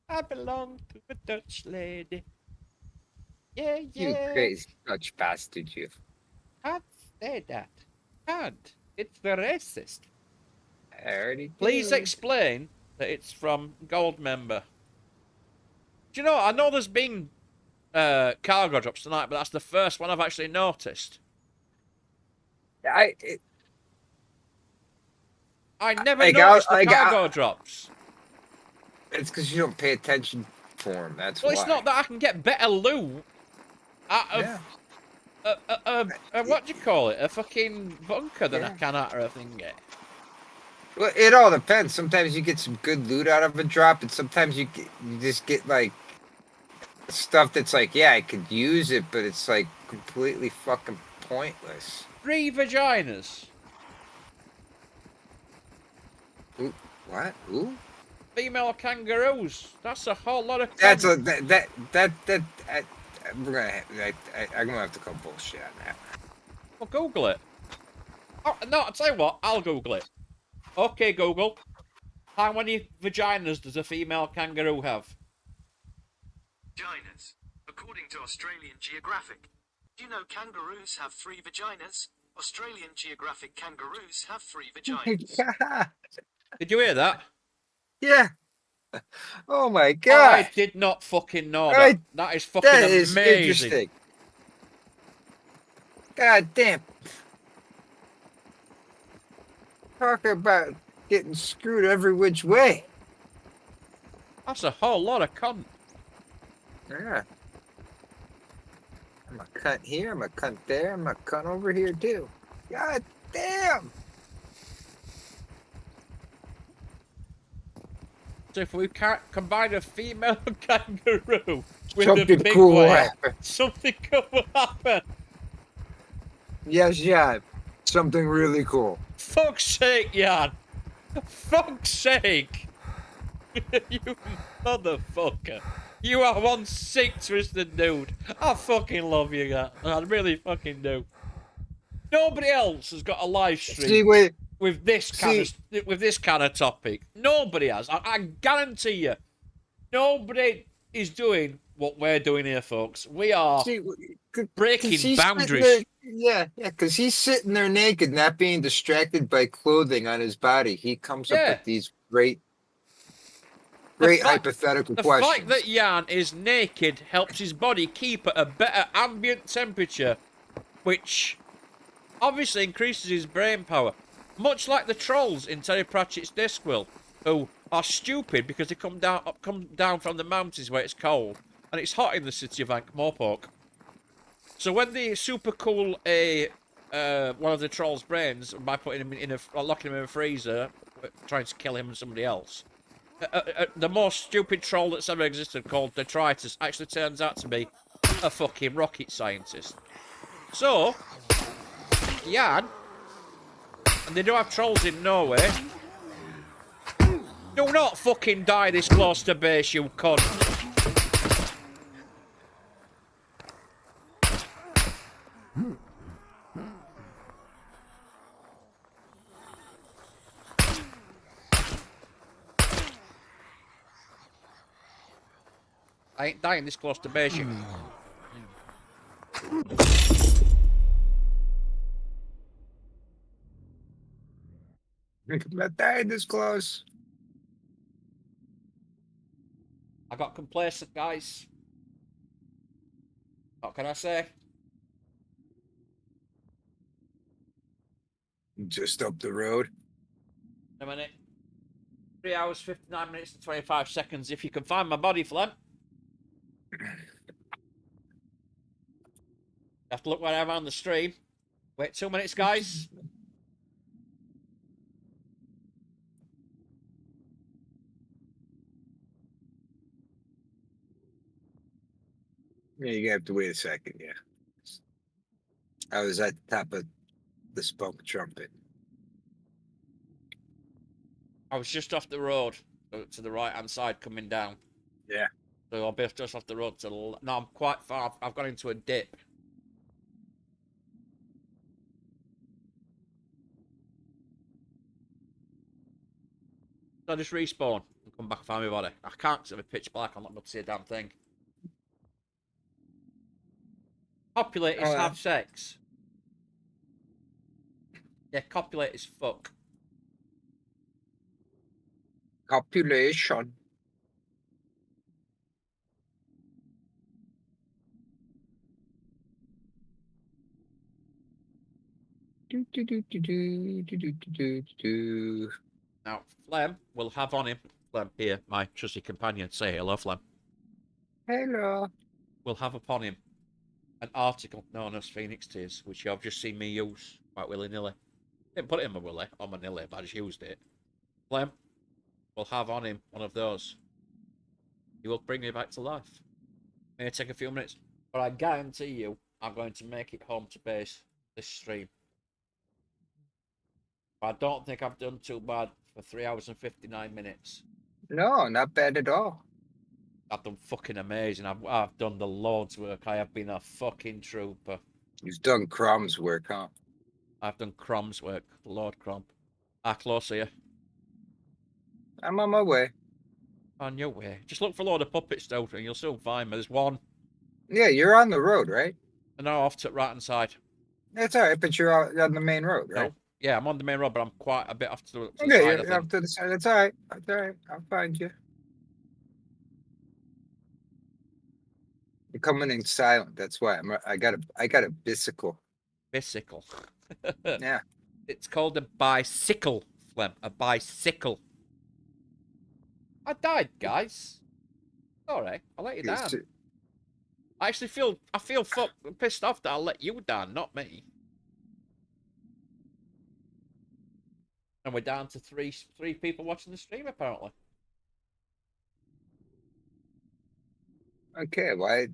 I belong to a Dutch lady. Yeah, You yeah. crazy Dutch bastard, you. Can't say that. Can't. It's the racist. I already. Please did. explain that it's from Gold Member. Do you know, I know there's been cargo drops tonight, but that's the first one I've actually noticed. I never Like, noticed I'll- the like, cargo drops. It's because you don't pay attention for him. That's Well, why. it's not that I can get better loot out of what do you call it? A fucking bunker than I can out of a thingy. Well, it all depends. Sometimes you get some good loot out of a drop, and sometimes you just get like stuff that's like, yeah, I could use it, but it's like completely fucking pointless. 3 vaginas. Ooh, what? Ooh? Female kangaroos. That's a whole lot of. That's a that we're gonna I'm gonna have to call bullshit on that. Well, Google it. Oh, no, I'll tell you what. I'll Google it. Okay, Google. How many vaginas does a female kangaroo have? Vaginas. According to Australian Geographic. Do you know kangaroos have 3 vaginas? Australian Geographic kangaroos have 3 vaginas. Did you hear that? Yeah. Oh my god. I did not fucking know that. I- That is fucking That is amazing. interesting. God damn. Talk about getting screwed every which way. That's a whole lot of cunt. Yeah. I'm a cunt here, I'm a cunt there, I'm a cunt over here too. God damn. So if we combine a female kangaroo with Something a big cool will one, happen. something cool will happen. Yes, yeah. Something really cool. Fuck's sake, Jan. Fuck's sake. You motherfucker. You are one sick, twisted dude. I fucking love you, Jan. I really fucking do. Nobody else has got a live stream See, wait. with this kind of topic. Nobody has. I guarantee you. Nobody is doing what we're doing here, folks. We are breaking boundaries. Yeah, because he's sitting there naked, not being distracted by clothing on his body. He comes up with these great hypothetical The questions. fact that Jan is naked helps his body keep at a better ambient temperature, which obviously increases his brain power. Much like the trolls in Terry Pratchett's Discworld, who are stupid because they come down from the mountains where it's cold, and it's hot in the city of Ankh-Morpork. So when they super cool one of the troll's brains by putting him locking him in a freezer, trying to kill him and somebody else, the most stupid troll that's ever existed, called Detritus, actually turns out to be a fucking rocket scientist. So, Jan, and they do have trolls in Norway, Do not fucking die this close to base, you cunt. I ain't dying this close to base, you. I'm not dying this close. I got complacent, guys. What can I say? Just up the road. A minute. 3 hours, 59 minutes and 25 seconds. If you can find my body, Flem. You have to look where I am on the stream. Wait 2 minutes, guys. Yeah, you have to wait a second. Yeah. I was at the top of the smoke trumpet. I was just off the road to the right-hand side coming down. Yeah. So I'll be just off the road to the... No, I'm quite far. I've gone into a dip. So I just respawn and come back and find my body. I can't because it's pitch black. I'm not able to see a damn thing. Copulate is have sex. Yeah, copulate is fuck. Copulation. Do, do, do, do, do, do, do, do, do. Now, Flem will have on him, Flem here, my trusty companion, say hello, Flem. Hello. Will have upon him an article known as Phoenix Tears, which you have just seen me use quite willy-nilly. Didn't put it in my willy, on my nilly, but I just used it. Flem will have on him one of those. He will bring me back to life. It may take a few minutes, but I guarantee you I'm going to make it home to base this stream. I don't think I've done too bad for 3 hours and 59 minutes. No, not bad at all. I've done fucking amazing. I've done the Lord's work. I have been a fucking trooper. You've done Crom's work, huh? I've done Crom's work. Lord Crom. How close are you? I'm on my way. On your way. Just look for a load of puppets, though, and you'll soon find me. There's one. Yeah, you're on the road, right? And now off to the right hand side. That's all right, but you're out on the main road, right? No. Yeah, I'm on the main road, but I'm quite a bit off to the Yeah, side. you're up to the side. That's all right. That's all right. I'll find you. You're coming in silent. That's why I got a bicycle. Bicycle. Yeah. It's called a bicycle, Flem. A bicycle. I died, guys. Sorry, I let you down. I actually feel pissed off that I let you down, not me. And we're down to three people watching the stream, apparently. Okay, why?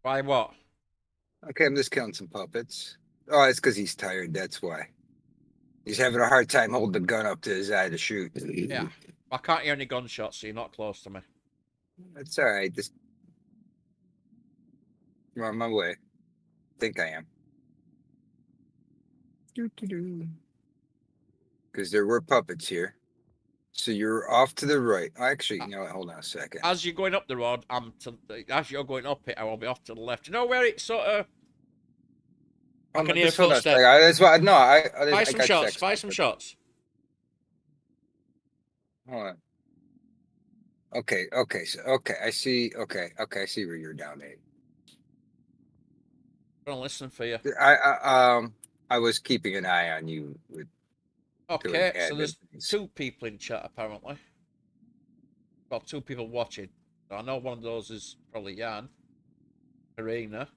Why what? Okay, I'm just killing some puppets. Oh, it's because he's tired. That's why. He's having a hard time holding the gun up to his eye to shoot. Yeah. I can't hear any gunshots, so you're not close to me. That's all right. Just I'm on my way. Think I am. Because there were puppets here. So you're off to the right. Actually, you know what? Hold on a second. As you're going up the road, as you're going up it, I will be off to the left. You know where it's sort of... I can hear footsteps. That's why. No, Fire some shots. Fire some shots. Hold on. Okay. I see. Okay. I see where you're down, Abe. I'm gonna listen for you. I was keeping an eye on you with. Okay, so there's 2 people in chat apparently. Got 2 people watching. So I know one of those is probably Jan, Karina.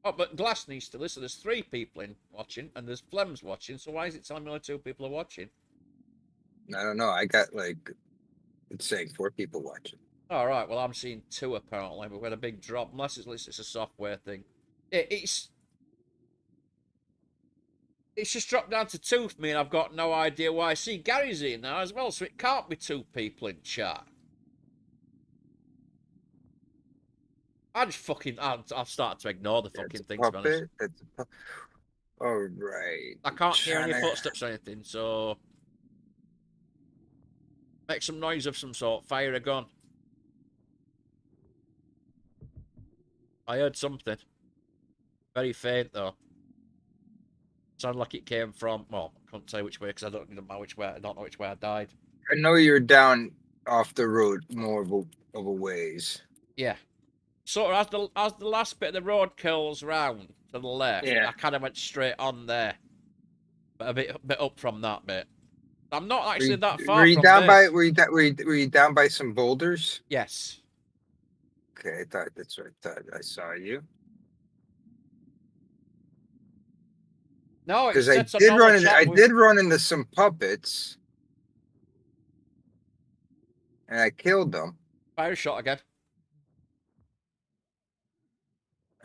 Oh, but Glass needs to listen. There's 3 people in watching, and there's Flem's watching. So why is it telling me only 2 people are watching? I don't know. I got it's saying 4 people watching. All right. Well, I'm seeing 2 apparently, but we had a big drop. Unless it's a software thing. It's It's just dropped down to two for me, and I've got no idea why. See, Gary's in now as well, so it can't be two people in chat. I'll start to ignore the fucking thing, to be honest. That's a puppet. All right. I can't hear any footsteps or anything, so... Make some noise of some sort. Fire a gun. I heard something. Very faint, though. Sounded like it came from... Well, I can't say which way, because I don't know which way I died. I know you're down off the road more of a ways. Yeah. Sort of as the last bit of the road curls round to the left, I kind of went straight on there. But a bit up from that bit. I'm not actually that far Were you from down this. by were you down by some boulders? Yes. Okay, I thought that's what I thought I saw you. No, Because I did run into some puppets. And I killed them. Fire shot again.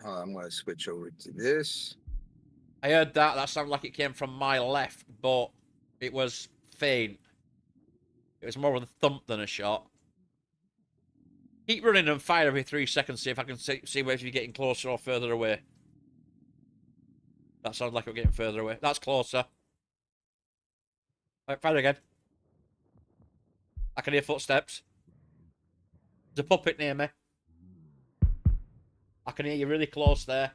Oh, I'm gonna switch over to this. I heard that. That sounded like it came from my left, but it was faint. It was more of a thump than a shot. Keep running and fire every 3 seconds, see if I can see whether you're getting closer or further away. That sounds like we're getting further away. That's closer. Right, fire again. I can hear footsteps. There's a puppet near me. I can hear you really close there.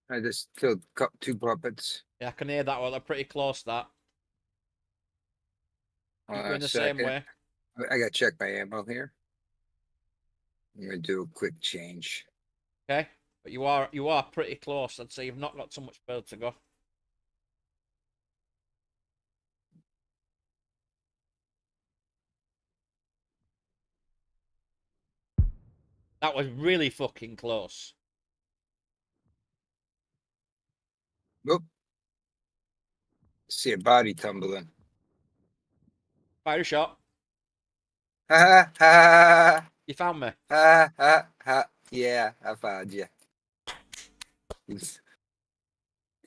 I just killed 2 puppets. Yeah, I can hear that one. They're pretty close, that. Keep going the same way. I gotta check my ammo here. I'm gonna do a quick change. Okay, but you are pretty close. I'd say you've not got too much further to go. That was really fucking close. Oop. See a body tumbling. Fire a shot. Ha ha. You found me. Ha ha ha. Yeah, I found you.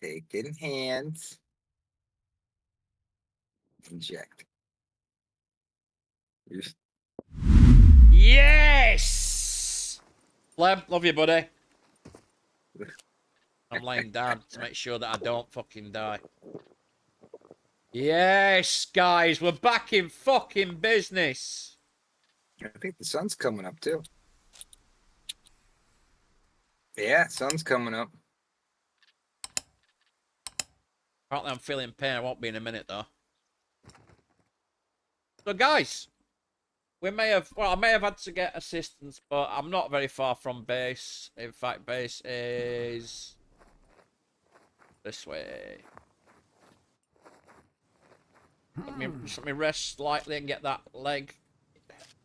Taking hands. Inject. Yes! Flem, love you, buddy. I'm laying down to make sure that I don't fucking die. Yes, guys, we're back in fucking business. I think the sun's coming up too. Yeah, sun's coming up. Apparently I'm feeling pain. I won't be in a minute, though. So, guys, I may have had to get assistance, but I'm not very far from base. In fact, base is this way. Let me rest slightly and get that leg.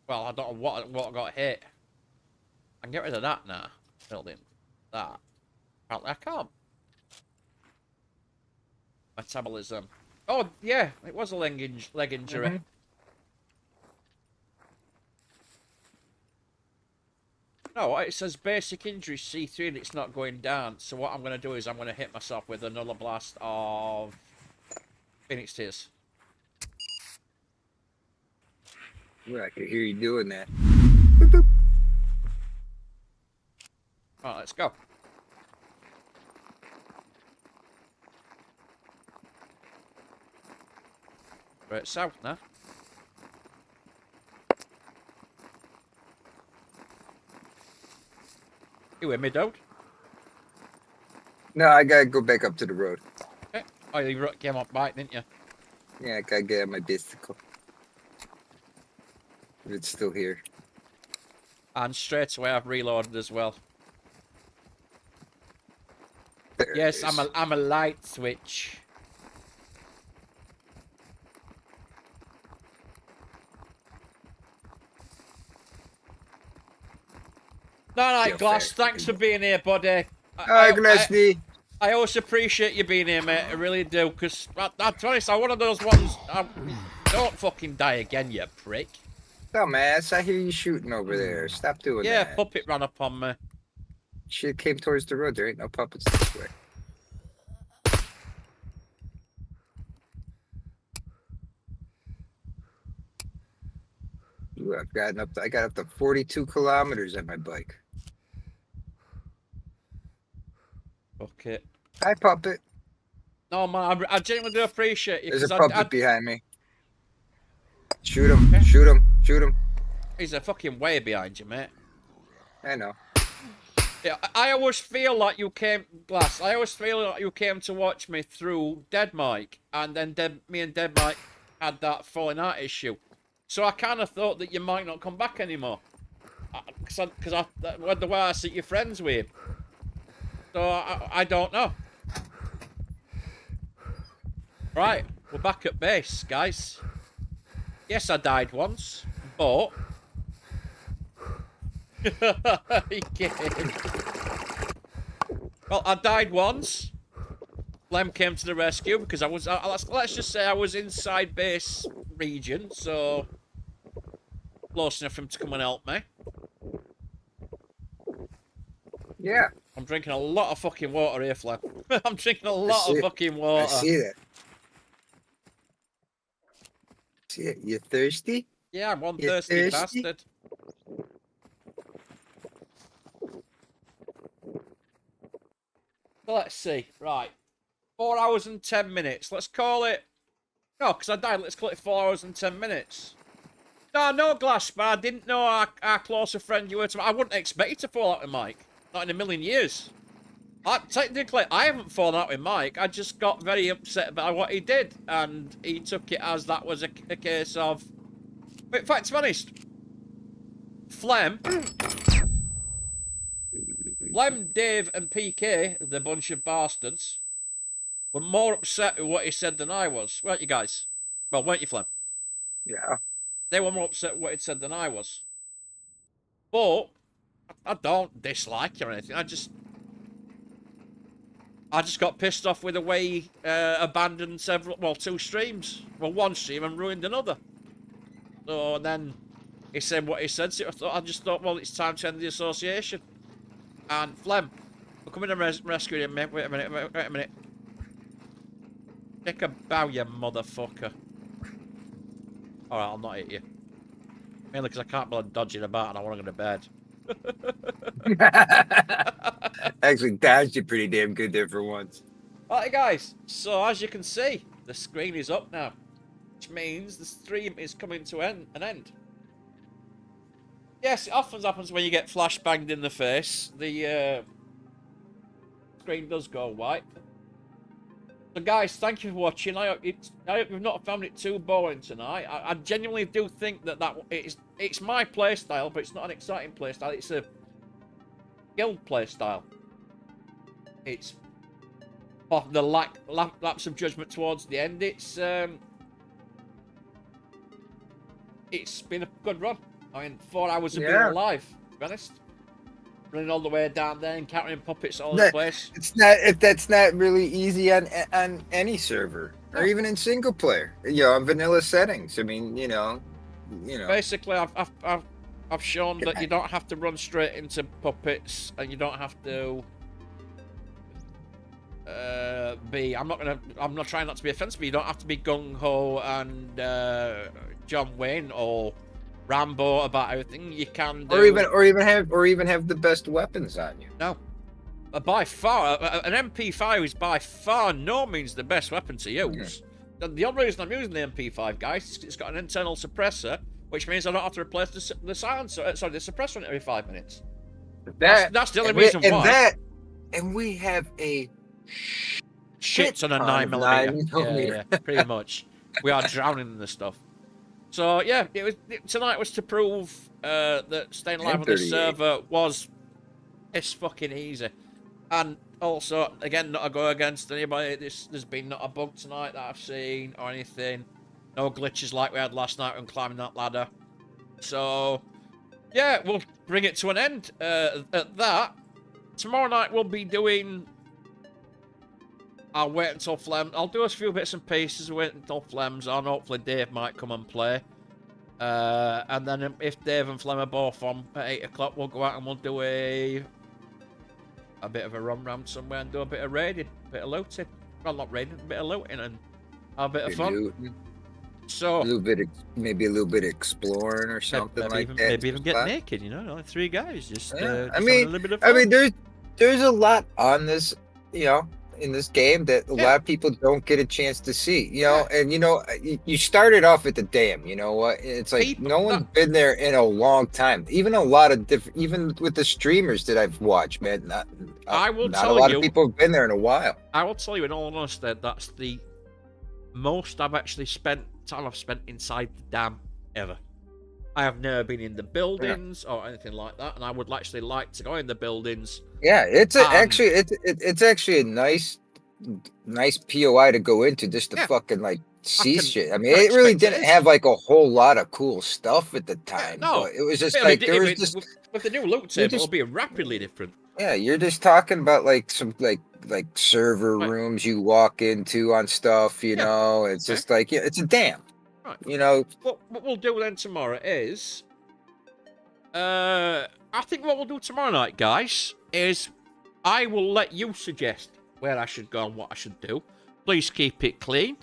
Well, I don't know what got hit. I can get rid of that now. Building that. Apparently I can't. Metabolism. Oh yeah, it was a leg injury. Mm-hmm. No, it says basic injury C3 and it's not going down. So what I'm going to do is I'm going to hit myself with another blast of Phoenix Tears. Well, I could hear you doing that. Alright, let's go. Right, south now. You with me, dog? No, I gotta go back up to the road. Okay. Oh, you came up bike, didn't you? Yeah, I gotta get on my bicycle. If it's still here. And straight away I've reloaded as well. There it Yes, is. I'm a light switch. Night, Yeah, Glass. fair. Thanks for being here, buddy. Hi, Glasny. I always appreciate you being here, mate. I really do. Because, to be honest, I'm one of those ones. Don't fucking die again, you prick. Dumbass, I hear you shooting over there. Stop doing Yeah, that. puppet ran up on me. Shit came towards the road. There ain't no puppets this way. Ooh, I got up to 42 kilometers on my bike. Okay. Hi, puppet. No, man, I genuinely do appreciate you. There's a 'Cause puppet behind me. Shoot him! Shoot him! Shoot him! He's a fucking way behind you, mate. I know. Yeah, I always feel like you came, Glass. I always feel like you came to watch me through Dead Mike, and then me and Dead Mike had that falling out issue. So I kind of thought that you might not come back anymore, because the way I see your friends with him. So I don't know. Right, we're back at base, guys. Yes, I died once, but. He came. Well, I died once. Flem came to the rescue because I was. Let's just say I was inside base region, so close enough for him to come and help me. Yeah. I'm drinking a lot of fucking water here, Flem. I'm drinking a lot of fucking water. I see that. See it? You thirsty? Yeah, I'm one You thirsty thirsty? bastard. So let's see. Right. 4 hours and 10 minutes. Let's call it. No, because I died. Let's call it 4 hours and 10 minutes. No, Glass, but I didn't know how close a friend you were to me. I wouldn't expect you to fall out with Mike. Not in a million years. Technically, I haven't fallen out with Mike. I just got very upset about what he did. And he took it as that was a case of... In fact, to be honest, Flem, Dave, and PK, the bunch of bastards, were more upset with what he said than I was. Weren't you guys? Well, weren't you, Flem? Yeah. They were more upset with what he said than I was. But I don't dislike you or anything. I just got pissed off with the way he abandoned two streams. Well, one stream and ruined another. So and then he said what he said. So I just thought, well, it's time to end the association. And Flem, we're coming and rescue him, mate. Wait a minute. Take a bow, you motherfucker. Alright, I'll not hit you. Mainly because I can't bother dodging about and I want to go to bed. Actually, dodged you pretty damn good there for once. Alright, guys. So, as you can see, the screen is up now. Which means the stream is coming to an end. Yes, it often happens when you get flash banged in the face. The screen does go white. So guys, thank you for watching. I hope you've not found it too boring tonight. I genuinely do think that it's my playstyle, but it's not an exciting playstyle. It's a guild playstyle. It's of the lapse of judgment towards the end. It's been a good run. I mean, 4 hours of being alive, to be honest. Running all the way down there, encountering puppets all over the place. That's not really easy on any server, or even in single player. On vanilla settings. I mean, you know. Basically, I've shown that you don't have to run straight into puppets, and you don't have to I'm not trying not to be offensive, but you don't have to be gung ho and John Wayne or Rambo about everything. You can do... or even have the best weapons on you. No, by far, an MP5 is by far no means the best weapon to use. The only reason I'm using the MP5, guys, is it's got an internal suppressor, which means I don't have to replace the silencer. Sorry, the suppressor every 5 minutes. That's the only reason why. And we have a shit ton of 9mm. Yeah, pretty much. We are drowning in the stuff. So yeah, tonight was to prove that staying alive on this server was fucking easy, and also again not a go against anybody. There's been not a bug tonight that I've seen or anything. No glitches like we had last night when climbing that ladder. So yeah, we'll bring it to an end at that. Tomorrow night we'll be doing. I'll wait until Flem. I'll do a few bits and pieces. Wait until Flem's on. Hopefully Dave might come and play. And then if Dave and Flem are both on at 8 o'clock, we'll go out and we'll do a bit of a run round somewhere and do a bit of raiding, a bit of looting. Well, not raiding, a bit of looting and have a bit of fun. So maybe a little bit exploring or something like that. Maybe even get naked. You know, like 3 guys just. Yeah. Just having a little bit of fun. I mean, there's a lot on this, you know, in this game that a lot of people don't get a chance to see, you know. And you know, you started off at the dam. You know what? It's like no one's been there in a long time. Even a lot of different, even with the streamers that I've watched, man. Not a lot of people have been there in a while. I will tell you, in all honesty, that's the most I've actually spent inside the dam ever. I have never been in the buildings or anything like that, and I would actually like to go in the buildings. Yeah, it's actually a nice POI to go into just to fucking like see shit. I mean, it really didn't have like a whole lot of cool stuff at the time. No, but it was just like there was just with the new loot table, it'll be rapidly different. Yeah, you're just talking about like some like server rooms you walk into on stuff. You know, it's just like it's a dam. Right. You know, what we'll do then tomorrow is, I think what we'll do tomorrow night, guys, is I will let you suggest where I should go and what I should do. Please keep it clean.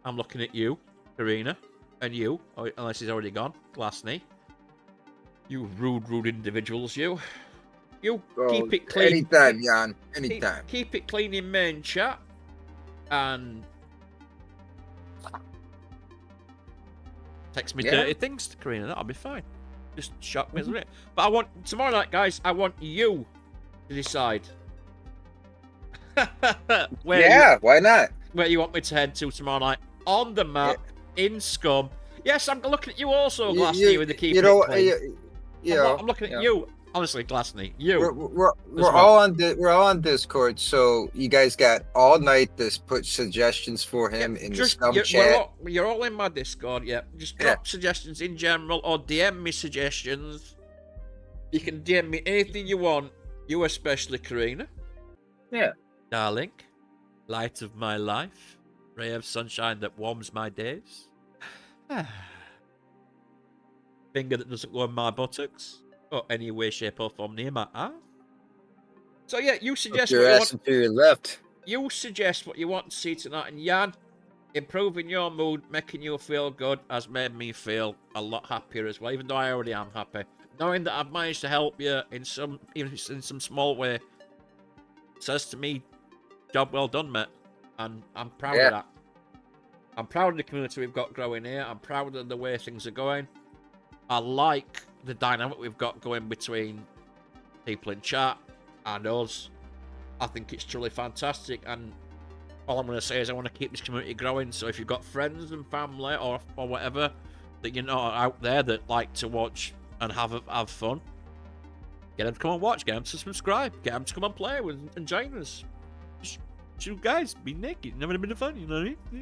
I'm looking at you, Karina, and you, unless he's already gone, Glassney. You rude individuals, you. Keep it clean. Anytime, Jan. Anytime. Keep it clean in main chat, and text me dirty things to Karina. That'll be fine. Just shock me, isn't it? But I want tomorrow night, guys. I want you to decide. Why not? Where you want me to head to tomorrow night on the map in Scum? Yes, I'm looking at you also, Glassney, with the keep it clean. I'm looking at you. Honestly, Glassney, you. We're all on Discord, so you guys got all night to put suggestions for him in the Scum chat. You're all in my Discord, Just drop suggestions in general or DM me suggestions. You can DM me anything you want. You especially, Karina. Yeah. Darling, light of my life, ray of sunshine that warms my days. Finger that doesn't go in my buttocks. Or any way, shape, or form near my eye. So you suggest your ass to your left. You suggest what you want to see tonight, and Jan, improving your mood, making you feel good, has made me feel a lot happier as well. Even though I already am happy, knowing that I've managed to help you in some small way, says to me, job well done, mate. And I'm proud of that. I'm proud of the community we've got growing here. I'm proud of the way things are going. I like the dynamic we've got going between people in chat and us. I think it's truly fantastic, and all I'm going to say is I want to keep this community growing. So if you've got friends and family or whatever that you know are out there that like to watch and have fun, get them to come and watch, get them to subscribe, get them to come and play and join us. Just two guys be naked, having a bit of fun, you know what I mean? Yeah.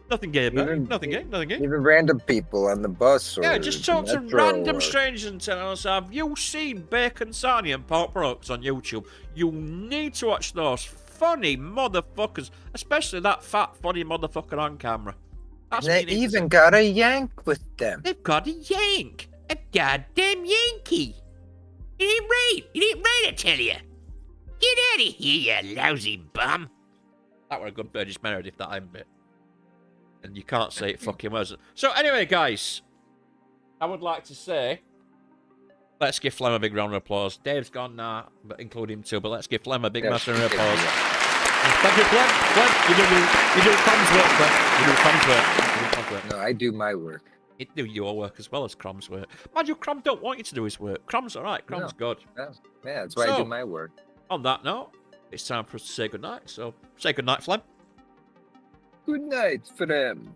Nothing gay about it. Nothing gay. Even random people on the bus. Or just talk to random strangers and tell us, have you seen Bacon Sarnie and Pork Products on YouTube? You need to watch those funny motherfuckers, especially that fat funny motherfucker on camera. They even got a yank with them. They've got a yank. A goddamn Yankee. It ain't right. It ain't right, I tell you. Get out of here, you lousy bum. That were a good Burgess Meredith, that I'm bit. And you can't say it fucking wasn't. So anyway, guys, I would like to say, let's give Flem a big round of applause. Dave's gone now, but include him too. But let's give Flem a big massive round of applause. Thank you, Flem. Flem, you do Crom's work, Flem. You do Crom's work. No, I do my work. You do your work as well as Crom's work. Mind you, Crom don't want you to do his work. Crom's all right. Crom's good. Yeah, that's why I do my work. On that note, it's time for us to say goodnight. So say goodnight, Flem. Good night, Flem.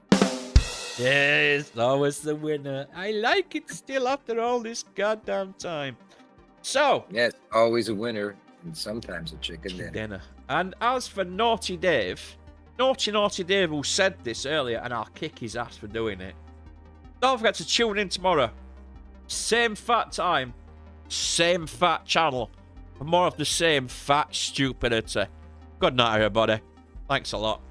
Yes, always the winner. I like it still after all this goddamn time. So. Yes, always a winner, and sometimes a chicken dinner. And as for Naughty Dave, Naughty Dave, who said this earlier, and I'll kick his ass for doing it. Don't forget to tune in tomorrow. Same fat time, same fat channel, for more of the same fat stupidity. Good night, everybody. Thanks a lot.